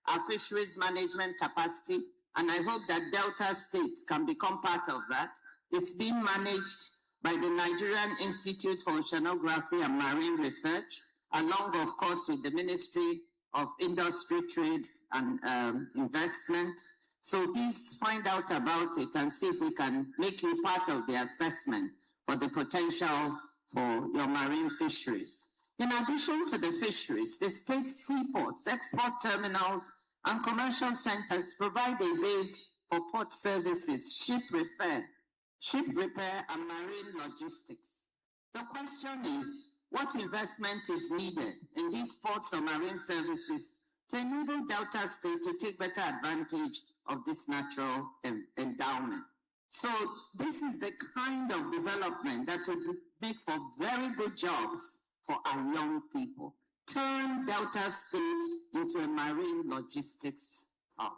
our fisheries management capacity, and I hope that Delta State can become part of that. It's being managed by the Nigerian Institute for Oceanography and Marine Research, along, of course, with the Ministry of Industry, Trade, and Investment. So please find out about it and see if we can make you part of the assessment for the potential for your marine fisheries. In addition to the fisheries, the state seaports, export terminals, and commercial centers provide a base for port services, ship repair, and marine logistics. The question is, what investment is needed in these ports or marine services to enable Delta State to take better advantage of this natural endowment? So this is the kind of development that would make for very good jobs for our young people. Turn Delta State into a marine logistics hub.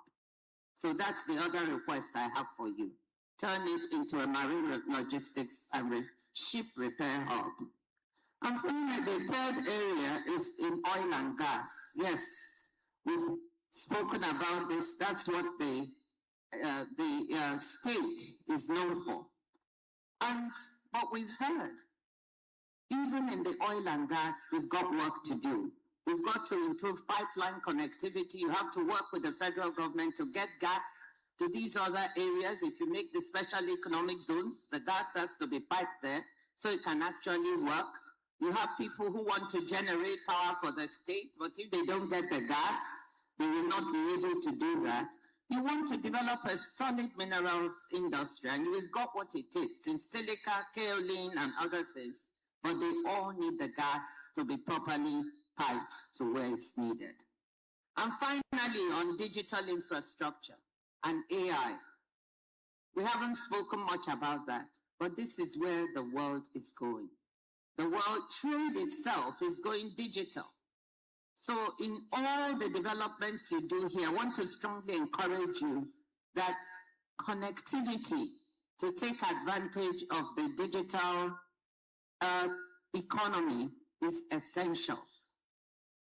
So that's the other request I have for you. Turn it into a marine logistics and ship repair hub. And finally, the third area is in oil and gas. Yes, we've spoken about this. That's what the state is known for. And what we've heard Even in the oil and gas, we've got work to do. We've got to improve pipeline connectivity. You have to work with the federal government to get gas to these other areas. If you make the special economic zones, the gas has to be piped there so it can actually work. You have people who want to generate power for the state, but if they don't get the gas, they will not be able to do that. You want to develop a solid minerals industry, and we've got what it takes in silica, kaolin, and other things, but they all need the gas to be properly piped to where it's needed. And finally, on digital infrastructure and AI, we haven't spoken much about that, but this is where the world is going. The world trade itself is going digital. So in all the developments you do here, I want to strongly encourage you that connectivity to take advantage of the digital economy is essential.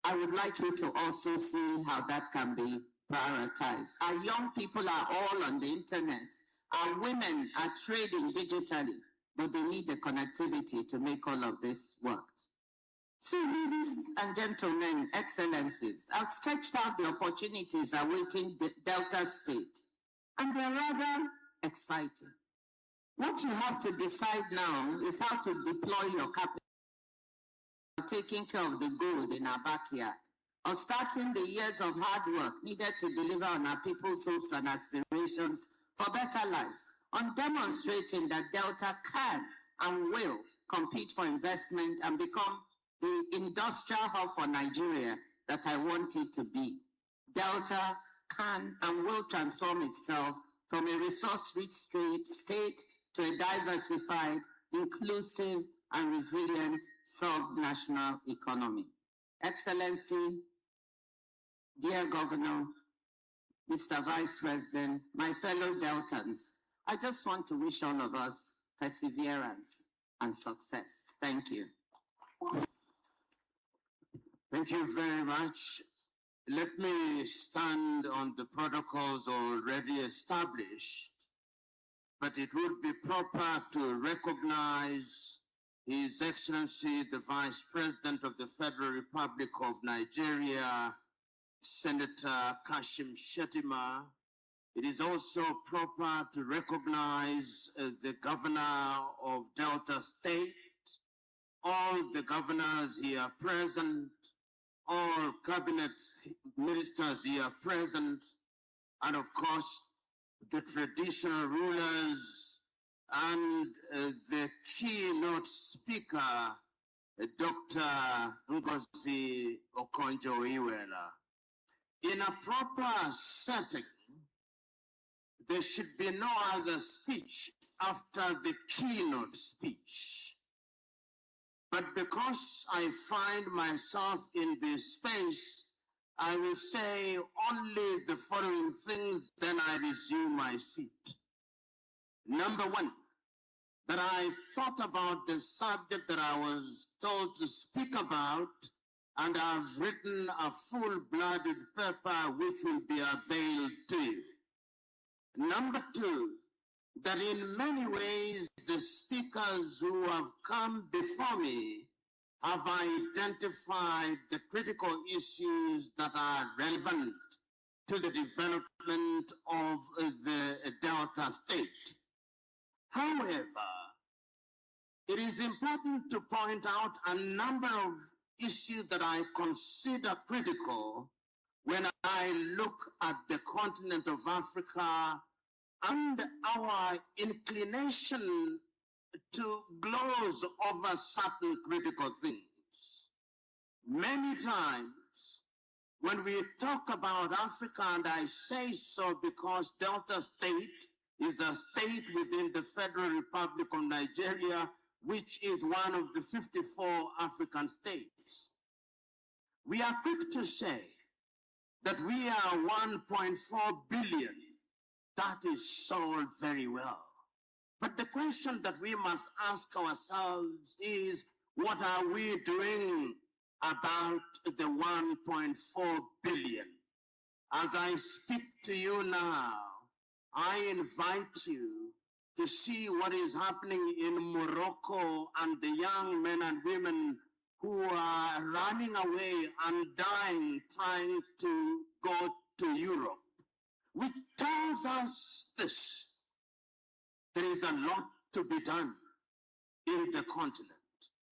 I would like you to also see how that can be prioritized. Our young people are all on the internet. Our women are trading digitally, but they need the connectivity to make all of this work. So, ladies and gentlemen, excellencies, I've sketched out the opportunities awaiting the Delta State, and they're rather exciting. What you have to decide now is how to deploy your capital, taking care of the gold in our backyard, of starting the years of hard work needed to deliver on our people's hopes and aspirations for better lives, on demonstrating that Delta can and will compete for investment and become the industrial hub for Nigeria that I want it to be. Delta can and will transform itself from a resource-rich state to a diversified, inclusive, and resilient sub-national economy. Excellency, dear Governor, Mr. Vice President, my fellow Deltans, I just want to wish all of us perseverance and success. Thank you. Thank you very much. Let me stand on the protocols already established, but it would be proper to recognize His Excellency, the Vice President of the Federal Republic of Nigeria, Senator Kashim Shettima. It is also proper to recognize the Governor of Delta State, all the governors here present, all cabinet ministers here present, and of course, the traditional rulers and the keynote speaker, Dr. Ngozi Okonjo-Iweala. In a proper setting, there should be no other speech after the keynote speech. But because I find myself in this space, I will say only the following things, then I resume my seat. Number one, that I thought about the subject that I was told to speak about, and I've written a full-blooded paper which will be availed to you. Number two, that in many ways the speakers who have come before me have identified the critical issues that are relevant to the development of the Delta State. However, it is important to point out a number of issues that I consider critical when I look at the continent of Africa and our inclination to gloss over certain critical things. Many times, when we talk about Africa, and I say so because Delta State is a state within the Federal Republic of Nigeria, which is one of the 54 African states. We are quick to say that we are 1.4 billion. That is all very well. But the question that we must ask ourselves is, what are we doing about the 1.4 billion? As I speak to you now, I invite you to see what is happening in Morocco and the young men and women who are running away and dying trying to go to Europe, which tells us this. There is a lot to be done in the continent.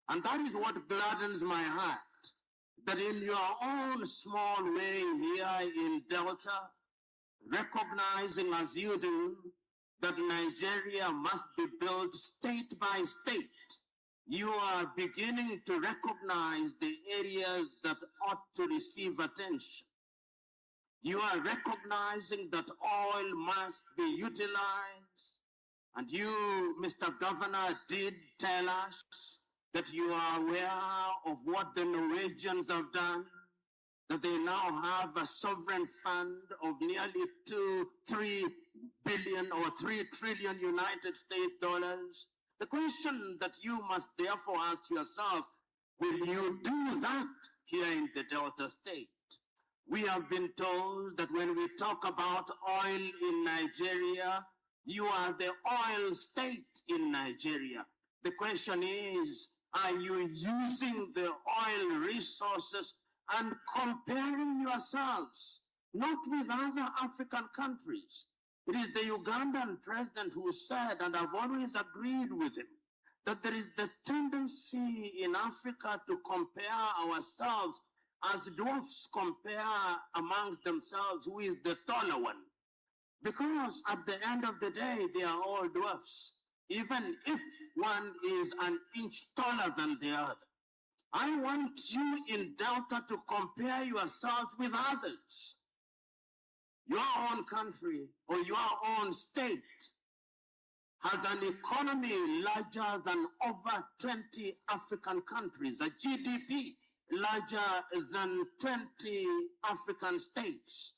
And that is what gladdens my heart, that in your own small way here in Delta, recognizing as you do that Nigeria must be built state by state, you are beginning to recognize the areas that ought to receive attention. You are recognizing that oil must be utilized. And you, Mr. Governor, did tell us that you are aware of what the Norwegians have done, that they now have a sovereign fund of nearly 3 billion or 3 trillion United States dollars. The question that you must therefore ask yourself, will you do that here in the Delta State? We have been told that when we talk about oil in Nigeria, you are the oil state in Nigeria. The question is, are you using the oil resources and comparing yourselves, not with other African countries? It is the Ugandan president who said, and I've always agreed with him, that there is the tendency in Africa to compare ourselves as dwarfs compare amongst themselves who is the taller one. Because at the end of the day, they are all dwarfs, even if one is an inch taller than the other. I want you in Delta to compare yourselves with others. Your own country or your own state has an economy larger than over 20 African countries, a GDP larger than 20 African states.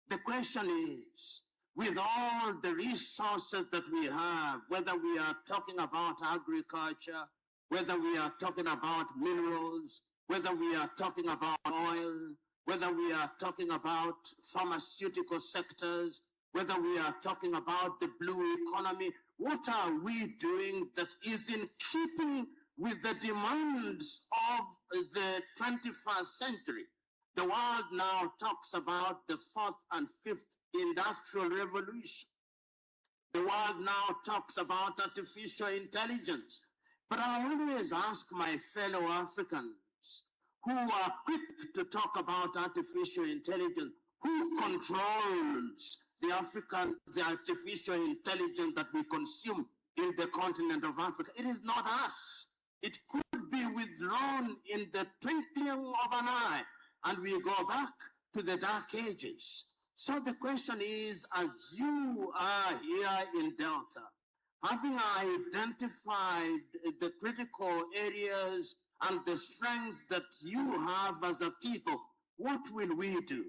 The question is, with all the resources that we have, whether we are talking about agriculture, whether we are talking about minerals, whether we are talking about oil, whether we are talking about pharmaceutical sectors, whether we are talking about the blue economy, what are we doing that is in keeping with the demands of the 21st century? The world now talks about the 4th and 5th industrial revolution. The world now talks about artificial intelligence. But I always ask my fellow Africans who are quick to talk about artificial intelligence, who controls the artificial intelligence that we consume in the continent of Africa? It is not us. It could be withdrawn in the twinkling of an eye, and we go back to the dark ages. So the question is, as you are here in Delta, having identified the critical areas and the strengths that you have as a people, what will we do?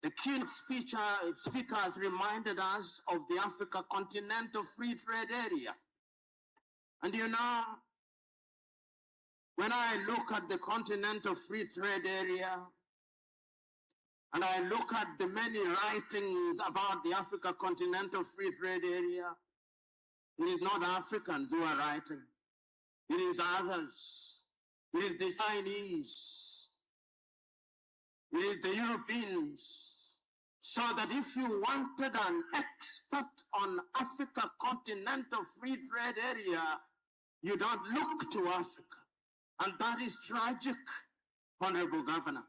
The key speaker has reminded us of the Africa Continental Free Trade Area. And you know, when I look at the Continental Free Trade Area, and I look at the many writings about the Africa Continental Free Trade Area, it is not Africans who are writing. It is others. It is the Chinese. It is the Europeans. So that if you wanted an expert on Africa Continental Free Trade Area, you don't look to Africa. And that is tragic, Honorable Governor.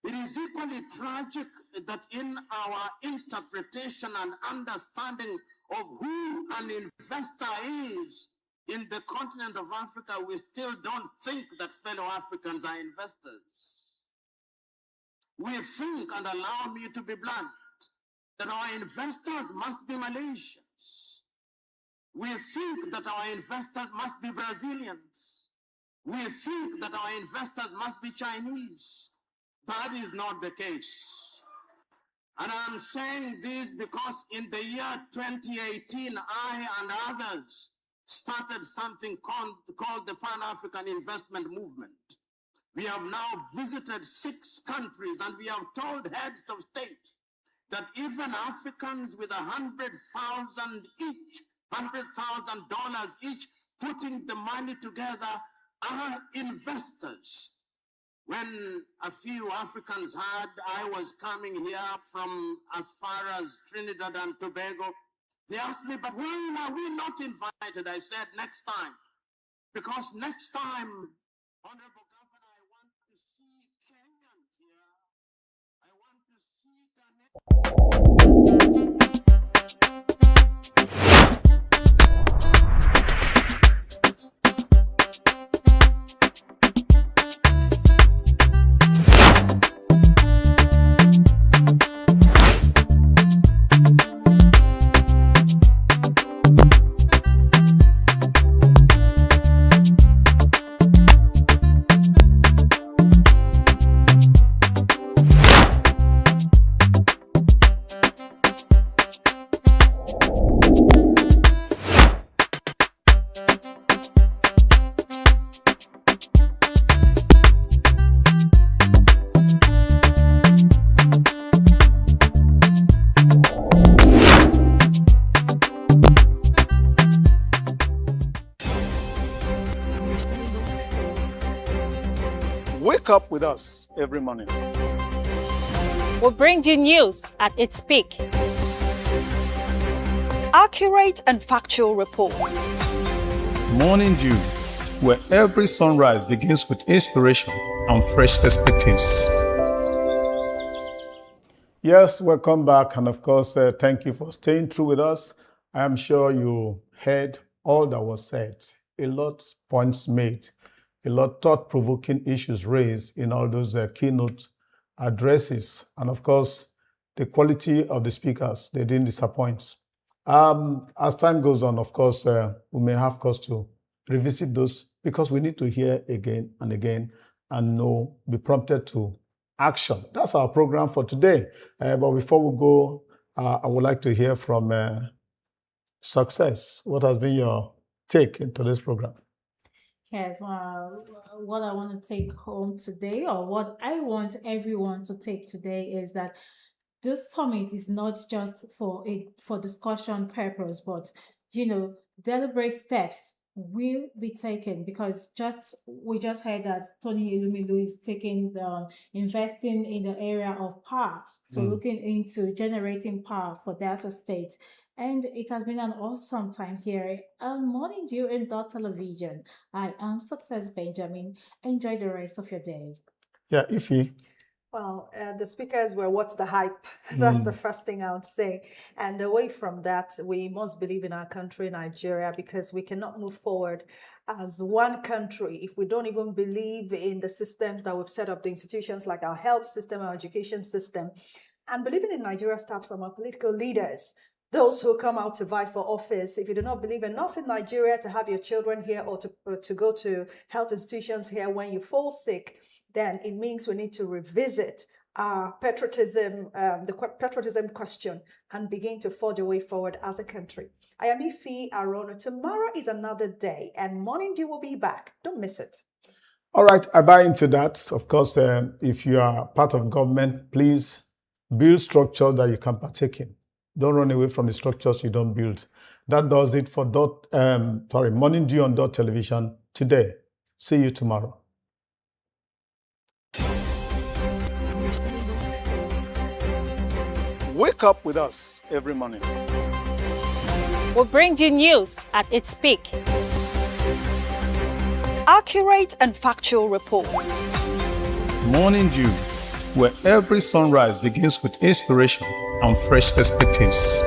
It is equally tragic that in our interpretation and understanding of who an investor is in the continent of Africa, we still don't think that fellow Africans are investors. We think, and allow me to be blunt, that our investors must be Malaysians. We think that our investors must be Brazilians. We think that our investors must be Chinese. That is not the case. And I'm saying this because in the year 2018, I and others started something called the Pan-African Investment Movement. We have now visited 6 countries and we have told heads of state that even Africans with 100,000 each $100,000 each, putting the money together, are investors. When a few Africans heard I was coming here from as far as Trinidad and Tobago, they asked me, but why are we not invited? I said, next time. Because next time, Honorable Governor, I want to see Kenyans here. I want to see Wake up with us every morning. We'll bring you news at its peak. Accurate and factual report. Morning Dew, where every sunrise begins with inspiration and fresh perspectives. Yes, welcome back. And of course, thank you for staying true with us. I am sure you heard all that was said. A lot points made. A lot thought-provoking issues raised in all those keynote addresses. And of course, the quality of the speakers, they didn't disappoint. As time goes on, of course, we may have cause to revisit those because we need to hear again and again and be prompted to action. That's our program for today. But before we go, I would like to hear from Success. What has been your take into this program? Yes, what I want to take home today, or what I want everyone to take today, is that this summit is not just for discussion purpose, but deliberate steps will be taken, because we just heard that Tony Elumilu is investing in the area of power, so looking into generating power for Delta State. And it has been an awesome time here on Morning Dew in Dott Television. I am Success Benjamin. Enjoy the rest of your day. Yeah, Ify. Well, the speakers were what's the hype? That's the first thing I would say. And away from that, we must believe in our country, Nigeria, because we cannot move forward as one country if we don't even believe in the systems that we've set up, the institutions like our health system, our education system. And believing in Nigeria starts from our political leaders. Those who come out to vie for office, if you do not believe enough in Nigeria to have your children here or to go to health institutions here when you fall sick, then it means we need to revisit our patriotism, the patriotism question, and begin to forge a way forward as a country. I am Ify Arono. Tomorrow is another day, and Morning Dew will be back. Don't miss it. All right, I buy into that. Of course, if you are part of government, please build structure that you can partake in. Don't run away from the structures you don't build. That does it for Morning Dew on Dott Television today. See you tomorrow. Wake up with us every morning. We'll bring you news at its peak. Accurate and factual report. Morning Dew, where every sunrise begins with inspiration and fresh perspectives.